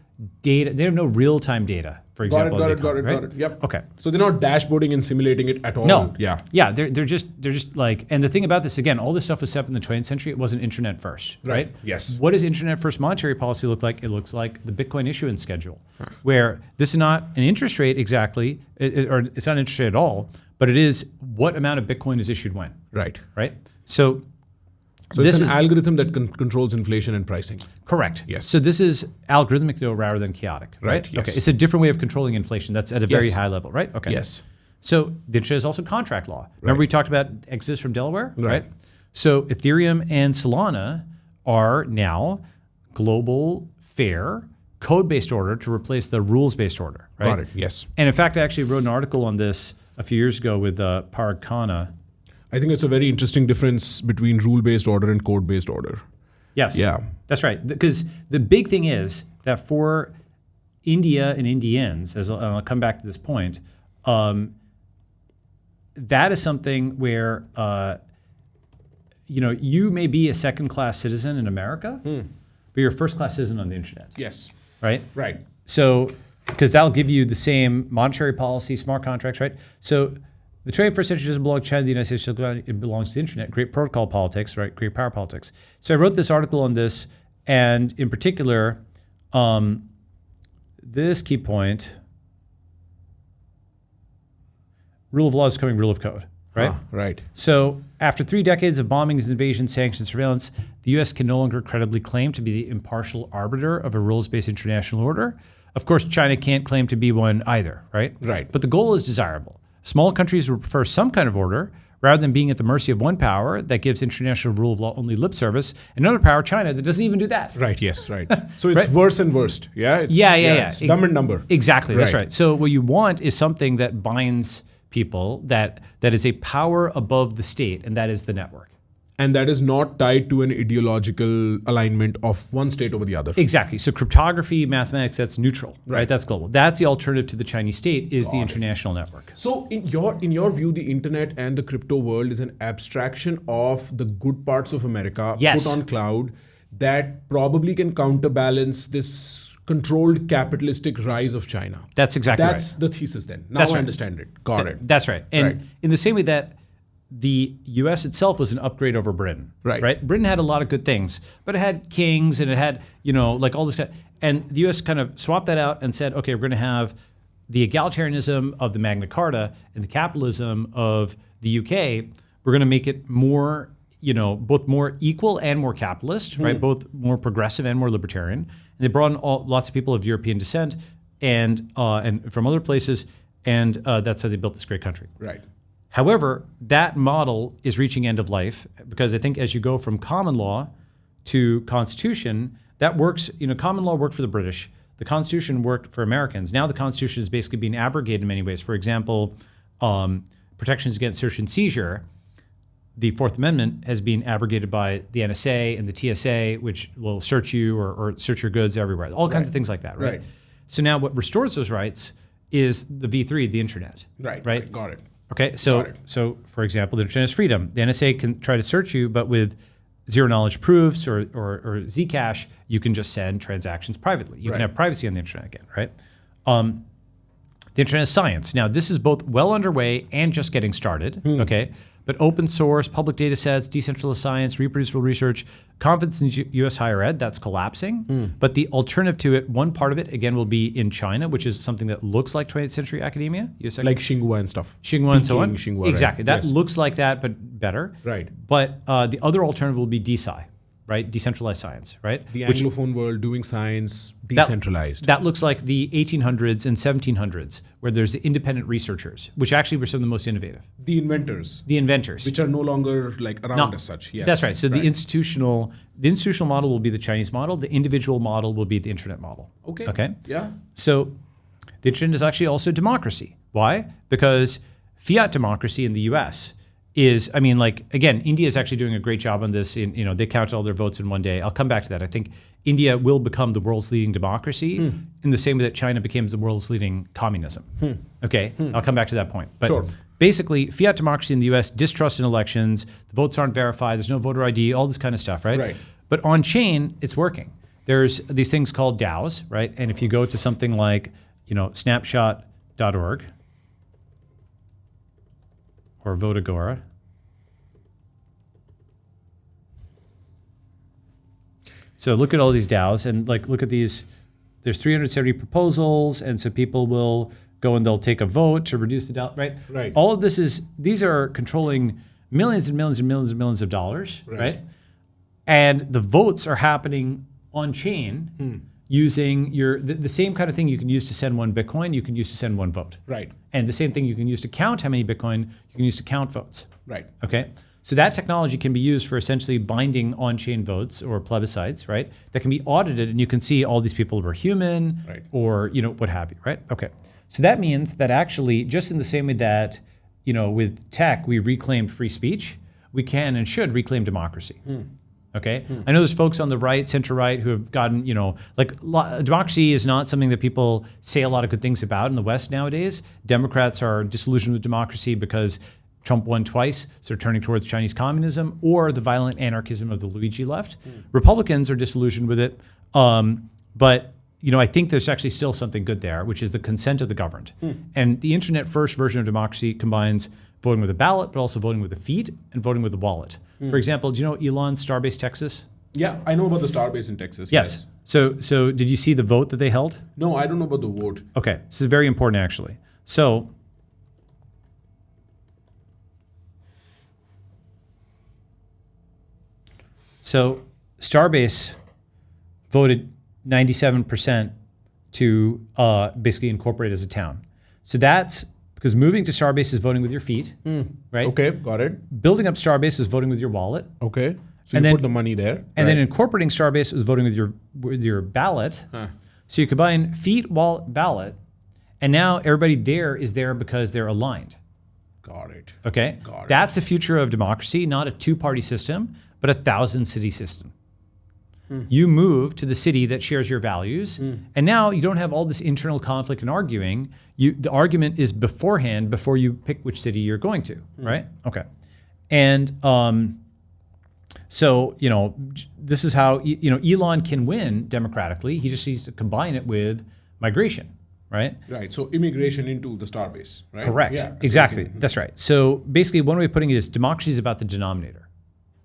data. They have no real time data. For example, got right? it. Yep. Okay. So they're not dashboarding and simulating it at all. No. Yeah. Yeah. They're just like, and the thing about this again, all this stuff was set up in the 20th century. It wasn't internet first, right? Yes. What does internet first monetary policy look like? It looks like the Bitcoin issuance schedule, where this is not an interest rate exactly, or it's not an interest rate at all, but it is what amount of Bitcoin is issued when. Right. Right. So it's an algorithm that controls inflation and pricing. Correct. Yes. So this is algorithmic though rather than chaotic, right? Yes. Okay. It's a different way of controlling inflation. That's at a very high level, right? Okay. Yes. So the interest is also contract law. Remember we talked about exodus from Delaware, right? So Ethereum and Solana are now global, fair, code-based order to replace the rules-based order, right? Got it. Yes. And in fact, I actually wrote an article on this a few years ago with Parag Khanna. I think it's a very interesting difference between rule-based order and code-based order. Yes. Yeah. That's right. Because the big thing is that for India and Indians, and I'll come back to this point, that is something where you may be a second-class citizen in America, but you're a first-class citizen on the internet. Yes. Right? Right. So, because that'll give you the same monetary policy, smart contracts, right? So the 21st century doesn't belong to China, the United States, it belongs to the internet. Great protocol politics, right? Great power politics. So I wrote this article on this, and in particular, this key point, rule of law is becoming rule of code, right? Right. So after 3 decades of bombings, invasions, sanctions, surveillance, the U.S. can no longer credibly claim to be the impartial arbiter of a rules-based international order. Of course, China can't claim to be one either, right? Right. But the goal is desirable. Small countries would prefer some kind of order rather than being at the mercy of one power that gives international rule of law only lip service, and another power, China, that doesn't even do that. Right, yes, right. So it's worse and worst. Yeah? Yeah. It's dumb and number. Exactly, that's right. So what you want is something that binds people, that is a power above the state, and that is the network. And that is not tied to an ideological alignment of one state over the other. Exactly. So cryptography, mathematics, that's neutral, right? That's global. That's the alternative to the Chinese state is the international network. So in your view, the internet and the crypto world is an abstraction of the good parts of America put on cloud that probably can counterbalance this controlled capitalistic rise of China. That's exactly right. That's the thesis then. Now I understand it. Got it. That's right. And in the same way that the U.S. itself was an upgrade over Britain. Right. Britain had a lot of good things, but it had kings and it had, like all this stuff. And the U.S. kind of swapped that out and said, okay, we're going to have the egalitarianism of the Magna Carta and the capitalism of the U.K. We're going to make it more, both more equal and more capitalist, right? Both more progressive and more libertarian. And they brought in lots of people of European descent and from other places, and that's how they built this great country. Right. However, that model is reaching end of life because I think as you go from common law to constitution, that works. Common law worked for the British. The Constitution worked for Americans. Now the Constitution is basically being abrogated in many ways. For example, protections against search and seizure. The Fourth Amendment has been abrogated by the NSA and the TSA, which will search you or search your goods everywhere. All kinds of things like that, right? So now what restores those rights is the V3, the internet. Right. Got it. Okay, so for example, the internet is freedom. The NSA can try to search you, but with zero knowledge proofs or Zcash, you can just send transactions privately. You can have privacy on the internet again, right? The internet is science. Now, this is both well underway and just getting started, okay? But open source, public data sets, decentralized science, reproducible research, confidence in U.S. higher ed, that's collapsing. But the alternative to it, one part of it, again, will be in China, which is something that looks like 20th century academia. Like Xinhua and stuff. Xinhua and so on. Xinhua, exactly. Right. That looks like that, but better. Right. But the other alternative will be DeSci, right? Decentralized science, right? The Anglophone world doing science decentralized. That looks like the 1800s and 1700s, where there's independent researchers, which actually were some of the most innovative. The inventors. The inventors. Which are no longer like around as such. Yes. That's right. So the institutional model will be the Chinese model. The individual model will be the internet model. Okay. Yeah. So the internet is actually also democracy. Why? Because fiat democracy in the U.S. is, I mean, like, again, India is actually doing a great job on this. They count all their votes in one day. I'll come back to that. I think India will become the world's leading democracy in the same way that China became the world's leading communism. Okay, I'll come back to that point. But basically, fiat democracy in the U.S., distrust in elections, the votes aren't verified, there's no voter ID, all this kind of stuff, right? But on chain, it's working. There's these things called DAOs, right? And if you go to something like, snapshot.org or Voteagora, so look at all these DAOs and look at these. There's 370 proposals, and so people will go and they'll take a vote to reduce the DAO, right? Right. All of these are controlling millions and millions and millions and millions of dollars, right? And the votes are happening on chain using the same kind of thing you can use to send one Bitcoin, you can use to send one vote. Right. And the same thing you can use to count how many Bitcoin, you can use to count votes. Right. Okay. So that technology can be used for essentially binding on-chain votes or plebiscites, right? That can be audited, and you can see all these people were human, or what have you, right? Okay. So that means that actually, just in the same way that with tech we reclaimed free speech, we can and should reclaim democracy. Okay. I know there's folks on the right, center-right, who have gotten democracy is not something that people say a lot of good things about in the West nowadays. Democrats are disillusioned with democracy because Trump won twice, so they're turning towards Chinese communism or the violent anarchism of the Luigi left. Republicans are disillusioned with it, but I think there's actually still something good there, which is the consent of the governed. And the internet-first version of democracy combines voting with a ballot, but also voting with the feet and voting with the wallet. For example, do you know Elon's Starbase Texas? Yeah, I know about the Starbase in Texas. Yes. So did you see the vote that they held? No, I don't know about the vote. Okay, this is very important actually. So Starbase voted 97% to basically incorporate as a town. So that's because moving to Starbase is voting with your feet, right? Okay, got it. Building up Starbase is voting with your wallet. Okay, so you put the money there. And then incorporating Starbase is voting with your ballot. So you combine feet, wallet, ballot, and now everybody there is there because they're aligned. Got it. Okay, Got it. That's a future of democracy, not a two-party system, but a 1,000-city system. You move to the city that shares your values, and now you don't have all this internal conflict and arguing. The argument is beforehand before you pick which city you're going to, right? Okay. And so, this is how, Elon can win democratically. He just needs to combine it with migration, right? Right. So immigration into the Starbase, right? Correct. Yeah, exactly. That's right. So basically, one way of putting it is democracy is about the denominator.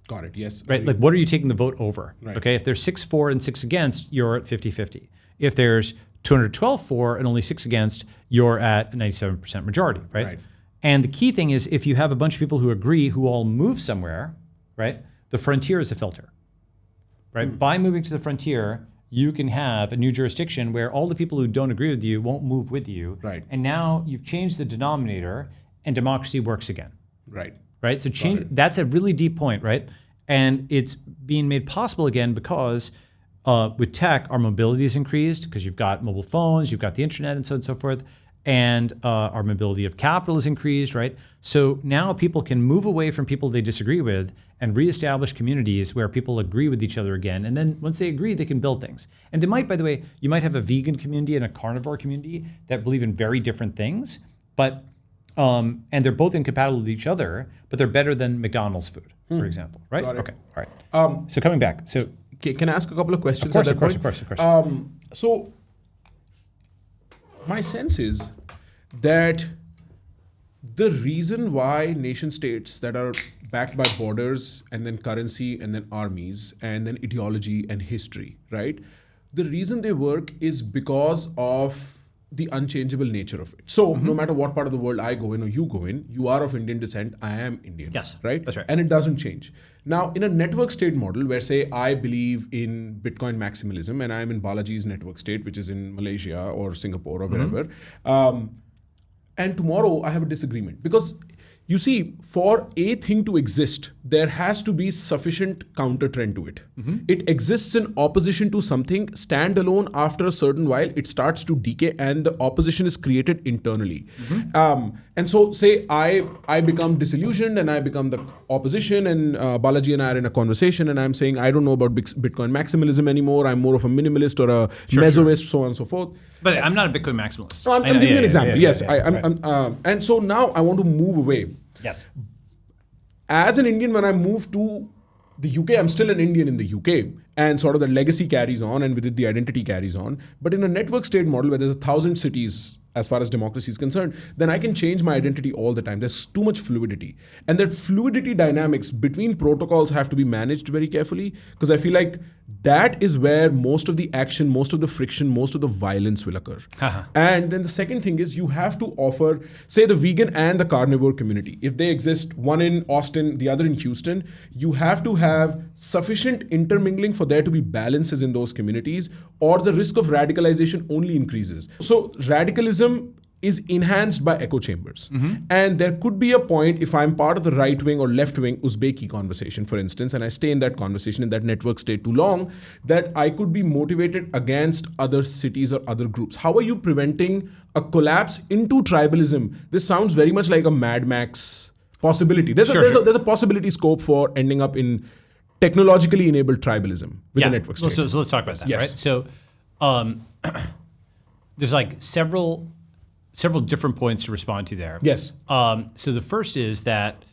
Got it. Yes. Right. Like, what are you taking the vote over? Right. Okay. If there's 6 for and 6 against, you're at 50-50. If there's 212 for and only 6 against, you're at a 97% majority, right? And the key thing is, if you have a bunch of people who agree, who all move somewhere, right? The frontier is a filter, right? By moving to the frontier, you can have a new jurisdiction where all the people who don't agree with you won't move with you. Right. And now you've changed the denominator, and democracy works again. Right. Right. So change. That's a really deep point, right? And it's being made possible again because with tech, our mobility is increased because you've got mobile phones, you've got the internet, and so on and so forth. and our mobility of capital is increased, right? So now people can move away from people they disagree with and reestablish communities where people agree with each other again. And then once they agree, they can build things. And they might, by the way, you might have a vegan community and a carnivore community that believe in very different things, but and they're both incompatible with each other, but they're better than McDonald's food, for example, right? Got it. Okay, all right. So coming back, so Can I ask a couple of questions? of course. So my sense is that the reason why nation states that are backed by borders and then currency and then armies and then ideology and history, right? The reason they work is because of the unchangeable nature of it. So no matter what part of the world I go in or you go in, you are of Indian descent, I am Indian. Yes, right? that's right. And it doesn't change. Now, in a network state model where, say, I believe in Bitcoin maximalism and I'm in Balaji's network state, which is in Malaysia or Singapore or wherever, and tomorrow I have a disagreement. Because you see, for a thing to exist, there has to be sufficient counter trend to it. It exists in opposition to something standalone. After a certain while, it starts to decay and the opposition is created internally. And so say I become disillusioned and I become the opposition, and Balaji and I are in a conversation and I'm saying, I don't know about Bitcoin maximalism anymore. I'm more of a minimalist or a mesoist, so on and so forth. But I'm not a Bitcoin maximalist. No, I'm giving you an example. Yes, and so now I want to move away. Yes. As an Indian, when I moved to the UK, I'm still an Indian in the UK, and sort of the legacy carries on, and with it the identity carries on. But in a network state model where there's 1,000 cities as far as democracy is concerned, then I can change my identity all the time. There's too much fluidity. And that fluidity dynamics between protocols have to be managed very carefully, because I feel like that is where most of the action, most of the friction, most of the violence will occur. And then the second thing is you have to offer, say, the vegan and the carnivore community. If they exist, one in Austin, the other in Houston, you have to have sufficient intermingling for there to be balances in those communities, or the risk of radicalization only increases. So radicalism is enhanced by echo chambers. And there could be a point, if I'm part of the right wing or left wing Uzbeki conversation, for instance, and I stay in that conversation, in that network state too long, that I could be motivated against other cities or other groups. How are you preventing a collapse into tribalism? This sounds very much like a Mad Max possibility. There's a possibility scope for ending up in technologically enabled tribalism with a network state. So let's talk about that, Yes. right? So there's like several different points to respond to there. Yes. So the first is that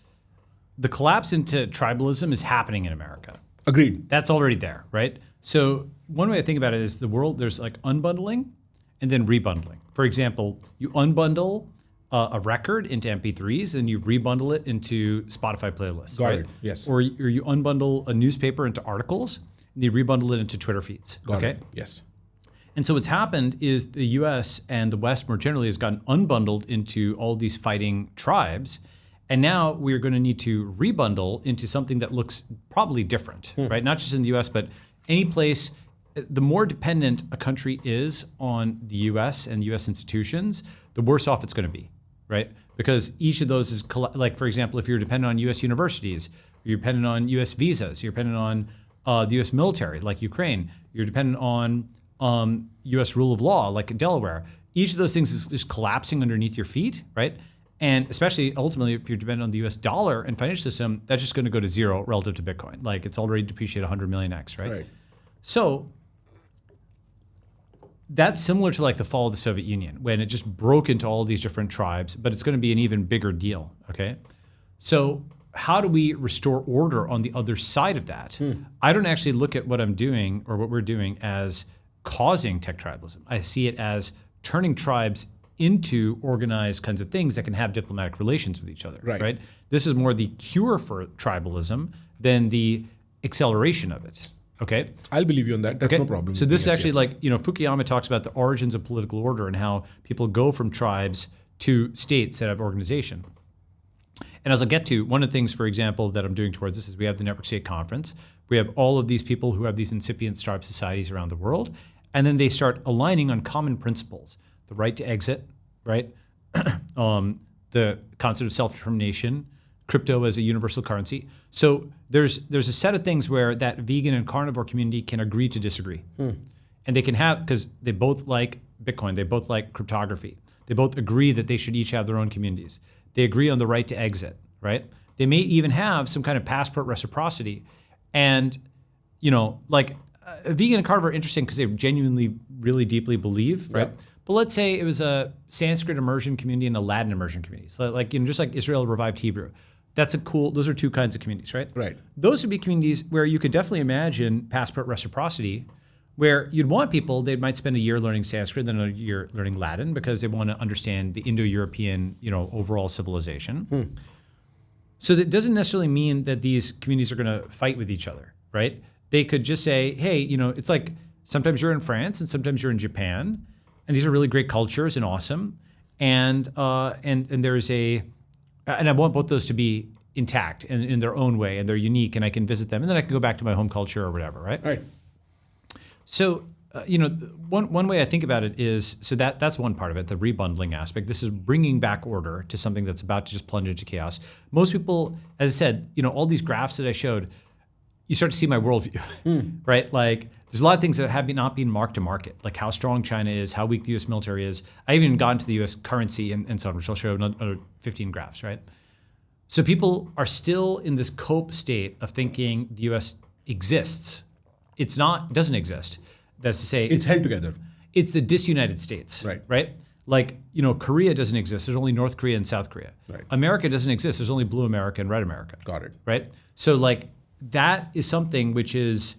the collapse into tribalism is happening in America. Agreed. That's already there, right? So one way I think about it is the world, there's like unbundling and then rebundling. For example, you unbundle a record into MP3s and you rebundle it into Spotify playlists. Got right? it. Yes. Or you unbundle a newspaper into articles and you rebundle it into Twitter feeds. Got it. Yes. And so what's happened is the US and the West more generally has gotten unbundled into all these fighting tribes. And now we're going to need to rebundle into something that looks probably different, right? Not just in the US, but any place. The more dependent a country is on the US and US institutions, the worse off it's going to be, right? Because each of those is, like, for example, if you're dependent on US universities, you're dependent on US visas, you're dependent on the US military, like Ukraine, you're dependent on U.S. rule of law, like in Delaware. Each of those things is just collapsing underneath your feet, right? And especially ultimately, if you're dependent on the U.S. dollar and financial system, that's just going to go to zero relative to Bitcoin. Like it's already depreciated 100 million X, right? Right. So that's similar to like the fall of the Soviet Union when it just broke into all these different tribes, but it's going to be an even bigger deal, okay? So how do we restore order on the other side of that? I don't actually look at what I'm doing or what we're doing as causing tech tribalism. I see it as turning tribes into organized kinds of things that can have diplomatic relations with each other, right? This is more the cure for tribalism than the acceleration of it, okay? I'll believe you on that. That's no problem. So this is actually like, Fukuyama talks about the origins of political order and how people go from tribes to states that have organization. And as I'll get to, one of the things, for example, that I'm doing towards this is we have the Network State Conference. We have all of these people who have these incipient tribe societies around the world. And then they start aligning on common principles. The right to exit, right? The concept of self-determination, crypto as a universal currency. So there's a set of things where that vegan and carnivore community can agree to disagree. And they can have, because they both like Bitcoin, they both like cryptography. They both agree that they should each have their own communities. They agree on the right to exit, right? They may even have some kind of passport reciprocity. And, Vegan and carnivore are interesting because they genuinely, really deeply believe, right? But let's say it was a Sanskrit immersion community and a Latin immersion community. So just like Israel revived Hebrew. Those are two kinds of communities, right? Right. Those would be communities where you could definitely imagine passport reciprocity, where you'd want people, they might spend a year learning Sanskrit, then a year learning Latin because they want to understand the Indo-European, overall civilization. So that doesn't necessarily mean that these communities are going to fight with each other, right? They could just say, hey, it's like sometimes you're in France and sometimes you're in Japan, and these are really great cultures and awesome, and there's and I want both those to be intact and in their own way, and they're unique, and I can visit them, and then I can go back to my home culture or whatever, right? Right. So, one way I think about it is, so that's one part of it, the rebundling aspect. This is bringing back order to something that's about to just plunge into chaos. Most people, as I said, all these graphs that I showed, you start to see my worldview, right? Like, there's a lot of things that have not been marked to market, like how strong China is, how weak the U.S. military is. I even got into the U.S. currency and so on, which I'll show another 15 graphs, right? So people are still in this cope state of thinking the U.S. exists. It doesn't exist. That's to say, It's held together. It's the disunited states, Right. Right? Like, Korea doesn't exist. There's only North Korea and South Korea. Right. America doesn't exist. There's only Blue America and Red America. Got it. Right? So that is something which is,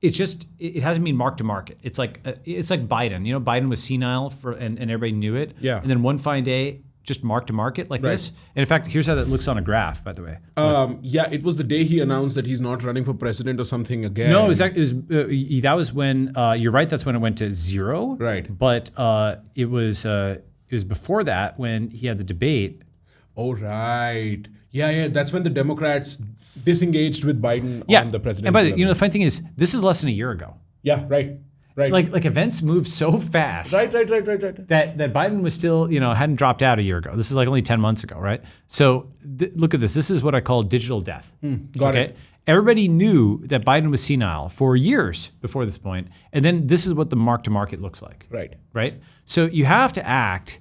it hasn't been marked to market. It's like Biden. Biden was senile and everybody knew it. Yeah. And then one fine day, just mark to market like this. And in fact, here's how that looks on a graph, by the way. It was the day he announced that he's not running for president or something again. No, that was when you're right. That's when it went to zero. Right. But it was before that when he had the debate. Oh, right. Yeah. That's when the Democrats disengaged with Biden on the presidential And by the level. the funny thing is, this is less than a year ago. Yeah, right. Like events move so fast. Right. That Biden was still, hadn't dropped out a year ago. This is like only 10 months ago, right? So look at this. This is what I call digital death. Got it. Everybody knew that Biden was senile for years before this point, and then this is what the mark to market looks like. Right. So you have to act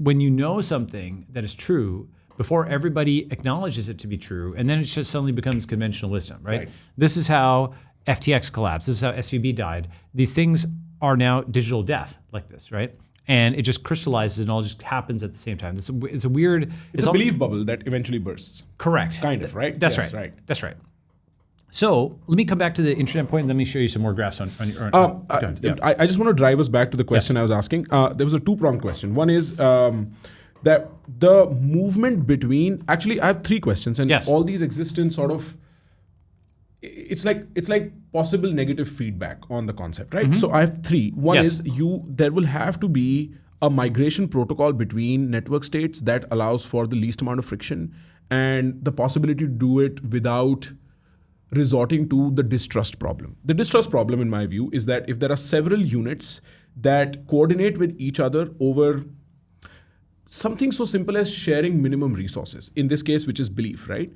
when you know something that is true before everybody acknowledges it to be true, and then it just suddenly becomes conventional wisdom, right? This is how FTX collapsed. This is how SVB died. These things are now digital death like this, right? And it just crystallizes and all just happens at the same time. It's a weird... It's a belief bubble that eventually bursts. Correct. Kind of, right? That's Yes, right. That's right. So let me come back to the internet point and let me show you some more graphs on your... I just want to drive us back to the question I was asking. There was a two-pronged question. One is that the movement between... Actually, I have three questions, and all these exist in sort of... It's like possible negative feedback on the concept, right? So I have three. One is there will have to be a migration protocol between network states that allows for the least amount of friction and the possibility to do it without resorting to the distrust problem. The distrust problem, in my view, is that if there are several units that coordinate with each other over something so simple as sharing minimum resources, in this case, which is belief, right?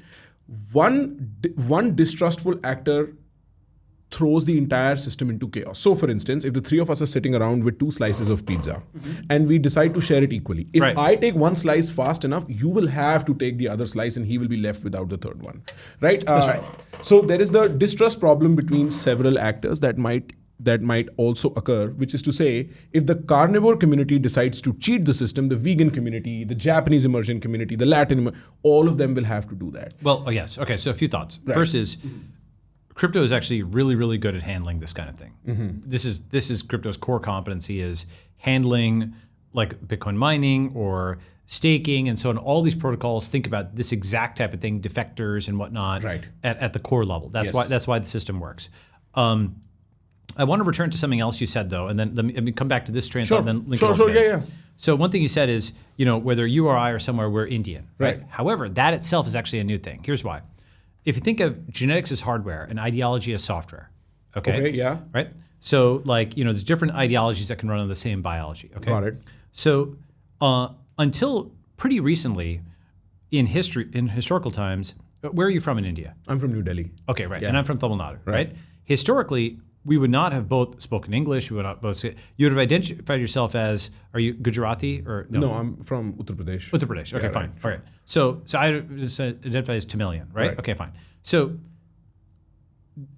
One distrustful actor throws the entire system into chaos. So, for instance, if the three of us are sitting around with two slices of pizza and we decide to share it equally, if I take one slice fast enough, you will have to take the other slice and he will be left without the third one, right? That's right. So there is the distrust problem between several actors that might also occur, which is to say, if the carnivore community decides to cheat the system, the vegan community, the Japanese immersion community, the Latin, all of them will have to do that. Well, yes. Okay, so a few thoughts. First is, crypto is actually really, really good at handling this kind of thing. This is crypto's core competency, is handling like Bitcoin mining or staking and so on. All these protocols think about this exact type of thing, defectors and whatnot, at the core level. That's why the system works. I want to return to something else you said though, and then let me come back to this train of thought and then link it all together. So one thing you said is, whether you or I are somewhere, we're Indian, right? However, that itself is actually a new thing. Here's why. If you think of genetics as hardware and ideology as software, right? So there's different ideologies that can run on the same biology, okay? Got it. So until pretty recently in historical times, where are you from in India? I'm from New Delhi. Okay, right. And I'm from Tamil Nadu, right? Historically, we would not have both spoken English. We would not both say, you would have identified yourself as, are you Gujarati or no? No, I'm from Uttar Pradesh. Uttar Pradesh. Okay, Yeah, fine. right, Okay. So I just identify as Tamilian, right? Right. Okay, fine. So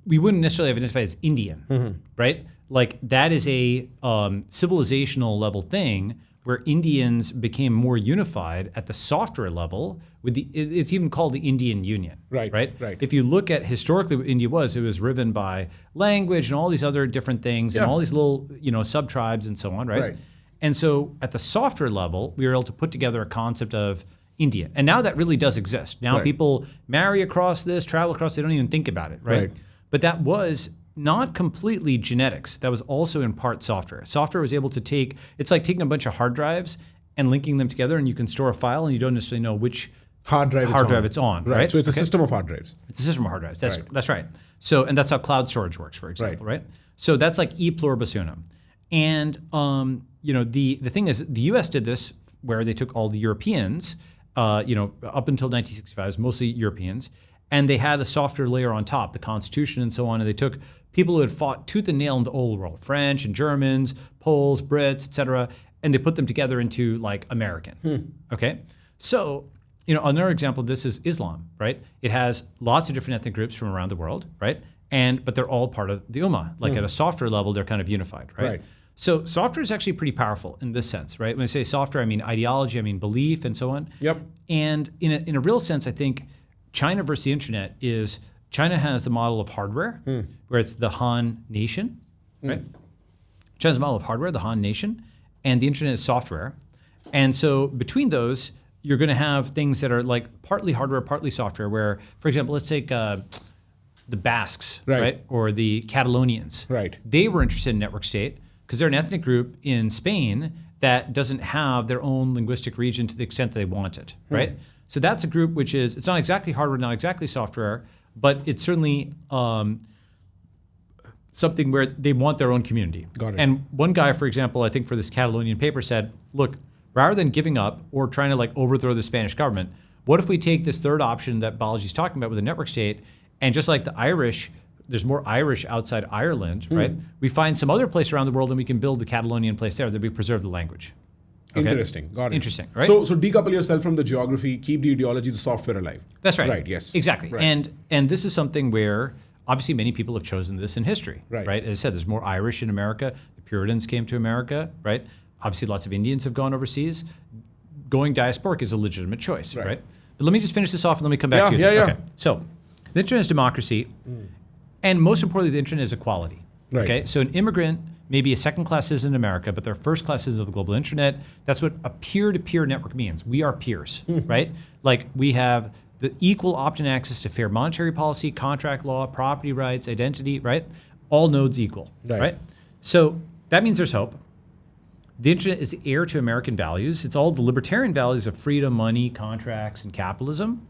we wouldn't necessarily have identified as Indian, right? Like that is a civilizational level thing where Indians became more unified at the software level with it's even called the Indian Union, Right, right? right. If you look at historically what India was, it was driven by language and all these other different things and Yeah. all these little, sub-tribes and so on, right? Right. And so at the software level, we were able to put together a concept of India. And now that really does exist. Now Right. people marry across this, travel across, they don't even think about it, right? Right. But that was not completely genetics. That was also in part software. Software was able to it's like taking a bunch of hard drives and linking them together, and you can store a file and you don't necessarily know which hard drive it's on, right? So it's a Okay. system of hard drives. It's a system of hard drives. That's Right. that's right. So, and that's how cloud storage works, for example, right? So that's like e pluribus unum. And the thing is, the U.S. did this where they took all the Europeans, up until 1965, it was mostly Europeans, and they had a software layer on top, the Constitution and so on, and they took people who had fought tooth and nail in the old world, French and Germans, Poles, Brits, etc., and they put them together into like American. Okay, so another example of this is Islam, right? It has lots of different ethnic groups from around the world, right? But they're all part of the Ummah. Like at a software level, they're kind of unified, right? Right. So software is actually pretty powerful in this sense, right? When I say software, I mean ideology, I mean belief, and so on. Yep. And in a real sense, I think China versus the internet is China has the model of hardware, where it's the Han nation, right? China's model of hardware, the Han nation, and the internet is software. And so between those, you're going to have things that are like partly hardware, partly software. Where, for example, let's take the Basques, right, or the Catalonians. Right. They were interested in network state because they're an ethnic group in Spain that doesn't have their own linguistic region to the extent that they want it, right? So that's a group which is, it's not exactly hardware, not exactly software, but it's certainly something where they want their own community. Got it. And one guy, for example, I think for this Catalonian paper said, look, rather than giving up or trying to like overthrow the Spanish government, what if we take this third option that Balaji's talking about with the network state, and just like the Irish, there's more Irish outside Ireland, right? We find some other place around the world and we can build the Catalonian place there that we preserve the language. Okay? Interesting. Got it. Interesting, right? So decouple yourself from the geography, keep the ideology, the software alive. That's right. Right, yes. Exactly. Right. And this is something where obviously many people have chosen this in history, Right. As I said, there's more Irish in America. The Puritans came to America, right? Obviously lots of Indians have gone overseas. Going diasporic is a legitimate choice, right? But let me just finish this off and let me come back to you. Yeah. Okay. So the internet is democracy, and most importantly, the internet is equality. Right. Okay. So an immigrant may be a second-class citizen in America, but they're first-class citizens of the global internet. That's what a peer-to-peer network means. We are peers, right? Like we have the equal opt-in access to fair monetary policy, contract law, property rights, identity, right? All nodes equal, right? So that means there's hope. The internet is heir to American values. It's all the libertarian values of freedom, money, contracts, and capitalism.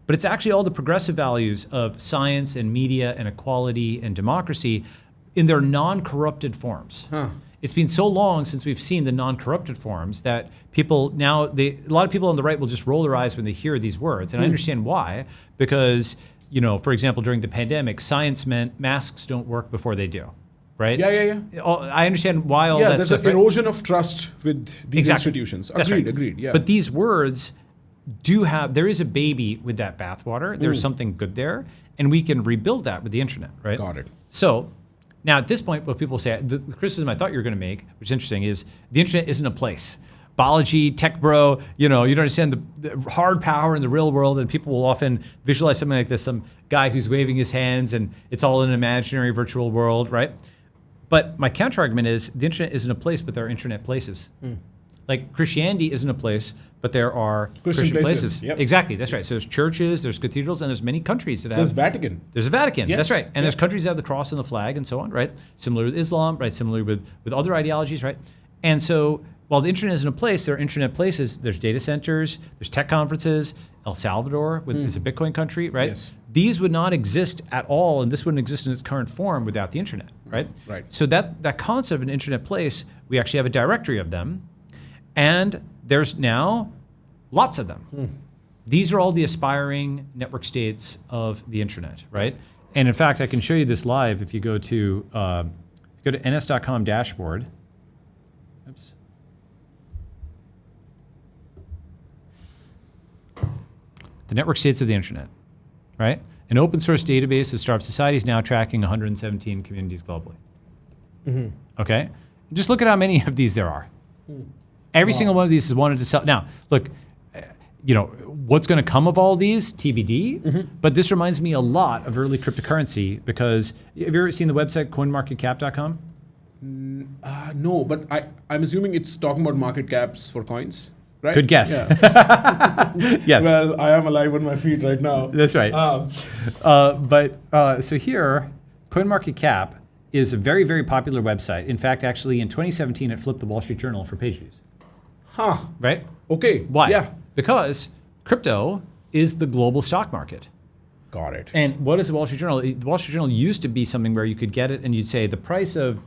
But it's actually all the progressive values of science and media and equality and democracy in their non-corrupted forms. It's been so long since we've seen the non-corrupted forms that people now, a lot of people on the right will just roll their eyes when they hear these words. And I understand why, because, for example, during the pandemic, science meant masks don't work before they do, right? Yeah. I understand why all that There's stuff. an erosion of trust with these Exactly. institutions. That's right. Agreed, yeah. But these words there is a baby with that bathwater. There's something good there, and we can rebuild that with the internet, right? Got it. So now at this point, what people say, the criticism I thought you were going to make, which is interesting, is the internet isn't a place. Balaji, tech bro, you don't understand the hard power in the real world, and people will often visualize something like this, some guy who's waving his hands, and it's all in an imaginary virtual world, right? But my counter argument is the internet isn't a place, but there are internet places. Like Christianity isn't a place, but there are Christian places. Yep. Exactly, that's right. So there's churches, there's cathedrals, and there's many countries that have. There's Vatican. There's a Vatican, Yes. that's right. And Yep. there's countries that have the cross and the flag and so on, right? Similar with Islam, right? Similar with other ideologies, right? And so while the internet isn't a place, there are internet places. There's data centers, there's tech conferences. El Salvador is a Bitcoin country, right? Yes. These would not exist at all, and this wouldn't exist in its current form without the internet, right? Right. So that concept of an internet place, we actually have a directory of them, and there's now lots of them. These are all the aspiring network states of the internet, right? And in fact, I can show you this live if you go to ns.com dashboard. Oops. The network states of the internet, right? An open source database of startup societies now tracking 117 communities globally. Okay? Just look at how many of these there are. Every single one of these is wanted to sell. Now, look, what's going to come of all these? TBD. But this reminds me a lot of early cryptocurrency because have you ever seen the website coinmarketcap.com? No, but I'm assuming it's talking about market caps for coins, right? Good guess. Yeah. Yes. Well, I am alive on my feet right now. That's right. So here, CoinMarketCap is a very, very popular website. In fact, actually, in 2017, it flipped the Wall Street Journal for page views. Huh. Right? Okay. Why? Yeah. Because crypto is the global stock market. Got it. And what is the Wall Street Journal? The Wall Street Journal used to be something where you could get it and you'd say the price of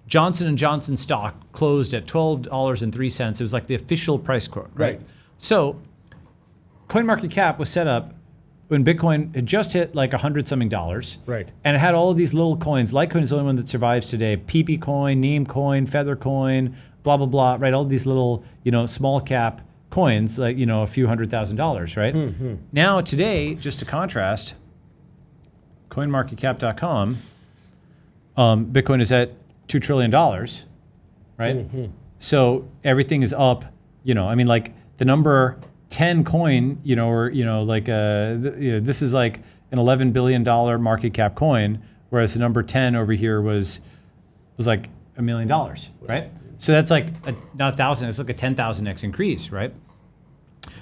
Johnson & Johnson stock closed at $12.03. It was like the official price quote, right? So CoinMarketCap was set up when Bitcoin had just hit like $100-something. Right. And it had all of these little coins. Litecoin is the only one that survives today. PP coin, Namecoin, Feathercoin, blah, blah, blah, right? All these little, small cap coins, like, a few $100,000, right? Now, today, just to contrast, coinmarketcap.com, Bitcoin is at $2 trillion, right? So everything is up, like the number 10 coin, this is like an $11 billion market cap coin, whereas the number 10 over here was like $1 million, right? So that's like not 1,000, it's like a 10,000x increase, right?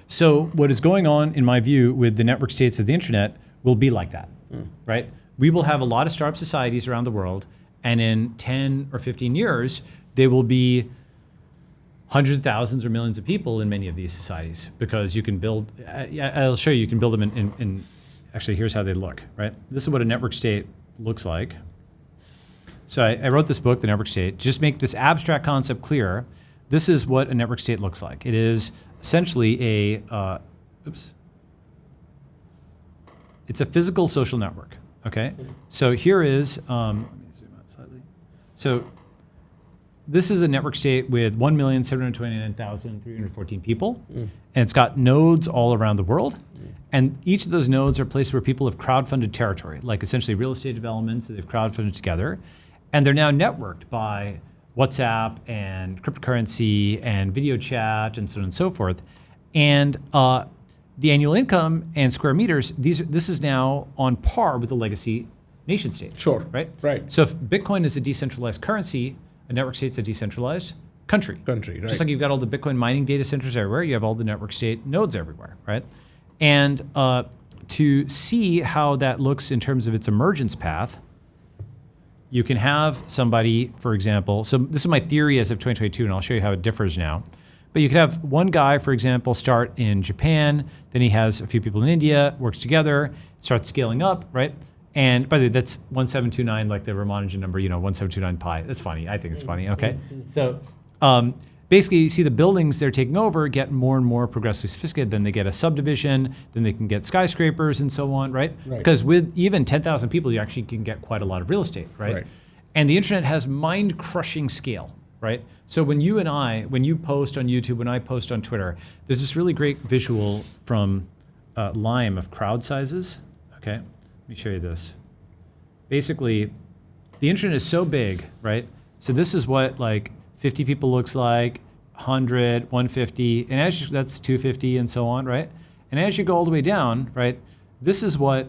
So what is going on, in my view, with the network states of the internet will be like that, right? We will have a lot of startup societies around the world, and in 10 or 15 years, there will be hundreds of thousands or millions of people in many of these societies because you can build, I'll show you, you can build them in actually, here's how they look, right? This is what a network state looks like. So I wrote this book, The Network State, just make this abstract concept clear. This is what a network state looks like. It is essentially it's a physical social network, okay? So here is, let me zoom out slightly. So this is a network state with 1,729,314 people, and it's got nodes all around the world. And each of those nodes are places where people have crowdfunded territory, like essentially real estate developments that they've crowdfunded together. And they're now networked by WhatsApp and cryptocurrency and video chat and so on and so forth. And the annual income and square meters, this is now on par with the legacy nation state. Sure. Right? Right. So if Bitcoin is a decentralized currency, a network state's a decentralized country. Right. Just like you've got all the Bitcoin mining data centers everywhere, you have all the network state nodes everywhere, right? And to see how that looks in terms of its emergence path, you can have somebody, for example, so this is my theory as of 2022, and I'll show you how it differs now. But you could have one guy, for example, start in Japan, then he has a few people in India, works together, starts scaling up, right? And by the way, that's 1729, like the Ramanujan number, 1729 pi. That's funny. I think it's funny, okay? So basically, you see the buildings they're taking over get more and more progressively sophisticated. Then they get a subdivision, then they can get skyscrapers and so on, right? Because with even 10,000 people, you actually can get quite a lot of real estate, right? And the internet has mind-crushing scale, right? So when you post on YouTube, when I post on Twitter, there's this really great visual from Lime of crowd sizes, okay? Let me show you this. Basically, the internet is so big, right? So this is what like 50 people looks like, 100, 150, and that's 250 and so on, right? And as you go all the way down, right, this is what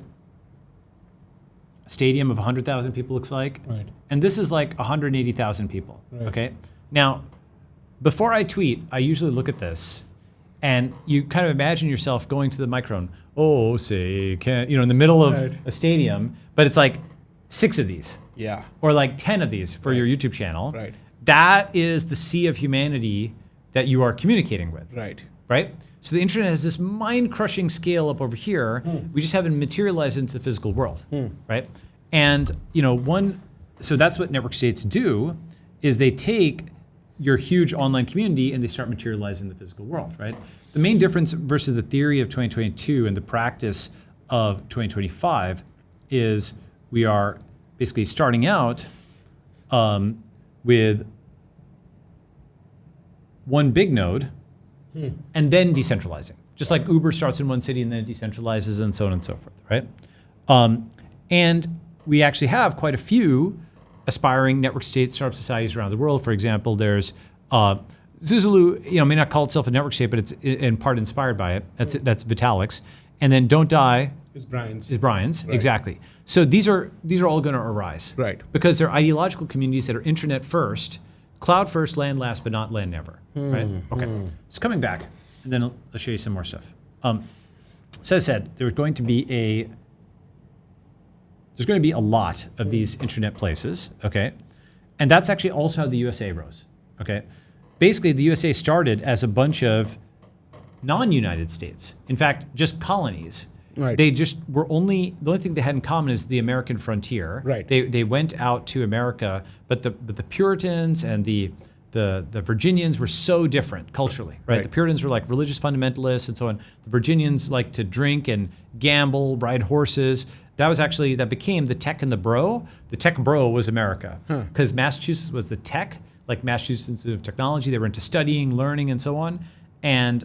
a stadium of 100,000 people looks like. Right. And this is like 180,000 people, okay? Now, before I tweet, I usually look at this, and you kind of imagine yourself going to the microphone, in the middle of a stadium, but it's like 6 of these. Yeah. Or like 10 of these for your YouTube channel. Right. That is the sea of humanity that you are communicating with. Right? So the internet has this mind-crushing scale up over here. We just haven't materialized into the physical world, right? And so that's what network states do, is they take your huge online community and they start materializing the physical world, right? The main difference versus the theory of 2022 and the practice of 2025 is we are basically starting out with one big node and then decentralizing. Just like Uber starts in one city and then it decentralizes and so on and so forth, right? And we actually have quite a few aspiring network state startup societies around the world. For example, there's Zuzulu, may not call itself a network state, but it's in part inspired by it. That's Vitalik's. And then Don't Die Is Brian's. Right. Exactly. So these are all going to arise. Right. Because they're ideological communities that are internet first, cloud first, land last, but not land never. Right? Okay. So coming back, and then I'll show you some more stuff. So as I said, there's going to be a lot of these internet places, okay? And that's actually also how the USA rose, okay? Basically, the USA started as a bunch of non-United States. In fact, just colonies. Right. They just were the only thing they had in common is the American frontier. Right. They went out to America, but the Puritans and the Virginians were so different culturally, right? Right. The Puritans were like religious fundamentalists and so on. The Virginians liked to drink and gamble, ride horses. That became the tech and the bro. The tech bro was America because Massachusetts was the tech, like Massachusetts Institute of Technology. They were into studying, learning, and so on. And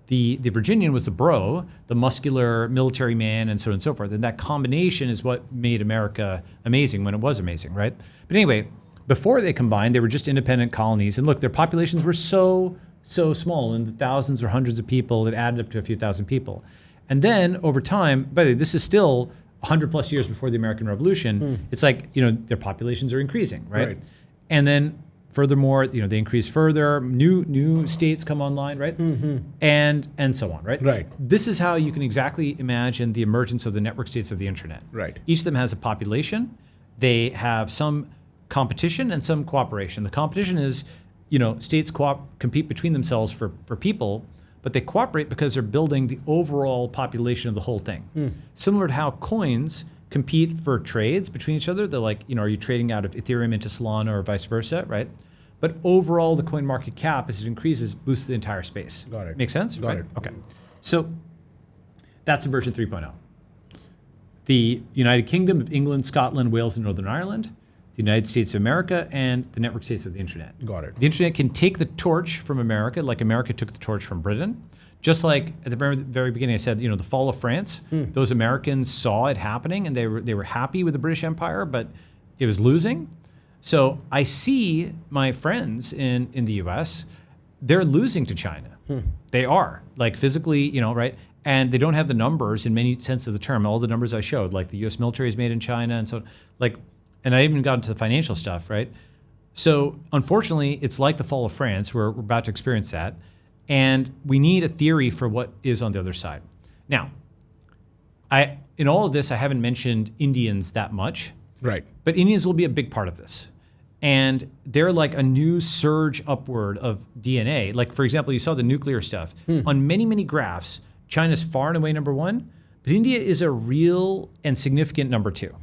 the Virginian was the bro, the muscular military man, and so on and so forth. And that combination is what made America amazing when it was amazing, right? But anyway, before they combined, they were just independent colonies. And look, their populations were so small, in the thousands or hundreds of people. It added up to a few thousand people. And then over time, by the way, this is still 100 plus years before the American Revolution. It's like, their populations are increasing, right? And then furthermore, they increase further, new states come online, right? And so on, right? Right. This is how you can exactly imagine the emergence of the network states of the internet. Right. Each of them has a population. They have some competition and some cooperation. The competition is, states compete between themselves for people, but they cooperate because they're building the overall population of the whole thing. Similar to how coins compete for trades between each other. They're like, are you trading out of Ethereum into Solana or vice versa, right? But overall, the coin market cap, as it increases, boosts the entire space. Got it. Make sense? Got it. Okay. So that's version 3.0. The United Kingdom of England, Scotland, Wales, and Northern Ireland, the United States of America, and the network states of the internet. Got it. The internet can take the torch from America, like America took the torch from Britain. Just like at the very beginning, I said, the fall of France. Those Americans saw it happening, and they were happy with the British Empire, but it was losing. So I see my friends in the U.S. They're losing to China. They are, like physically, right? And they don't have the numbers in many sense of the term. All the numbers I showed, like the U.S. military is made in China, and so and I even got into the financial stuff, right? So unfortunately, it's like the fall of France. We're about to experience that. And we need a theory for what is on the other side. Now, in all of this, I haven't mentioned Indians that much. Right. But Indians will be a big part of this. And they're like a new surge upward of DNA. Like, for example, you saw the nuclear stuff. On many, many graphs, China's far and away number one, but India is a real and significant number two.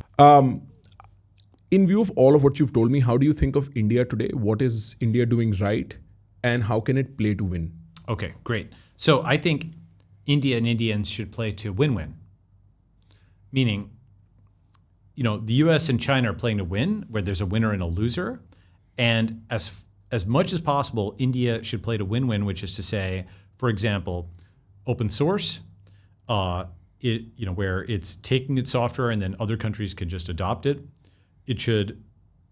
In view of all of what you've told me, how do you think of India today? What is India doing right? And how can it play to win? Okay, great. So I think India and Indians should play to win-win. Meaning, the US and China are playing to win, where there's a winner and a loser. And as much as possible, India should play to win-win, which is to say, for example, open source, where it's taking its software and then other countries can just adopt it. It should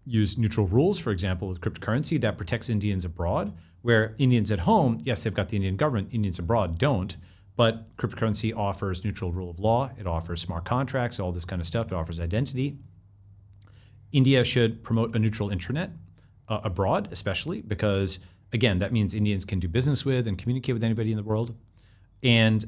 use neutral rules, for example, with cryptocurrency that protects Indians abroad, where Indians at home, yes, they've got the Indian government, Indians abroad don't, but cryptocurrency offers neutral rule of law, it offers smart contracts, all this kind of stuff, it offers identity. India should promote a neutral internet abroad, especially because, again, that means Indians can do business with and communicate with anybody in the world. And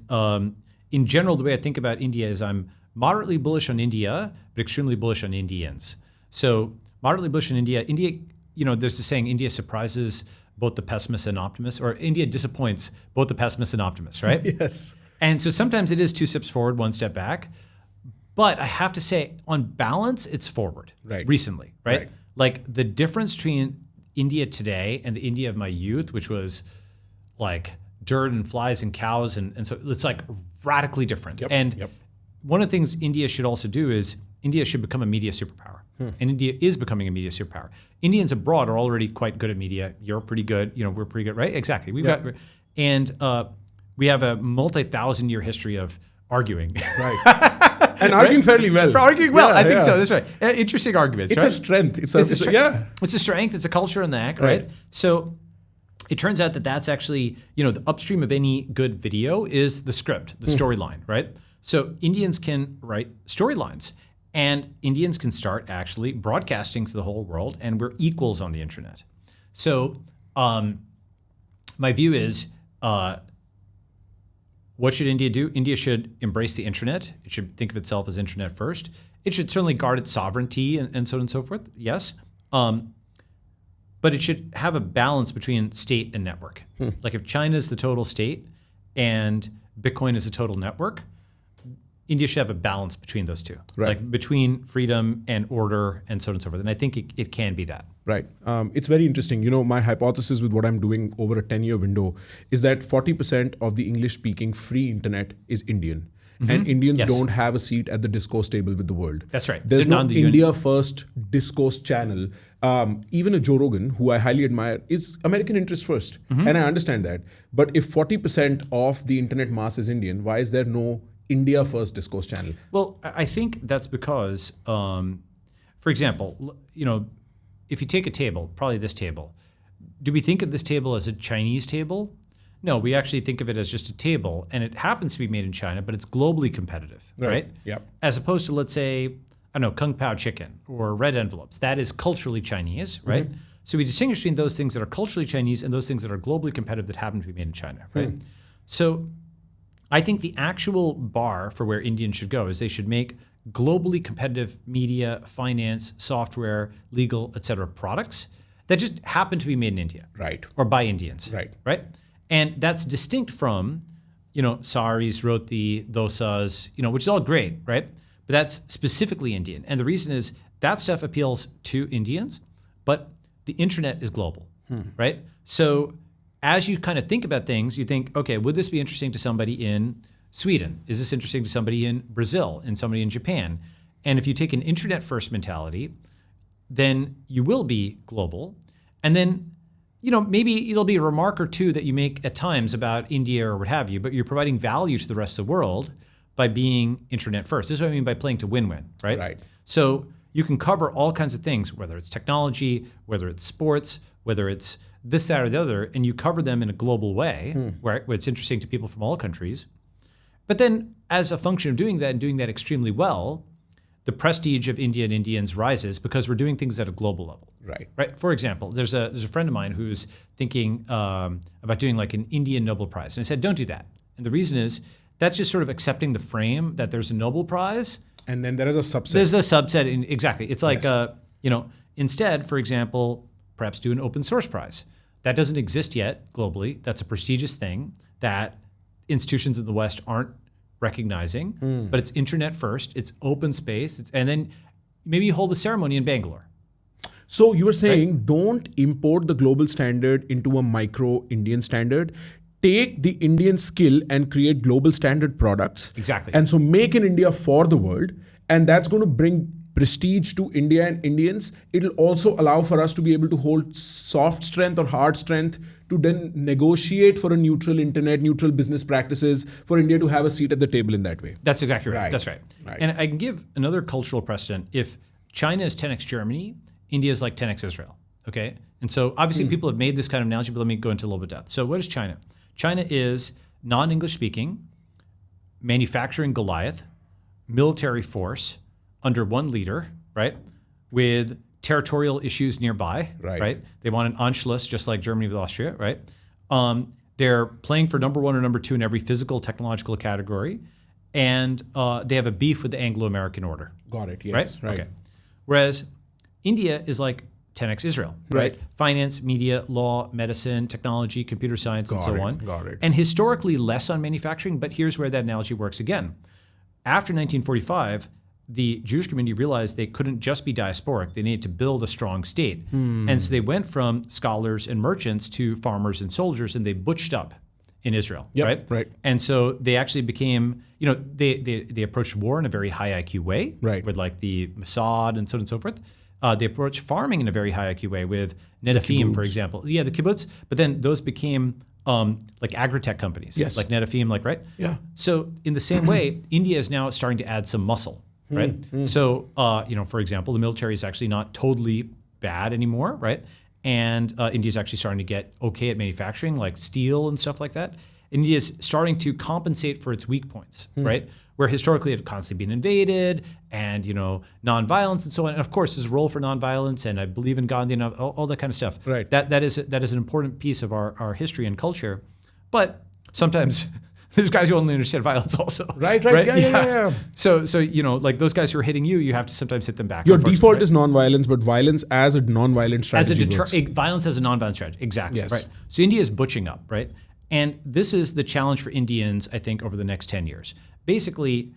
in general, the way I think about India is I'm moderately bullish on India, but extremely bullish on Indians. So moderately bullish on India. India, there's the saying, India surprises both the pessimists and optimists, or India disappoints both the pessimists and optimists, right? Yes. And so sometimes it is 2 steps forward, 1 step back. But I have to say, on balance, it's forward recently, right? Like the difference between India today and the India of my youth, which was like dirt and flies and cows. And so it's like radically different. And one of the things India should also do is India should become a media superpower. And India is becoming a media superpower. Indians abroad are already quite good at media. You're pretty good. We're pretty good, right? Exactly. We have a multi-thousand-year history of arguing. Right. And arguing fairly well. For arguing well, I think so. That's right. Interesting arguments. It's right? a strength. It's a strength. It's a culture in the act, right? So it turns out that that's actually, the upstream of any good video is the script, the storyline, right? So Indians can write storylines, and Indians can start actually broadcasting to the whole world, and we're equals on the internet. So my view is, what should India do? India should embrace the internet. It should think of itself as internet first. It should certainly guard its sovereignty and so on and so forth, yes. But it should have a balance between state and network. Like if China is the total state and Bitcoin is a total network, India should have a balance between those two, like between freedom and order and so on and so forth. And I think it can be that. Right. It's very interesting. My hypothesis with what I'm doing over a 10-year window is that 40% of the English-speaking free internet is Indian. And Indians don't have a seat at the discourse table with the world. That's right. There's no India First discourse channel. Even a Joe Rogan, who I highly admire, is American interest first. And I understand that. But if 40% of the internet mass is Indian, why is there no India First discourse channel? Well, I think that's because, for example, if you take a table, probably this table, do we think of this table as a Chinese table? No, we actually think of it as just a table, and it happens to be made in China, but it's globally competitive, right? Yep. As opposed to, let's say, I don't know, Kung Pao chicken or red envelopes. That is culturally Chinese, right? So we distinguish between those things that are culturally Chinese and those things that are globally competitive that happen to be made in China, right? So I think the actual bar for where Indians should go is they should make globally competitive media, finance, software, legal, et cetera, products that just happen to be made in India. Right. Or by Indians. Right. And that's distinct from, Saris wrote the dosas, which is all great, right? But that's specifically Indian. And the reason is that stuff appeals to Indians, but the internet is global, right? So as you kind of think about things, you think, okay, would this be interesting to somebody in Sweden? Is this interesting to somebody in Brazil, and somebody in Japan? And if you take an internet first mentality, then you will be global. And then, maybe it'll be a remark or two that you make at times about India or what have you, but you're providing value to the rest of the world by being internet first. This is what I mean by playing to win-win, right? Right. So you can cover all kinds of things, whether it's technology, whether it's sports, whether it's this, that, or the other, and you cover them in a global way, where it's interesting to people from all countries. But then as a function of doing that and doing that extremely well, the prestige of India and Indians rises because we're doing things at a global level. Right. For example, there's a friend of mine who's thinking about doing like an Indian Nobel Prize. And I said, don't do that. And the reason is that's just sort of accepting the frame that there's a Nobel Prize. And then there is a subset. There's a subset. Exactly. It's like, instead, for example, perhaps do an open source prize. That doesn't exist yet globally. That's a prestigious thing that institutions in the West aren't recognizing, but it's internet first, it's open space, and then maybe you hold a ceremony in Bangalore. So you were saying don't import the global standard into a micro Indian standard. Take the Indian skill and create global standard products. Exactly. And so make in India for the world. And that's going to bring prestige to India and Indians. It'll also allow for us to be able to hold soft strength or hard strength to then negotiate for a neutral internet, neutral business practices, for India to have a seat at the table in that way. That's exactly right. Right. That's right. Right. And I can give another cultural precedent. If China is 10x Germany, India is like 10x Israel. Okay? And so obviously people have made this kind of analogy, but let me go into a little bit of depth. So what is China? China is non-English speaking, manufacturing Goliath, military force under one leader, right? With territorial issues nearby, right? They want an Anschluss, just like Germany with Austria, right? They're playing for number one or number two in every physical, technological category. And they have a beef with the Anglo-American order. Got it, yes. Right? Okay. Whereas India is like 10x Israel, right? Finance, media, law, medicine, technology, computer science, and so on. Got it. And historically less on manufacturing, but here's where that analogy works again. After 1945, the Jewish community realized they couldn't just be diasporic. They needed to build a strong state. And so they went from scholars and merchants to farmers and soldiers, and they butched up in Israel, Yep, right? right. And so they actually became, they approached war in a very high IQ way, Right. with like the Mossad and so on and so forth. They approached farming in a very high IQ way with Netafim, for example. Yeah, the kibbutz. But then those became like agri-tech companies, Yes. like Netafim, like, right? Yeah. So in the same way, India is now starting to add some muscle, right? So, for example, the military is actually not totally bad anymore, right? And India is actually starting to get okay at manufacturing, like steel and stuff like that. India is starting to compensate for its weak points, right? Where historically it had constantly been invaded, and nonviolence and so on. And of course, there's a role for nonviolence, and I believe in Gandhi and all that kind of stuff. Right. That is an important piece of our history and culture. But sometimes there's guys who only understand violence also. Right. Yeah. So like those guys who are hitting you, you have to sometimes hit them back. Your unfortunately, default right? is non-violence, but violence as a non-violent strategy works. Violence as a non-violent strategy. Exactly. Yes. Right. So India is butching up, right? And this is the challenge for Indians, I think, over the next 10 years. Basically,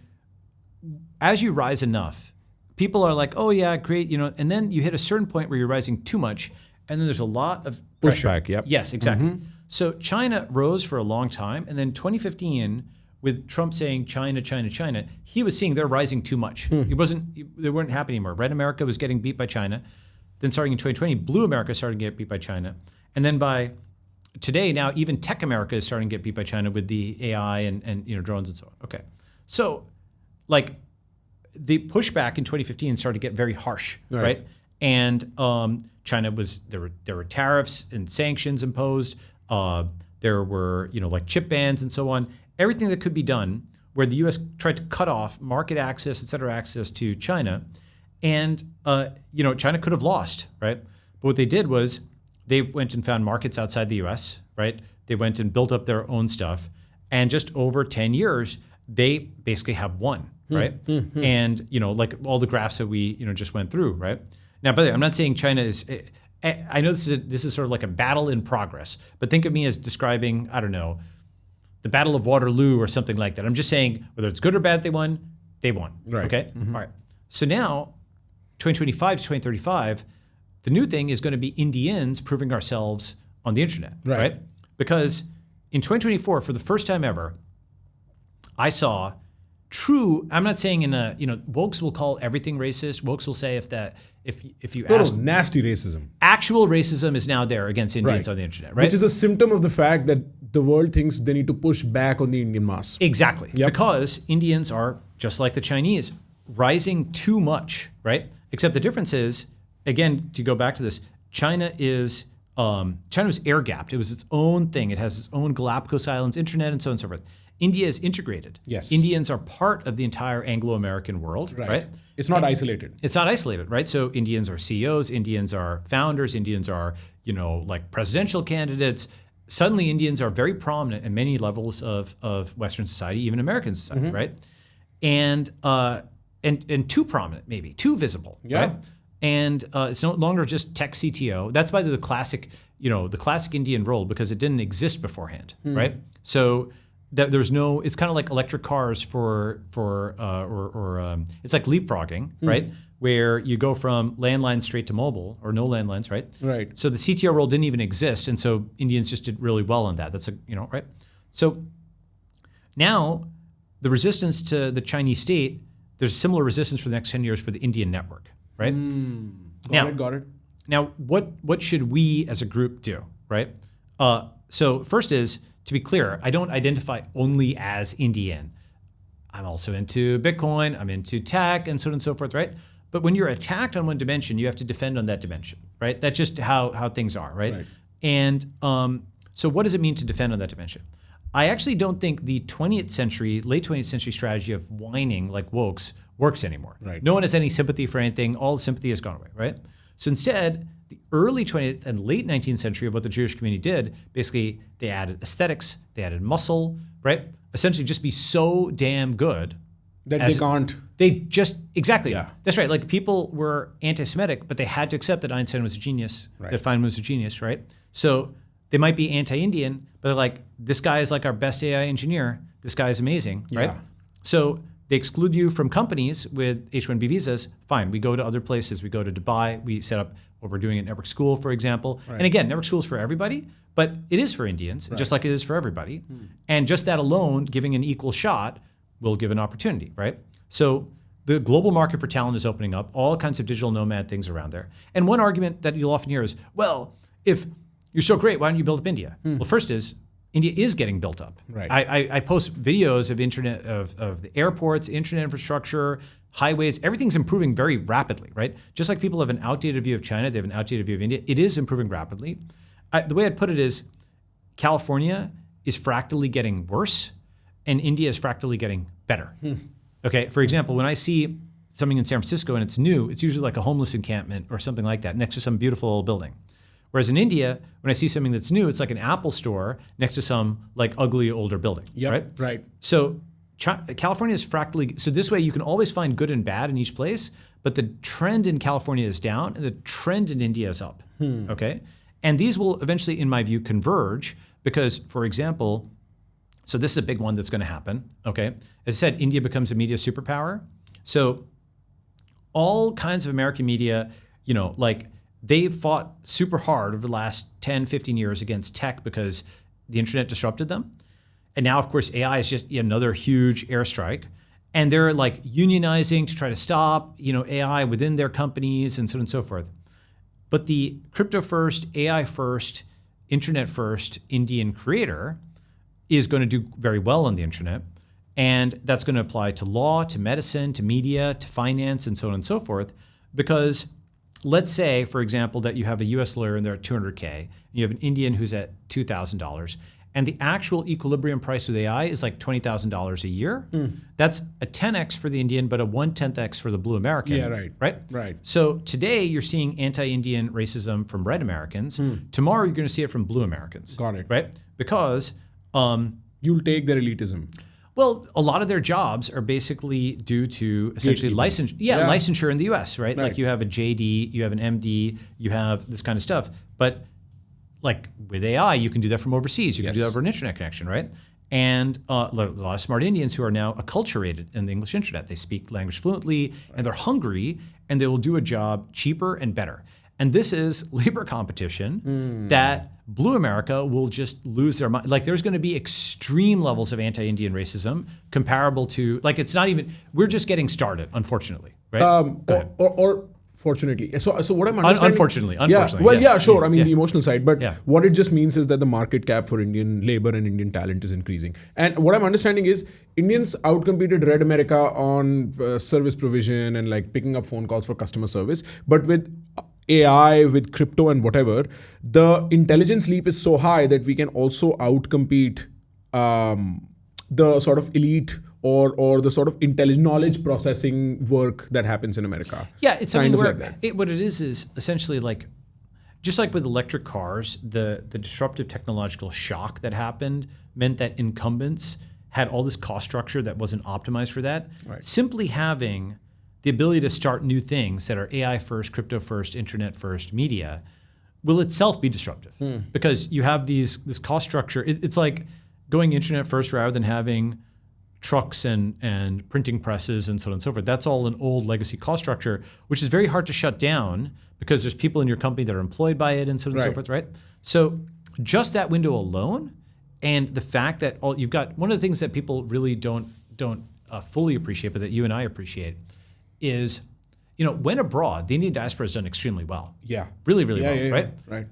as you rise enough, people are like, oh yeah, great, and then you hit a certain point where you're rising too much, and then there's a lot of pressure. Pushback, yep. Yes, exactly. So China rose for a long time, and then 2015, with Trump saying China, China, China, he was seeing they're rising too much. They weren't happy anymore. Red America was getting beat by China. Then starting in 2020, Blue America started to get beat by China. And then by today, now even Tech America is starting to get beat by China with the AI and drones and so on. Okay. So like the pushback in 2015 started to get very harsh, right? And China there were tariffs and sanctions imposed. There were like chip bans and so on. Everything that could be done where the U.S. tried to cut off market access, et cetera, access to China, and China could have lost, right? But what they did was they went and found markets outside the U.S., right? They went and built up their own stuff, and just over 10 years, they basically have won, right? And like all the graphs that we just went through, right? Now, by the way, I'm not saying China is. I know this is sort of like a battle in progress, but think of me as describing, I don't know, the Battle of Waterloo or something like that. I'm just saying whether it's good or bad, they won. Right. Okay. All right. So now, 2025 to 2035, the new thing is going to be Indians proving ourselves on the internet, right? Because in 2024, for the first time ever, I saw true. I'm not saying wokes will call everything racist. Wokes will say if you ask, nasty racism. actual racism is now there against Indians on the internet, right? Which is a symptom of the fact that the world thinks they need to push back on the Indian mass. Exactly. Yep. Because Indians are just like the Chinese, rising too much, right? Except the difference is, again, to go back to this, China was air gapped. It was its own thing. It has its own Galapagos Islands, internet, and so on and so forth. India is integrated. Yes. Indians are part of the entire Anglo-American world, right? It's not isolated. It's not isolated, right? So Indians are CEOs, Indians are founders, Indians are, like presidential candidates. Suddenly Indians are very prominent in many levels of Western society, even American society, right? And too prominent, maybe, too visible, right? And it's no longer just tech CTO. That's by the classic, the classic Indian role, because it didn't exist beforehand, right? So there's no. It's kind of like electric cars or it's like leapfrogging, right? Where you go from landline straight to mobile, or no landlines, right? Right. So the CTO role didn't even exist, and so Indians just did really well on that. That's right. So now the resistance to the Chinese state, there's similar resistance for the next 10 years for the Indian network, right? Got it. Now, what should we as a group do, right? So first is, to be clear, I don't identify only as Indian. I'm also into Bitcoin, I'm into tech, and so on and so forth, right? But when you're attacked on one dimension, you have to defend on that dimension, right? That's just how things are, right? And so what does it mean to defend on that dimension? I actually don't think the late 20th century strategy of whining like wokes works anymore. Right. No one has any sympathy for anything. All the sympathy has gone away, right? So instead, the early 20th and late 19th century of what the Jewish community did, basically they added aesthetics, they added muscle, right? Essentially just be so damn good That they can't. They just, exactly. Yeah. That's right. Like people were anti-Semitic, but they had to accept that Einstein was a genius, that Feynman was a genius, right? So they might be anti-Indian, but they're like, this guy is like our best AI engineer. This guy is amazing, right? Yeah. So They exclude you from companies with H-1B visas. Fine, we go to other places. We go to Dubai. We set up what we're doing at Network School, for example. And again, Network School is for everybody, but it is for Indians, just like it is for everybody. And just that alone, giving an equal shot, will give an opportunity, right? So the global market for talent is opening up, all kinds of digital nomad things around there. And one argument that you'll often hear is, well, if you're so great, why don't you build up India? Well, first is, India is getting built up. Right. I post videos of internet of the airports, internet infrastructure, highways. Everything's improving very rapidly, right? Just like people have an outdated view of China, they have an outdated view of India. It is improving rapidly. The way I'd put it is, California is fractally getting worse, and India is fractally getting better. Okay. For example, when I see something in San Francisco and it's new, it's usually like a homeless encampment or something like that next to some beautiful old building. Whereas in India, when I see something that's new, it's like an Apple store next to some like ugly older building. Right. So California is fractally. So this way you can always find good and bad in each place, but the trend in California is down and the trend in India is up. Okay. And these will eventually, in my view, converge because, for example, so this is a big one that's going to happen. Okay. As I said, India becomes a media superpower. So all kinds of American media, like, they fought super hard over the last 10, 15 years against tech because the internet disrupted them. And now, of course, AI is just another huge airstrike. And they're like unionizing to try to stop, AI within their companies and so on and so forth. But the crypto first, AI first, internet first Indian creator is going to do very well on the internet. And that's going to apply to law, to medicine, to media, to finance, and so on and so forth. Because let's say, for example, that you have a US lawyer and they're at $200K, and you have an Indian who's at $2,000, and the actual equilibrium price with AI is like $20,000 a year. That's a 10x for the Indian, but a 1/10x for the blue American. Yeah, right. So today you're seeing anti-Indian racism from red Americans. Tomorrow you're going to see it from blue Americans. Got it. Right? Because you'll take their elitism. well, a lot of their jobs are basically due to essentially licensure in the US, right? Like you have a JD, you have an MD, you have this kind of stuff. But like with AI, you can do that from overseas. You can do that over an internet connection, right? And a lot of smart Indians who are now acculturated in the English internet. They speak language fluently and they're hungry and they will do a job cheaper and better. And this is labor competition that blue America will just lose their mind. Like there's going to be extreme levels of anti-Indian racism comparable to, like it's not even, we're just getting started, unfortunately, right? Or fortunately. So what I'm understanding... Unfortunately. Sure. I mean, the emotional side. But what it just means is that the market cap for Indian labor and Indian talent is increasing. And what I'm understanding is Indians outcompeted Red America on service provision and like picking up phone calls for customer service. But with AI, with crypto and whatever, the intelligence leap is so high that we can also outcompete the sort of elite or the sort of knowledge processing work that happens in America. Yeah, it's kind of like that. What it is essentially like, just like with electric cars, the disruptive technological shock that happened meant that incumbents had all this cost structure that wasn't optimized for that. Right. Simply having the ability to start new things that are AI first, crypto first, internet first media will itself be disruptive because you have this cost structure. It's like going internet first rather than having trucks and printing presses and so on and so forth. That's all an old legacy cost structure, which is very hard to shut down because there's people in your company that are employed by it and so on and so forth, right? So just that window alone and the fact that you've got, one of the things that people really don't fully appreciate, but that you and I appreciate is, when abroad, the Indian diaspora has done extremely well. Yeah. Really, really well, right? Right.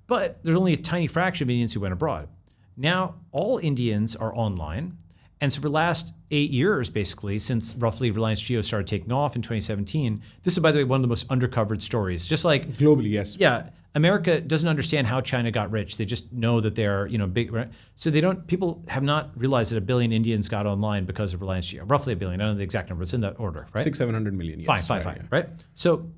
But there's only a tiny fraction of Indians who went abroad. Now, all Indians are online. And so for the last 8 years, basically, since roughly Reliance Jio started taking off in 2017, this is, by the way, one of the most undercovered stories. Just like globally, yes. Yeah, America doesn't understand how China got rich. They just know that they're, big. Right? So people have not realized that 1 billion Indians got online because of Reliance Jio. Roughly 1 billion. I don't know the exact number. It's in that order, right? 600-700 million. Yes. Fine. Right. So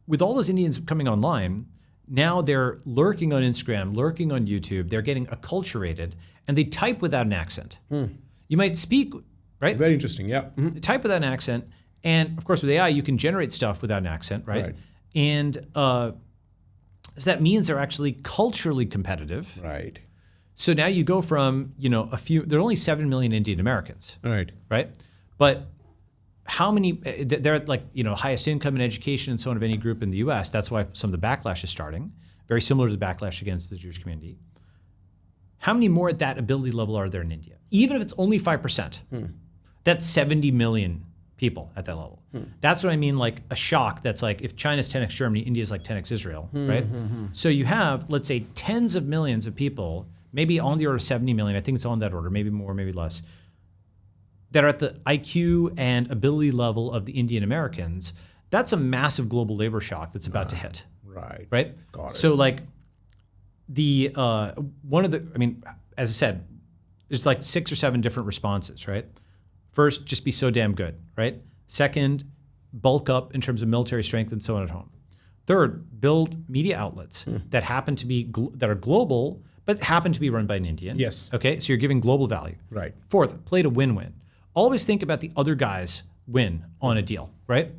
with all those Indians coming online, now they're lurking on Instagram, lurking on YouTube. They're getting acculturated. And they type without an accent. You might speak, right? Very interesting, yeah. They type without an accent. And of course, with AI, you can generate stuff without an accent, right? And so that means they're actually culturally competitive. Right. So now you go from, there are only 7 million Indian Americans, Right. right? But how many, they're at highest income and education and so on of any group in the US. That's why some of the backlash is starting, very similar to the backlash against the Jewish community. How many more at that ability level are there in India? Even if it's only 5%, that's 70 million people at that level. That's what I mean, like a shock that's like, if China's 10x Germany, India's like 10x Israel, right? So you have, let's say, tens of millions of people, maybe on the order of 70 million, I think it's on that order, maybe more, maybe less, that are at the IQ and ability level of the Indian Americans. That's a massive global labor shock that's about to hit. Right. Right? Got it. So like the, as I said, there's like 6 or 7 different responses, right? First, just be so damn good, right? Second, bulk up in terms of military strength and so on at home. Third, build media outlets that happen to be, that are global, but happen to be run by an Indian. Yes. Okay, so you're giving global value. Right. Fourth, play to win-win. Always think about the other guys win on a deal, right?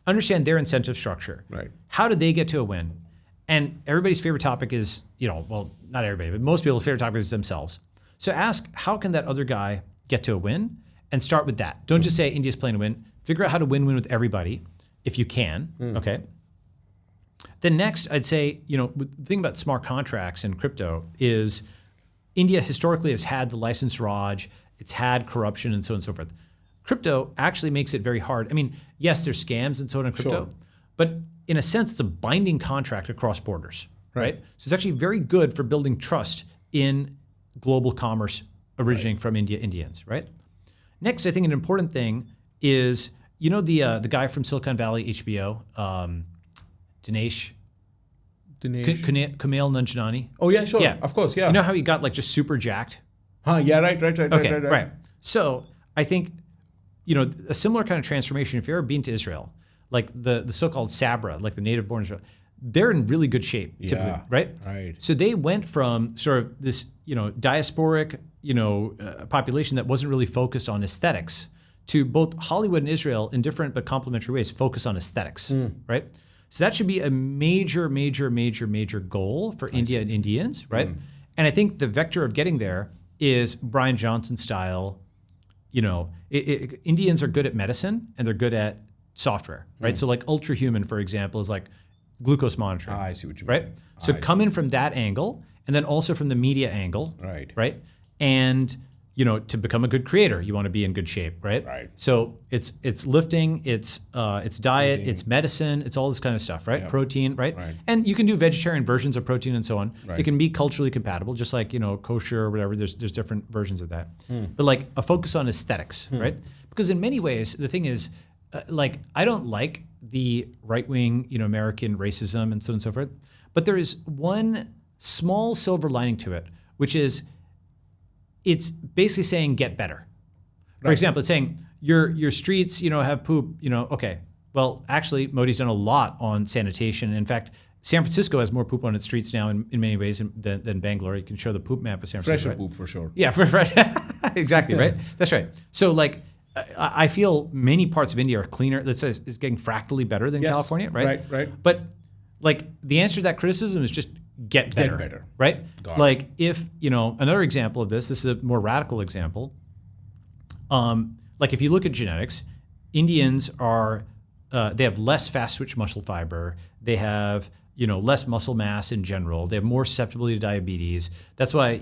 Understand their incentive structure. Right. How did they get to a win? And everybody's favorite topic is, not everybody, but most people's favorite topic is themselves. So ask, how can that other guy get to a win? And start with that. Don't just say India's playing to win. Figure out how to win-win with everybody, if you can, okay? Then next, I'd say, the thing about smart contracts and crypto is India historically has had the license raj, it's had corruption and so on and so forth. Crypto actually makes it very hard. I mean, yes, there's scams and so on in crypto, but in a sense, it's a binding contract across borders, right? So it's actually very good for building trust in global commerce originating from Indians, right? Next, I think an important thing is, the guy from Silicon Valley, HBO, Dinesh Kumail Nanjiani. Oh yeah, sure. Yeah. Of course, yeah. You know how he got like just super jacked? Yeah, right. Okay, right. So I think, a similar kind of transformation, if you've ever been to Israel, like the so-called Sabra, like the native born Israel, they're in really good shape, typically, right? Right. So they went from sort of this, diasporic, population that wasn't really focused on aesthetics to both Hollywood and Israel in different but complementary ways focus on aesthetics, right? So that should be a major, major, major, major goal for India and Indians, right? And I think the vector of getting there is Brian Johnson style. Indians are good at medicine and they're good at software, right? So like Ultrahuman, for example, is like glucose monitoring. I see what you mean. Right? So come in from that angle and then also from the media angle. Right. Right? And to become a good creator, you want to be in good shape, right? Right. So it's lifting, it's diet, it's medicine, it's all this kind of stuff, right? Yeah. Protein, right? Right. And you can do vegetarian versions of protein and so on. Right. It can be culturally compatible, just like kosher or whatever. There's different versions of that. But like a focus on aesthetics, right? Because in many ways, the thing is, I don't like the right-wing, American racism and so on and so forth. But there is one small silver lining to it, which is it's basically saying get better. For example, it's saying your streets, have poop, okay. Well, actually, Modi's done a lot on sanitation. In fact, San Francisco has more poop on its streets now in many ways than Bangalore. You can show the poop map of San Francisco. Fresher right? poop for sure. Yeah, for fresh. Exactly, right? That's right. So I feel many parts of India are cleaner. Let's say is getting fractally better than California, right? Right. But the answer to that criticism is just get better. Get better. Right? Got it. If, another example of this is a more radical example. If you look at genetics, Indians are, they have less fast switch muscle fiber. They have, less muscle mass in general. They have more susceptibility to diabetes. That's why,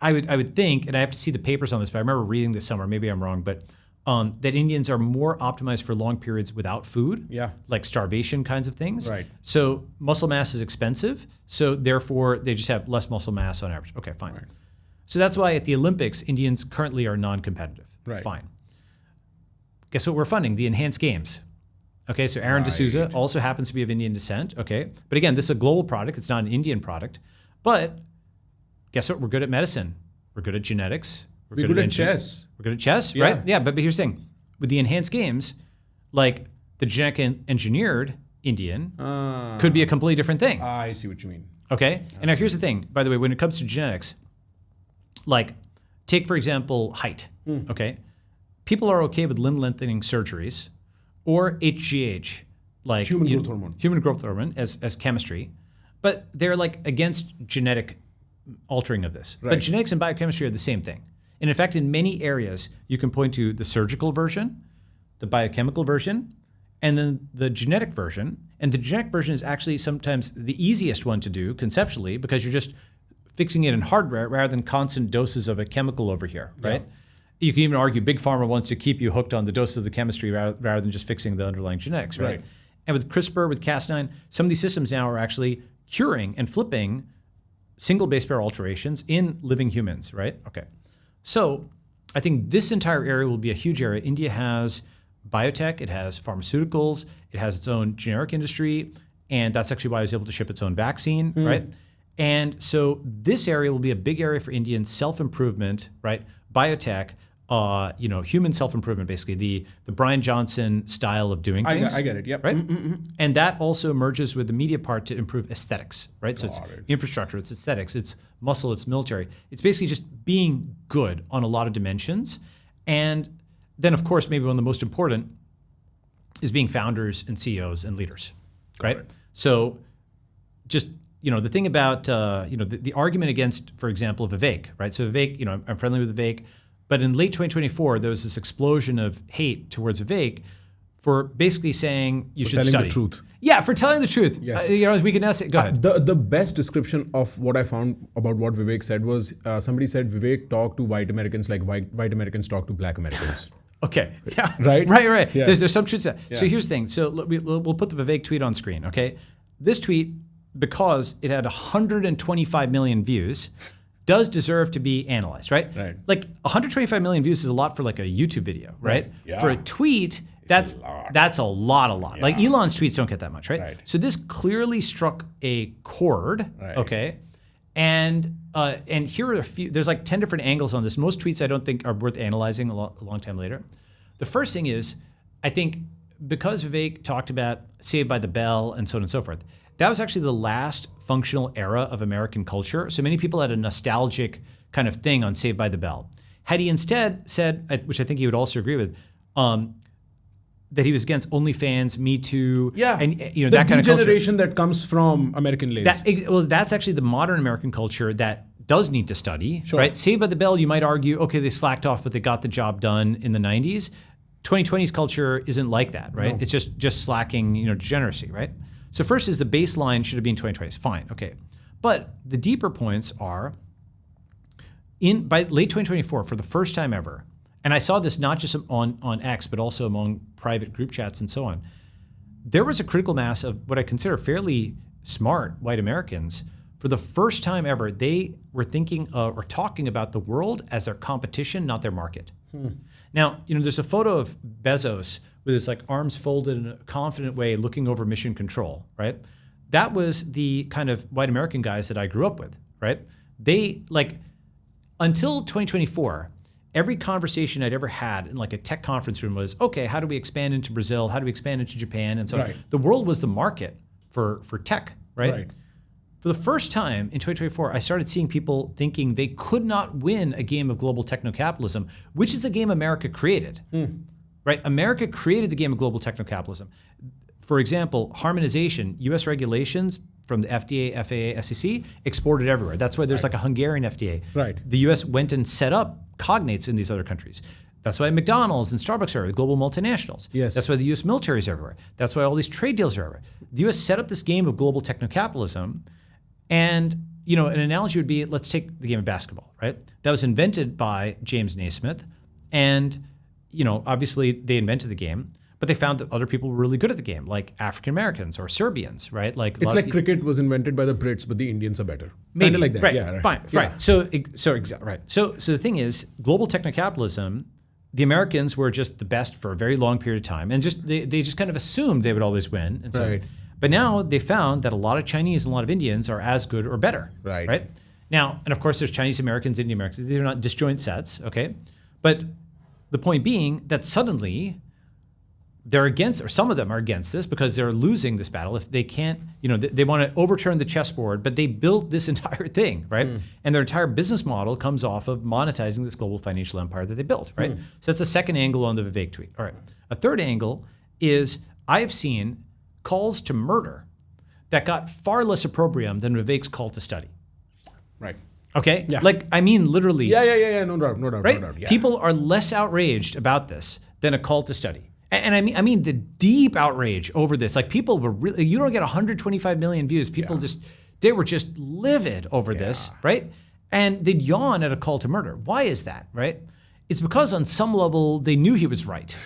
I would think, and I have to see the papers on this, but I remember reading this somewhere, maybe I'm wrong, but that Indians are more optimized for long periods without food, like starvation kinds of things. Right. So muscle mass is expensive, so therefore they just have less muscle mass on average. Okay, fine. Right. So that's why at the Olympics, Indians currently are non-competitive. Right. Fine. Guess what we're funding? The enhanced games. Okay, so Aaron D'Souza also happens to be of Indian descent. Okay, but again, this is a global product. It's not an Indian product. But guess what? We're good at medicine. We're good at genetics. We're good at chess. We're good at chess, Yeah. right? Yeah, but here's the thing. With the enhanced games, like the genetic engineered Indian could be a completely different thing. I see what you mean. Okay? And now here's the thing, by the way, when it comes to genetics, take, for example, height, okay? People are okay with limb lengthening surgeries or HGH, Human growth hormone. Human growth hormone as chemistry, but they're against genetic altering of this. Right. But genetics and biochemistry are the same thing. And in fact, in many areas, you can point to the surgical version, the biochemical version, and then the genetic version. And the genetic version is actually sometimes the easiest one to do conceptually because you're just fixing it in hardware rather than constant doses of a chemical over here, right? Yeah. You can even argue Big Pharma wants to keep you hooked on the doses of the chemistry rather than just fixing the underlying genetics, right? And with CRISPR, with Cas9, some of these systems now are actually curing and flipping single base pair alterations in living humans, right? Okay. So I think this entire area will be a huge area. India has biotech, it has pharmaceuticals, it has its own generic industry, and that's actually why it was able to ship its own vaccine, right? And so this area will be a big area for India in self-improvement, right? Biotech, human self-improvement, basically the Brian Johnson style of doing things. I get it. Yep. Right. And that also merges with the media part to improve aesthetics, right? So it's infrastructure, it's aesthetics, it's muscle, it's military. It's basically just being good on a lot of dimensions. And then, of course, maybe one of the most important is being founders and CEOs and leaders, right? So just, the thing about, the argument against, for example, Vivek, right? So Vivek, I'm friendly with Vivek, but in late 2024, there was this explosion of hate towards Vivek for basically saying you should study. Telling the truth. Yeah, for telling the truth. Yes. We can ask it. Go ahead. The best description of what I found about what Vivek said was somebody said Vivek talked to white Americans like white Americans talk to black Americans. Okay. Yeah. Right? Right. Yeah. There's some truth to that. Yeah. So here's the thing. So we'll put the Vivek tweet on screen, okay? This tweet, because it had 125 million views, does deserve to be analyzed, right? Like 125 million views is a lot for like a YouTube video, right? Yeah. For a tweet, that's a lot. Yeah. Like Elon's tweets don't get that much, right? So this clearly struck a chord, okay? And here are a few, there's like 10 different angles on this. Most tweets I don't think are worth analyzing a long time later. The first thing is, I think because Vivek talked about Saved by the Bell and so on and so forth, that was actually the last functional era of American culture. So many people had a nostalgic kind of thing on Saved by the Bell. Had he instead said, which I think he would also agree with, that he was against OnlyFans, Me Too, and that kind of culture. Generation that comes from American lays. That's actually the modern American culture that does need to study, right? Saved by the Bell, you might argue, okay, they slacked off, but they got the job done in the 90s. 2020's culture isn't like that, right? No. It's just slacking, degeneracy, right? So first is the baseline should have been 2020s. Fine, okay. But the deeper points are, by late 2024, for the first time ever, and I saw this not just on X, but also among private group chats and so on, there was a critical mass of what I consider fairly smart white Americans. For the first time ever, they were thinking or talking about the world as their competition, not their market. Now, there's a photo of Bezos with his like arms folded in a confident way, looking over mission control, right? That was the kind of white American guys that I grew up with, right? They until 2024, every conversation I'd ever had in like a tech conference room was, okay, how do we expand into Brazil? How do we expand into Japan? And so on. The world was the market for tech, right? For the first time in 2024, I started seeing people thinking they could not win a game of global techno-capitalism, which is a game America created. Right? America created the game of global techno-capitalism. For example, harmonization, US regulations from the FDA, FAA, SEC, exported everywhere. That's why there's like a Hungarian FDA. The US went and set up cognates in these other countries. That's why McDonald's and Starbucks are everywhere, global multinationals. That's why the US military is everywhere. That's why all these trade deals are everywhere. The US set up this game of global techno-capitalism, and an analogy would be, let's take the game of basketball, right? That was invented by James Naismith, and obviously they invented the game, but they found that other people were really good at the game, like African Americans or Serbians, right? It's like cricket was invented by the Brits, but the Indians are better. Maybe. Kind of like that. Right. Yeah, Fine. Right. So the thing is, global techno-capitalism, the Americans were just the best for a very long period of time, and they just kind of assumed they would always win. And so, but now they found that a lot of Chinese and a lot of Indians are as good or better. Right. Now, and of course, there's Chinese Americans, Indian Americans. These are not disjoint sets. Okay, but the point being that suddenly they're against, or some of them are against this because they're losing this battle. If they can't, they want to overturn the chessboard, but they built this entire thing, right? And their entire business model comes off of monetizing this global financial empire that they built, right? So that's a second angle on the Vivek tweet. All right. A third angle is I've seen calls to murder that got far less opprobrium than Vivek's call to study. Right. Okay? Yeah. Like, I mean, literally. Yeah. No doubt. Right? No doubt. Yeah. People are less outraged about this than a cult to study. And I mean the deep outrage over this. Like, people were really, you don't get 125 million views. People they were just livid over this, right? And they'd yawn at a call to murder. Why is that, right? It's because on some level they knew he was right,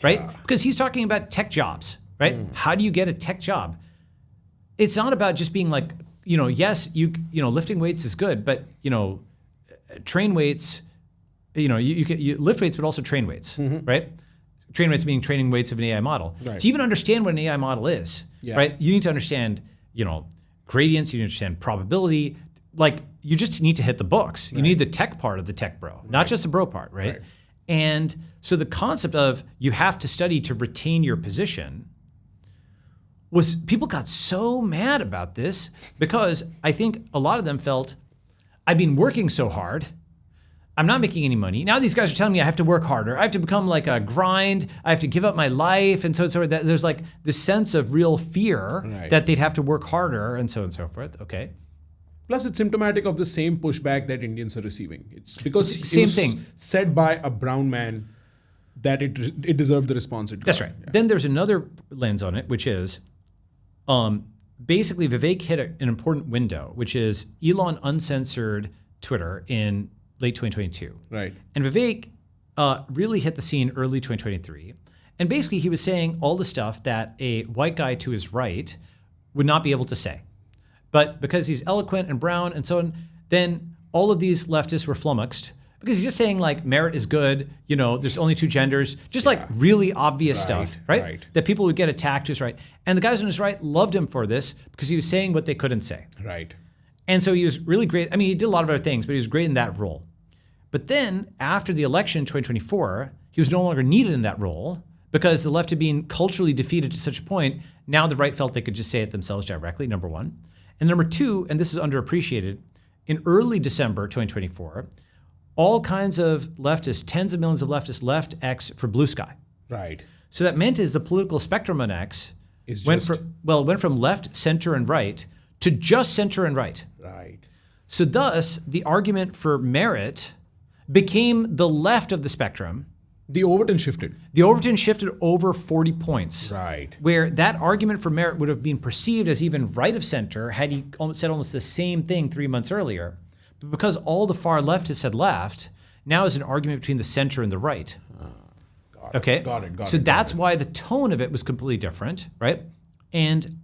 right? Because he's talking about tech jobs, right? How do you get a tech job? It's not about just being like, yes, you lifting weights is good, but train weights, you lift weights, but also train weights, right? Train weights meaning training weights of an AI model. Right. To even understand what an AI model is, right? You need to understand, gradients. You need to understand probability. Like, you just need to hit the books. You need the tech part of the tech bro, not just the bro part, right? And so the concept of you have to study to retain your position was, people got so mad about this because I think a lot of them felt, I've been working so hard, I'm not making any money. Now these guys are telling me I have to work harder. I have to become like a grind. I have to give up my life. And so that there's like this sense of real fear that they'd have to work harder and so on and so forth. Okay. Plus, it's symptomatic of the same pushback that Indians are receiving. It's because it Same was thing. said by a brown man that it deserved the response it got. That's right. Yeah. Then there's another lens on it, which is basically Vivek hit an important window, which is Elon uncensored Twitter in late 2022. Right. And Vivek really hit the scene early 2023. And basically he was saying all the stuff that a white guy to his right would not be able to say. But because he's eloquent and brown and so on, then all of these leftists were flummoxed because he's just saying like merit is good, there's only two genders, just like really obvious stuff, right? That people would get attacked to his right. And the guys on his right loved him for this because he was saying what they couldn't say. Right. And so he was really great. I mean, he did a lot of other things, but he was great in that role. But then after the election in 2024, he was no longer needed in that role because the left had been culturally defeated to such a point. Now the right felt they could just say it themselves directly, number one. And number two, and this is underappreciated, in early December 2024, all kinds of leftists, tens of millions of leftists left X for Blue Sky. Right. So that meant is the political spectrum on X went from left, center, and right to just center and right. Right. So thus, the argument for merit became the left of the spectrum. The Overton shifted. The Overton shifted over 40 points. Right. Where that argument for merit would have been perceived as even right of center had he said almost the same thing 3 months earlier. But because all the far leftists had left, now is an argument between the center and the right. Got it. Okay? Got it. So that's why the tone of it was completely different, right? And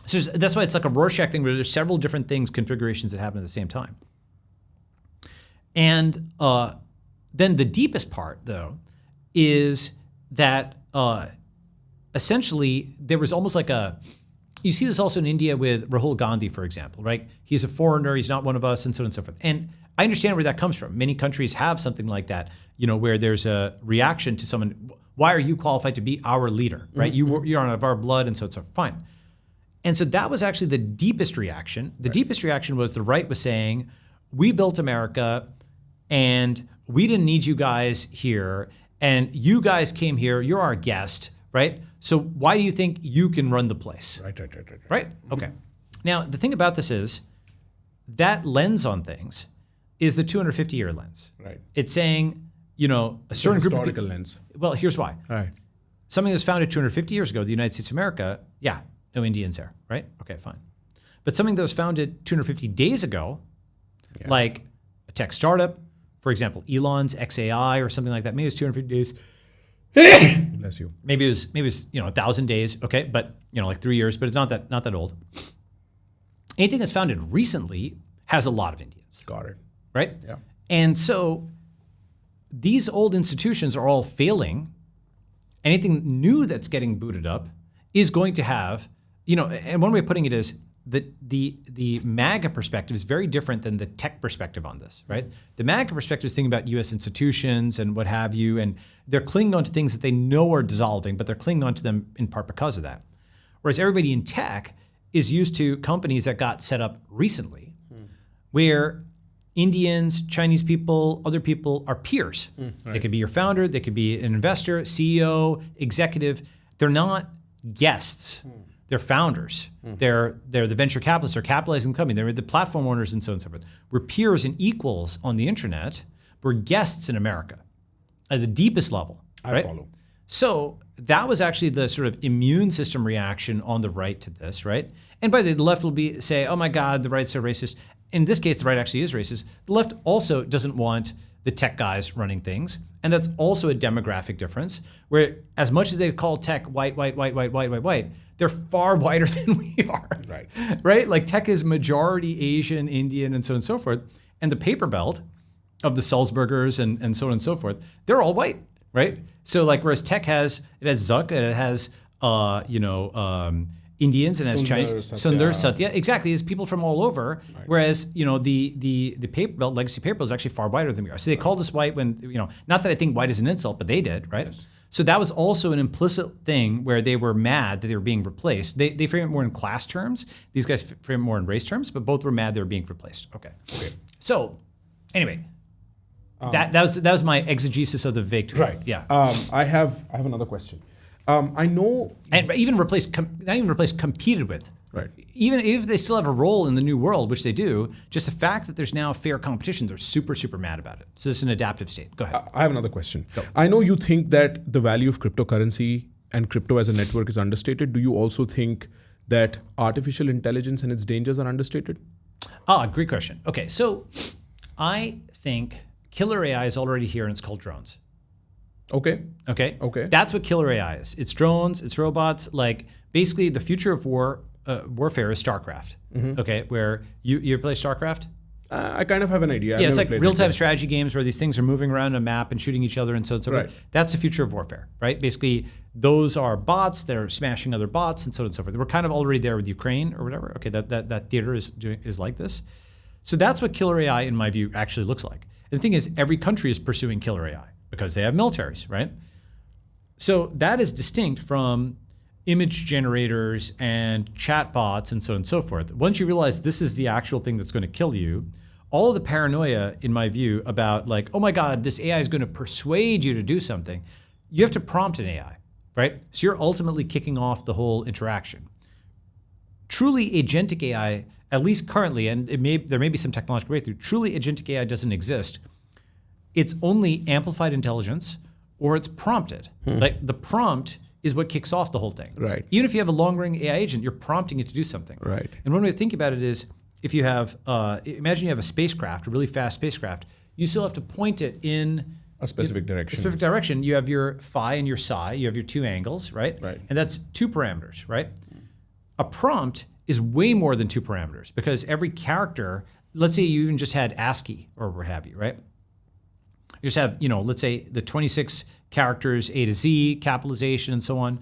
so that's why it's like a Rorschach thing where there's several different things, configurations that happen at the same time. And then the deepest part, though, is that essentially there was almost like you see this also in India with Rahul Gandhi, for example, right? He's a foreigner, he's not one of us, and so on and so forth. And I understand where that comes from. Many countries have something like that, where there's a reaction to someone, why are you qualified to be our leader, right? Mm-hmm. You're on of our blood, and so it's fine. And so that was actually the deepest reaction. The deepest reaction was the right was saying, we built America, and we didn't need you guys here, and you guys came here, you're our guest, right? So why do you think you can run the place? Right. Right? Okay. Now, the thing about this is that lens on things is the 250-year lens. Right. It's saying, a certain group of historical people. lens. Well, here's why. Right. Something that was founded 250 years ago, the United States of America, no Indians there, right? Okay, fine. But something that was founded 250 days ago, like a tech startup, for example, Elon's XAI or something like that, maybe it was 250 days. Bless you. Maybe it was 1,000 days, okay, but like 3 years, but it's not that old. Anything that's founded recently has a lot of Indians. Got it. Right? Yeah. And so these old institutions are all failing. Anything new that's getting booted up is going to have, and one way of putting it is that the MAGA perspective is very different than the tech perspective on this, right? The MAGA perspective is thinking about U.S. institutions and what have you, and they're clinging on to things that they know are dissolving, but they're clinging on to them in part because of that. Whereas everybody in tech is used to companies that got set up recently, where Indians, Chinese people, other people are peers. Right. They could be your founder, they could be an investor, CEO, executive. They're not guests. They're founders. They're the venture capitalists. They're capitalizing the company. They're the platform owners and so on and so forth. We're peers and equals on the internet. We're guests in America at the deepest level. I follow. So that was actually the sort of immune system reaction on the right to this, right? And by the left will say, oh my God, the right's so racist. In this case, the right actually is racist. The left also doesn't want the tech guys running things. And that's also a demographic difference where as much as they call tech white, they're far whiter than we are. Right. Right? Like tech is majority Asian, Indian, and so on and so forth. And the paper belt of the Sulzbergers and so on and so forth, they're all white, right? So like whereas tech has Zuck, it has Indians and has Chinese, Sundar, Satya, exactly, it's people from all over. Right. Whereas the paper belt, legacy paper belt is actually far whiter than we are. So they called us white when not that I think white is an insult, but they did, right? Yes. So that was also an implicit thing where they were mad that they were being replaced. They frame it more in class terms. These guys frame it more in race terms, but both were mad they were being replaced. Okay. So anyway, that was my exegesis of the Vivek tweet. Right. Yeah. I have another question. I know, and even not even replaced, competed with. Right. Even if they still have a role in the new world, which they do, just the fact that there's now fair competition, they're super, super mad about it. So it's an adaptive state. Go ahead. I have another question. I know you think that the value of cryptocurrency and crypto as a network is understated. Do you also think that artificial intelligence and its dangers are understated? Great question. Okay, so I think killer AI is already here and it's called drones. Okay. That's what killer AI is. It's drones, it's robots. Like basically the future of warfare is StarCraft. Mm-hmm. Okay, where you ever play StarCraft? I kind of have an idea. Yeah, it's like real-time strategy games where these things are moving around a map and shooting each other and so on and so forth. Right. That's the future of warfare, right? Basically, those are bots that are smashing other bots and so on and so forth. We're kind of already there with Ukraine or whatever. Okay, that theater is like this. So that's what killer AI, in my view, actually looks like. And the thing is, every country is pursuing killer AI because they have militaries, right? So that is distinct from image generators and chatbots and so on and so forth. Once you realize this is the actual thing that's going to kill you, all of the paranoia, in my view, about like, oh my God, this AI is going to persuade you to do something, you have to prompt an AI, right? So you're ultimately kicking off the whole interaction. Truly agentic AI, at least currently, and there may be some technological breakthrough, truly agentic AI doesn't exist. It's only amplified intelligence or it's prompted. Like the prompt is what kicks off the whole thing. Right. Even if you have a long-range AI agent, you're prompting it to do something. Right. And one way to think about it is, if you have, imagine you have a spacecraft, a really fast spacecraft, you still have to point it in a specific direction. You have your phi and your psi, you have your two angles, right? Right. And that's two parameters, right? A prompt is way more than two parameters because every character, let's say you even just had ASCII or what have you, right? You just have, let's say the 26 characters, A to Z, capitalization and so on.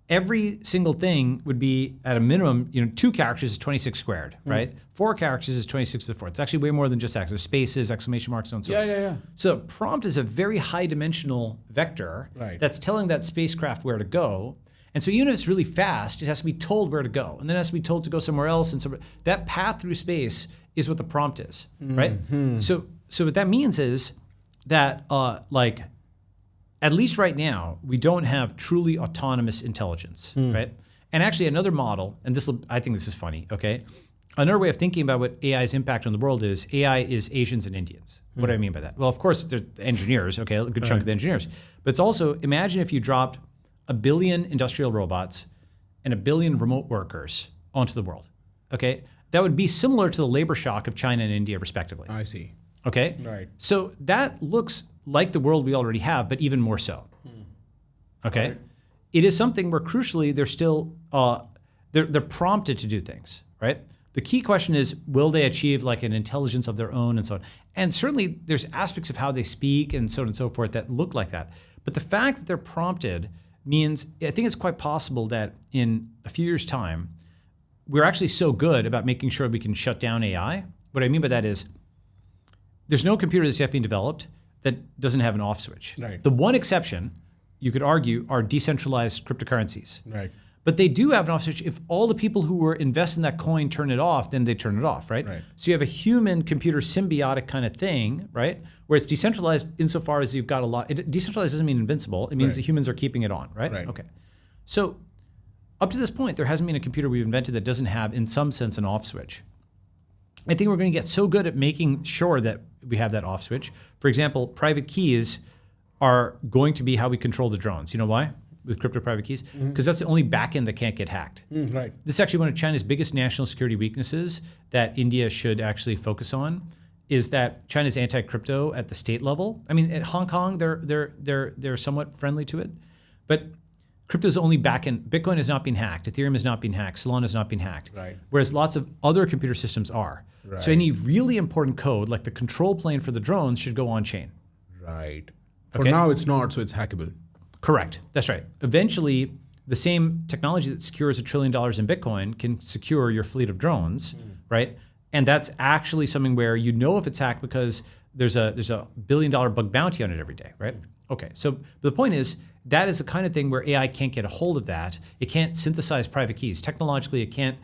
Every single thing would be at a minimum, 2 characters is 26 squared, right? 4 characters is 26 to the 4th. It's actually way more than just X. There's spaces, exclamation marks, so on and so forth. Yeah. So prompt is a very high dimensional vector that's telling that spacecraft where to go. And so even if it's really fast, it has to be told where to go. And then it has to be told to go somewhere else. And so that path through space is what the prompt is, right? So what that means is that at least right now, we don't have truly autonomous intelligence, right? And actually another model, and I think this is funny, okay? Another way of thinking about what AI's impact on the world is AI is Asians and Indians. What do I mean by that? Well, of course, they're engineers, okay? A good chunk of the engineers. But it's also, imagine if you dropped 1 billion industrial robots and 1 billion remote workers onto the world, okay? That would be similar to the labor shock of China and India, respectively. I see. Okay? Right. So that looks like the world we already have, but even more so. Okay? Right. It is something where crucially they're still, they're prompted to do things, right? The key question is, will they achieve like an intelligence of their own and so on? And certainly there's aspects of how they speak and so on and so forth that look like that. But the fact that they're prompted means, I think it's quite possible that in a few years' time, we're actually so good about making sure we can shut down AI. What I mean by that is, there's no computer that's yet being developed that doesn't have an off switch. Right. The one exception, you could argue, are decentralized cryptocurrencies. Right. But they do have an off switch. If all the people who were investing that coin turn it off, then they turn it off, right? So you have a human-computer symbiotic kind of thing, right? Where it's decentralized insofar as you've got a lot. Decentralized doesn't mean invincible. It means the humans are keeping it on, right? Right. Okay. So Up to this point, there hasn't been a computer we've invented that doesn't have, in some sense, an off switch. I think we're going to get so good at making sure that we have that off switch. For example, private keys are going to be how we control the drones. You know why? With crypto private keys? Because that's the only backend that can't get hacked. Right. This is actually one of China's biggest national security weaknesses that India should actually focus on, is that China's anti-crypto at the state level. I mean, at Hong Kong, they're somewhat friendly to it, but crypto's only backend. Bitcoin has not been hacked. Ethereum has not been hacked. Solana has not been hacked. Right. Whereas lots of other computer systems are. Right. So any really important code, like the control plane for the drones, should go on chain. Right. For Okay. now, it's not, so it's hackable. Correct. That's right. Eventually, the same technology that secures $1 trillion in Bitcoin can secure your fleet of drones, right? And that's actually something where you know if it's hacked because there's a $1 billion bug bounty on it every day, right? Okay. So the point is, that is the kind of thing where AI can't get a hold of that. It can't synthesize private keys. Technologically, it can't.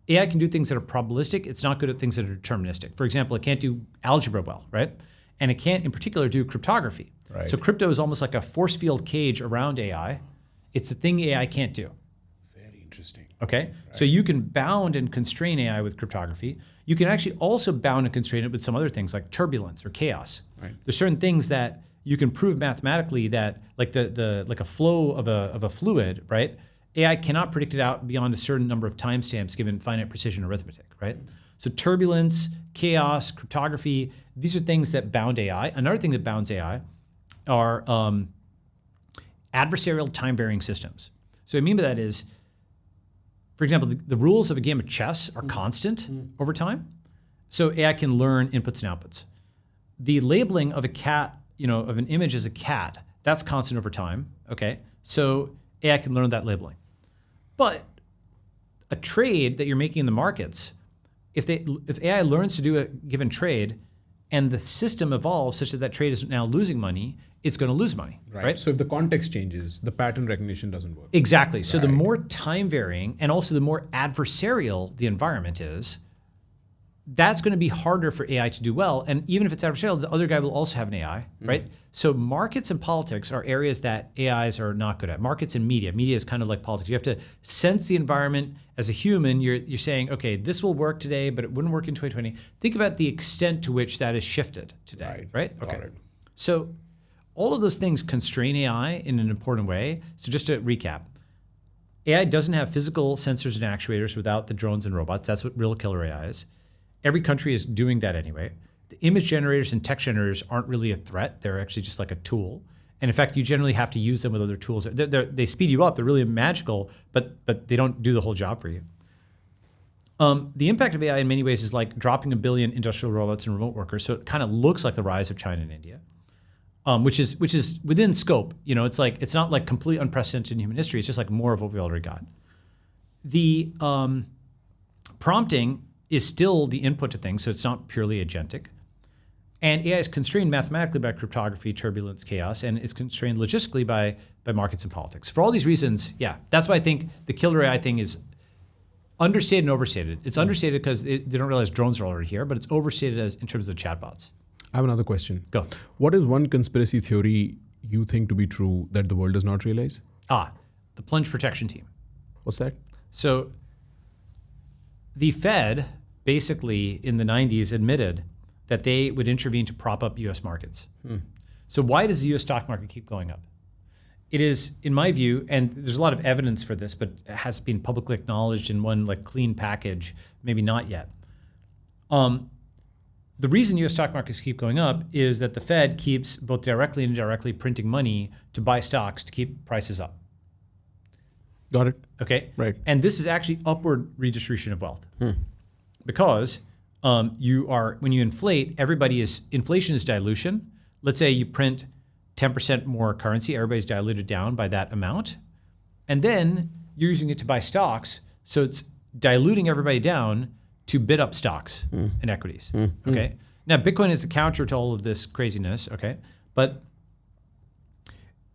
AI can do things that are probabilistic. It's not good at things that are deterministic. For example, it can't do algebra well, right? And it can't, in particular, do cryptography. Right. So crypto is almost like a force field cage around AI. It's the thing AI can't do. Very interesting. Okay? Right. So you can bound and constrain AI with cryptography. You can actually also bound and constrain it with some other things like turbulence or chaos. Right. There's certain things that you can prove mathematically that, like like a flow of a fluid, right? AI cannot predict it out beyond a certain number of timestamps given finite precision arithmetic, right? So turbulence, chaos, cryptography, these are things that bound AI. Another thing that bounds AI are adversarial time-varying systems. So what I mean by that is, for example, the rules of a game of chess are constant over time. So AI can learn inputs and outputs. The labeling of a cat, of an image as a cat, that's constant over time, okay? So AI can learn that labeling. But a trade that you're making in the markets, if AI learns to do a given trade and the system evolves such that that trade is now losing money, it's going to lose money, right? So if the context changes, the pattern recognition doesn't work. Exactly. So the more time varying and also the more adversarial the environment is, that's going to be harder for AI to do well. And even if it's adversarial, the other guy will also have an AI, right? So markets and politics are areas that AIs are not good at. Markets and media. Media is kind of like politics. You have to sense the environment as a human. You're saying, okay, this will work today, but it wouldn't work in 2020. Think about the extent to which that is shifted today, right? Got it. So all of those things constrain AI in an important way. So just to recap, AI doesn't have physical sensors and actuators without the drones and robots. That's what real killer AI is. Every country is doing that anyway. The image generators and text generators aren't really a threat. They're actually just like a tool. And in fact, you generally have to use them with other tools. They speed you up. They're really magical, but they don't do the whole job for you. The impact of AI in many ways is like dropping 1 billion industrial robots and remote workers. So it kind of looks like the rise of China and India, which is within scope. It's not like completely unprecedented in human history. It's just like more of what we already got. The prompting is still the input to things, so it's not purely agentic. And AI is constrained mathematically by cryptography, turbulence, chaos, and it's constrained logistically by markets and politics. For all these reasons, that's why I think the killer AI thing is understated and overstated. It's understated because they don't realize drones are already here, but it's overstated in terms of chatbots. I have another question. Go. What is one conspiracy theory you think to be true that the world does not realize? The plunge protection team. What's that? So the Fed basically in the 90s admitted that they would intervene to prop up US markets. So why does the US stock market keep going up? It is, in my view, and there's a lot of evidence for this, but it has been publicly acknowledged in one like clean package, maybe not yet. The reason US stock markets keep going up is that the Fed keeps both directly and indirectly printing money to buy stocks to keep prices up. Got it. Okay? Right. And this is actually upward redistribution of wealth. Because when you inflate, inflation is dilution. Let's say you print 10% more currency, everybody's diluted down by that amount. And then you're using it to buy stocks, so it's diluting everybody down to bid up stocks and equities. Okay. Now Bitcoin is the counter to all of this craziness, okay? But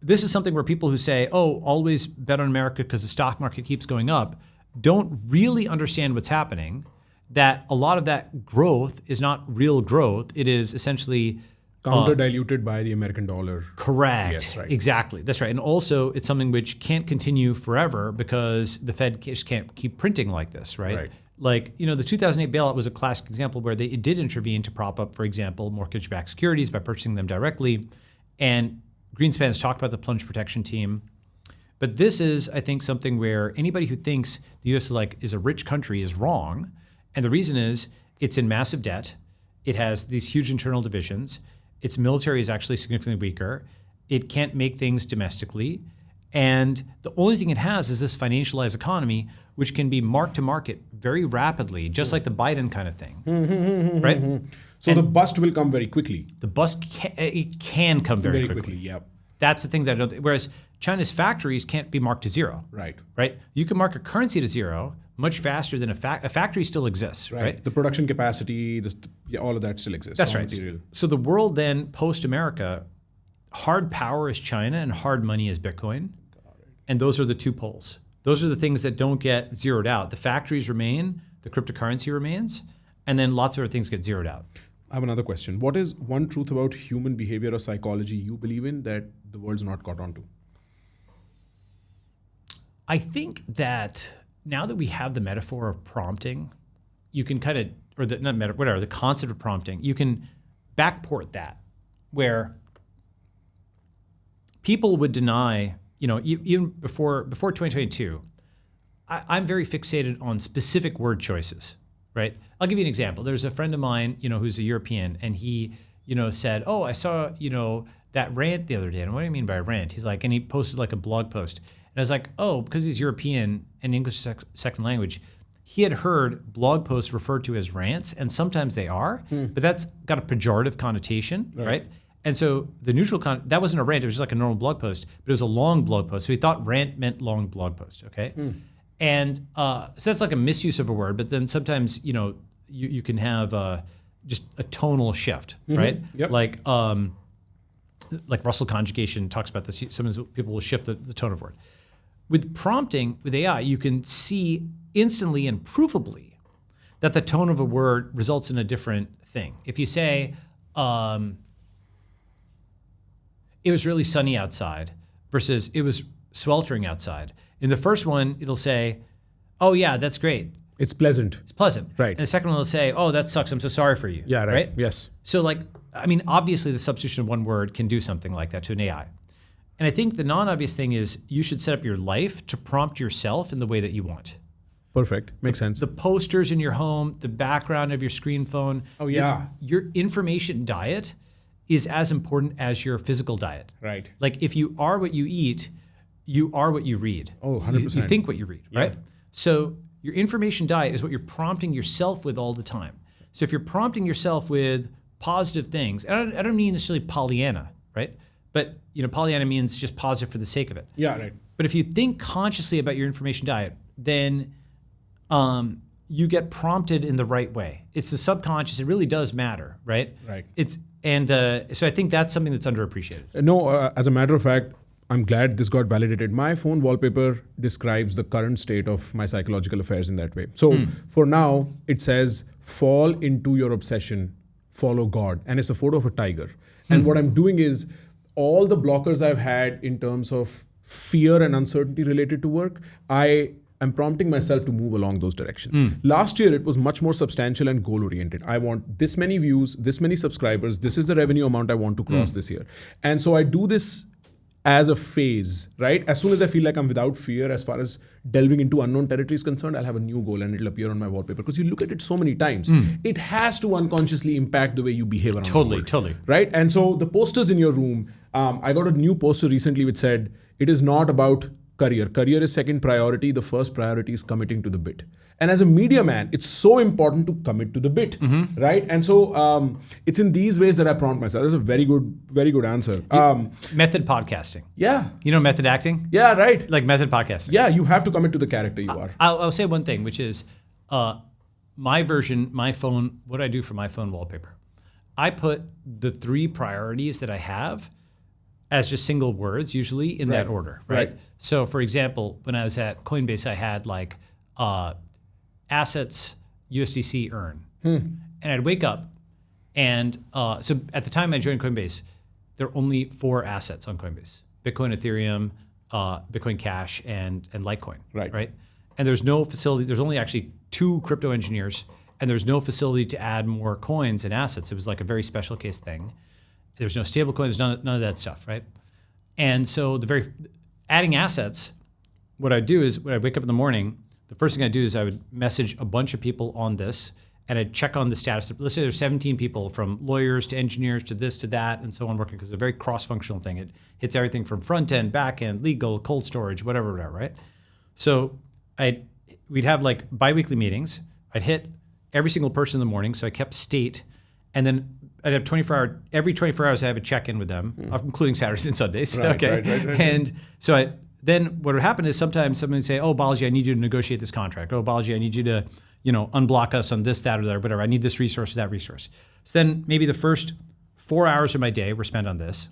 this is something where people who say, always bet on America because the stock market keeps going up, don't really understand what's happening, that a lot of that growth is not real growth. It is essentially Counter diluted by the American dollar. Correct. Yes, right. Exactly. That's right. And also, it's something which can't continue forever because the Fed just can't keep printing like this, right? Right. Like, the 2008 bailout was a classic example where it did intervene to prop up, for example, mortgage-backed securities by purchasing them directly. And Greenspan has talked about the plunge protection team. But this is, I think, something where anybody who thinks the U.S. is a rich country is wrong. And the reason is it's in massive debt. It has these huge internal divisions. Its military is actually significantly weaker. It can't make things domestically. And the only thing it has is this financialized economy, which can be marked to market very rapidly, just like the Biden kind of thing, right? So the bust will come very quickly. The bust can come very quickly. Yeah. That's the thing that I don't. Whereas China's factories can't be marked to zero. Right. Right. You can mark a currency to zero much faster than a factory still exists. Right. The production capacity, all of that still exists. That's raw right. material. So the world then post America, hard power is China and hard money is Bitcoin, and those are the two poles. Those are the things that don't get zeroed out. The factories remain, the cryptocurrency remains, and then lots of other things get zeroed out. I have another question. What is one truth about human behavior or psychology you believe in that the world's not caught on to? I think that now that we have the metaphor of prompting, you can kind of, or the not metaphor, whatever, the concept of prompting, you can backport that, where people would deny, even before 2022, I'm very fixated on specific word choices, right? I'll give you an example. There's a friend of mine, who's a European, and he, said, "Oh, I saw, that rant the other day." And what do you mean by rant? He's like, and he posted like a blog post. And I was like, oh, because he's European and English second language, he had heard blog posts referred to as rants, and sometimes they are, but that's got a pejorative connotation, right? And so the neutral that wasn't a rant, it was just like a normal blog post, but it was a long blog post. So he thought rant meant long blog post, okay? And so that's like a misuse of a word, but then sometimes, you can have just a tonal shift, right? Yep. Like Russell conjugation talks about this. Sometimes people will shift the tone of word. With prompting, with AI, you can see instantly and provably that the tone of a word results in a different thing. If you say, it was really sunny outside versus it was sweltering outside. In the first one, it'll say, oh yeah, that's great. It's pleasant. It's pleasant. Right. And the second one will say, oh, that sucks. I'm so sorry for you. Yeah, right. Yes. So obviously the substitution of one word can do something like that to an AI. And I think the non-obvious thing is you should set up your life to prompt yourself in the way that you want. Perfect. Makes sense. The posters in your home, the background of your screen phone. Oh, yeah. Your information diet is as important as your physical diet. Right. Like if you are what you eat, you are what you read. Oh, 100%. You think what you read, right? Yeah. So your information diet is what you're prompting yourself with all the time. So if you're prompting yourself with positive things, and I don't mean necessarily Pollyanna, right? But Pollyanna means just positive for the sake of it. Yeah, right. But if you think consciously about your information diet, then you get prompted in the right way. It's the subconscious. It really does matter, right? Right. So I think that's something that's underappreciated. No, as a matter of fact, I'm glad this got validated. My phone wallpaper describes the current state of my psychological affairs in that way. So for now, it says, fall into your obsession, follow God. And it's a photo of a tiger. And what I'm doing is all the blockers I've had in terms of fear and uncertainty related to work, I'm prompting myself to move along those directions. Last year, it was much more substantial and goal-oriented. I want this many views, this many subscribers, this is the revenue amount I want to cross this year. And so I do this as a phase, right? As soon as I feel like I'm without fear as far as delving into unknown territory is concerned, I'll have a new goal and it'll appear on my wallpaper. Because you look at it so many times, it has to unconsciously impact the way you behave around the world. Totally. Right? And so the posters in your room, I got a new poster recently which said, it is not about career. Career is second priority. The first priority is committing to the bit. And as a media man, it's so important to commit to the bit, right? And so it's in these ways that I prompt myself. That's a very good answer. Method podcasting. Yeah. Method acting? Yeah, right. Like method podcasting. Yeah, you have to commit to the character you are. I'll say one thing, which is my phone, what I do for my phone wallpaper. I put the 3 priorities that I have as just single words, usually in that order, right? So for example, when I was at Coinbase, I had like assets, USDC earn. And I'd wake up And so at the time I joined Coinbase, there were only 4 assets on Coinbase: Bitcoin, Ethereum, Bitcoin Cash, and Litecoin. Right. And there's no facility. There's only actually 2 crypto engineers, and there's no facility to add more coins and assets. It was like a very special case thing. There's no stable coins, none of that stuff, right? And so adding assets, what I'd do is when I wake up in the morning, the first thing I'd do is I would message a bunch of people on this, and I'd check on the status. Let's say there's 17 people, from lawyers to engineers to this to that and so on, working, because it's a very cross-functional thing. It hits everything from front end, back end, legal, cold storage, whatever, right? So we'd have like biweekly meetings. I'd hit every single person in the morning, so I kept state, and then I'd have every 24 hours I have a check-in with them, including Saturdays and Sundays. Right. And so then what would happen is sometimes somebody would say, "Oh, Balaji, I need you to negotiate this contract. Oh, Balaji, I need you to, unblock us on this, that, or that, or whatever. I need this resource or that resource." So then maybe the first 4 hours of my day were spent on this,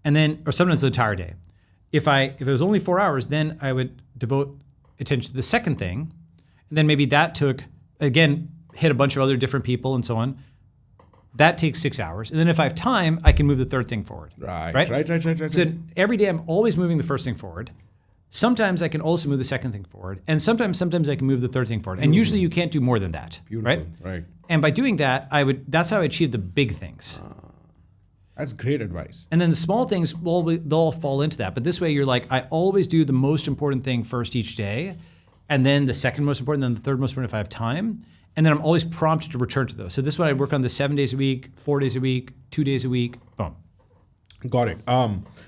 and then, or sometimes the entire day. If it was only 4 hours, then I would devote attention to the second thing, and then maybe that took, again, hit a bunch of other different people and so on. That takes 6 hours. And then if I have time, I can move the third thing forward. Right. So every day I'm always moving the first thing forward. Sometimes I can also move the second thing forward. And sometimes I can move the third thing forward. And usually you can't do more than that. Beautiful. Right. And by doing that, that's how I achieve the big things. That's great advice. And then the small things, they'll all fall into that. But this way you're like, I always do the most important thing first each day, and then the second most important, then the third most important if I have time. And then I'm always prompted to return to those. So this is what I work on: the 7 days a week, 4 days a week, 2 days a week. Boom. Got it.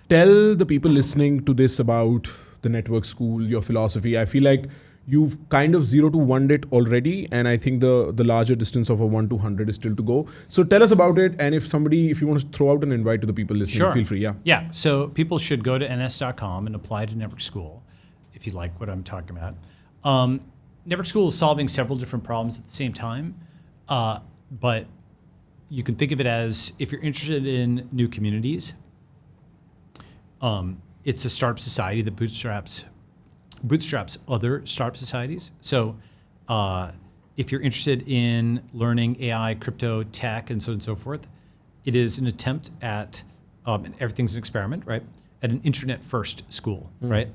Tell the people listening to this about the network school, your philosophy. I feel like you've kind of 0 to 1'd it already, and I think the larger distance of a 1 to 100 is still to go. So tell us about it, and if you want to throw out an invite to the people listening, feel free. Yeah. So people should go to ns.com and apply to network school if you like what I'm talking about. Network School is solving several different problems at the same time, but you can think of it as, if you're interested in new communities, it's a startup society that bootstraps other startup societies. So if you're interested in learning AI, crypto, tech, and so on and so forth, it is an attempt at, everything's an experiment, right? At an internet-first school, right?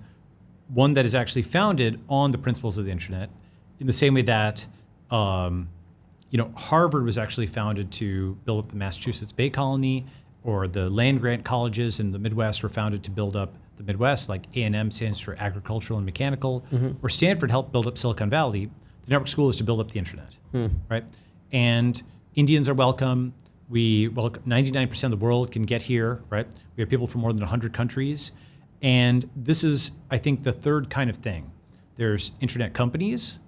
One that is actually founded on the principles of the internet, in the same way that Harvard was actually founded to build up the Massachusetts Bay Colony, or the land-grant colleges in the Midwest were founded to build up the Midwest, like A&M stands for agricultural and mechanical, or Stanford helped build up Silicon Valley. The network school is to build up the internet, right? And Indians are welcome. 99% of the world can get here, right? We have people from more than 100 countries. And this is, I think, the third kind of thing. There's internet companies,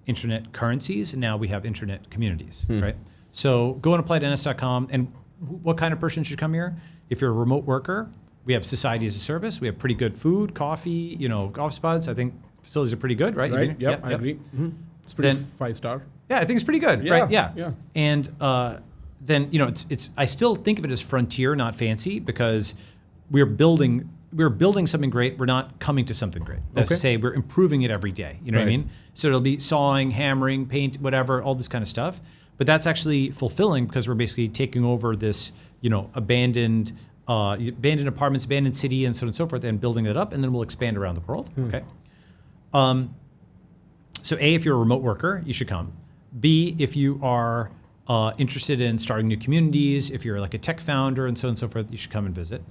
internet currencies, and now we have internet communities, right? So go and apply to ns.com. And what kind of person should come here? If you're a remote worker, we have society as a service. We have pretty good food, coffee, office spots. I think facilities are pretty good, right? Right. Yep, I agree. It's pretty 5-star. Yeah, I think it's pretty good, right? Yeah. And then it's. I still think of it as frontier, not fancy, because we're building something great. We're not coming to something great. That's to say, we're improving it every day. You know what I mean? So it'll be sawing, hammering, paint, whatever, all this kind of stuff. But that's actually fulfilling, because we're basically taking over this, abandoned apartments, abandoned city, and so on and so forth, and building it up, and then we'll expand around the world. Okay. So A, if you're a remote worker, you should come. B, if you are interested in starting new communities, if you're like a tech founder and so on and so forth, you should come and visit.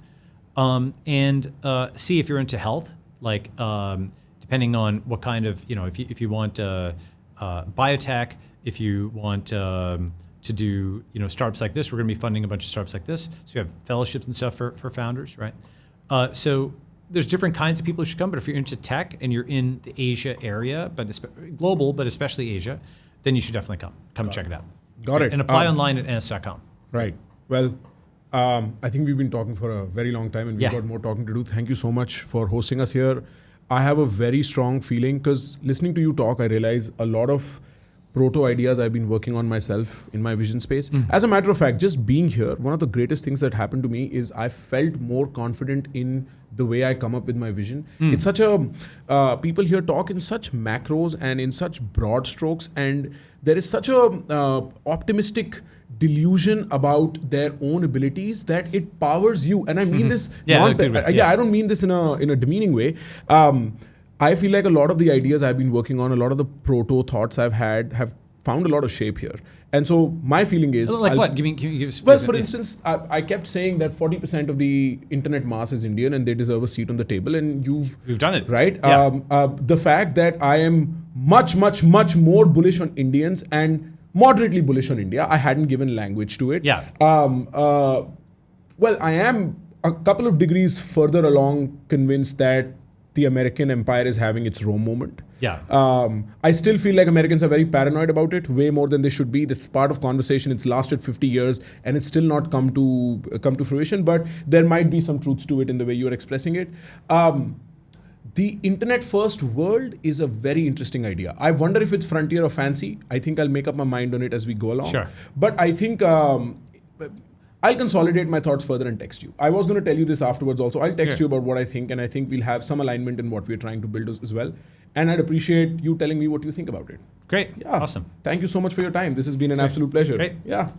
And C, if you're into health, like depending on what kind of, if you want biotech, if you want to do, startups like this, we're going to be funding a bunch of startups like this. So we have fellowships and stuff for founders, right? So there's different kinds of people who should come, but if you're into tech and you're in the Asia area, but global, but especially Asia, then you should definitely come and check it out. Got it. And apply online at ns.com. Right. Well, I think we've been talking for a very long time, and we've got more talking to do. Thank you so much for hosting us here. I have a very strong feeling, because listening to you talk, I realize a lot of proto ideas I've been working on myself in my vision space. As a matter of fact, just being here, one of the greatest things that happened to me is I felt more confident in the way I come up with my vision. It's such a, people here talk in such macros and in such broad strokes, and there is such a optimistic delusion about their own abilities that it powers you. And I mean this, Yeah, in a good way. I don't mean this in a demeaning way. I feel like a lot of the ideas I've been working on, a lot of the proto thoughts I've had have found a lot of shape here. And so my feeling is... Like what? Can you give us... Well, for instance, I kept saying that 40% of the internet mass is Indian and they deserve a seat on the table, and we've done it. Right? Yeah. The fact that I am much, much, much more bullish on Indians and moderately bullish on India, I hadn't given language to it. Yeah. Well, I am a couple of degrees further along convinced that the American empire is having its Rome moment. Yeah. I still feel like Americans are very paranoid about it, way more than they should be. This part of conversation. It's lasted 50 years and it's still not come to fruition. But there might be some truths to it in the way you are expressing it. The internet first world is a very interesting idea. I wonder if it's frontier or fancy. I think I'll make up my mind on it as we go along. Sure. But I think I'll consolidate my thoughts further and text you. I was going to tell you this afterwards also. I'll text you about what I think, and I think we'll have some alignment in what we're trying to build as well. And I'd appreciate you telling me what you think about it. Great. Yeah. Awesome. Thank you so much for your time. This has been an absolute pleasure. Great. Yeah.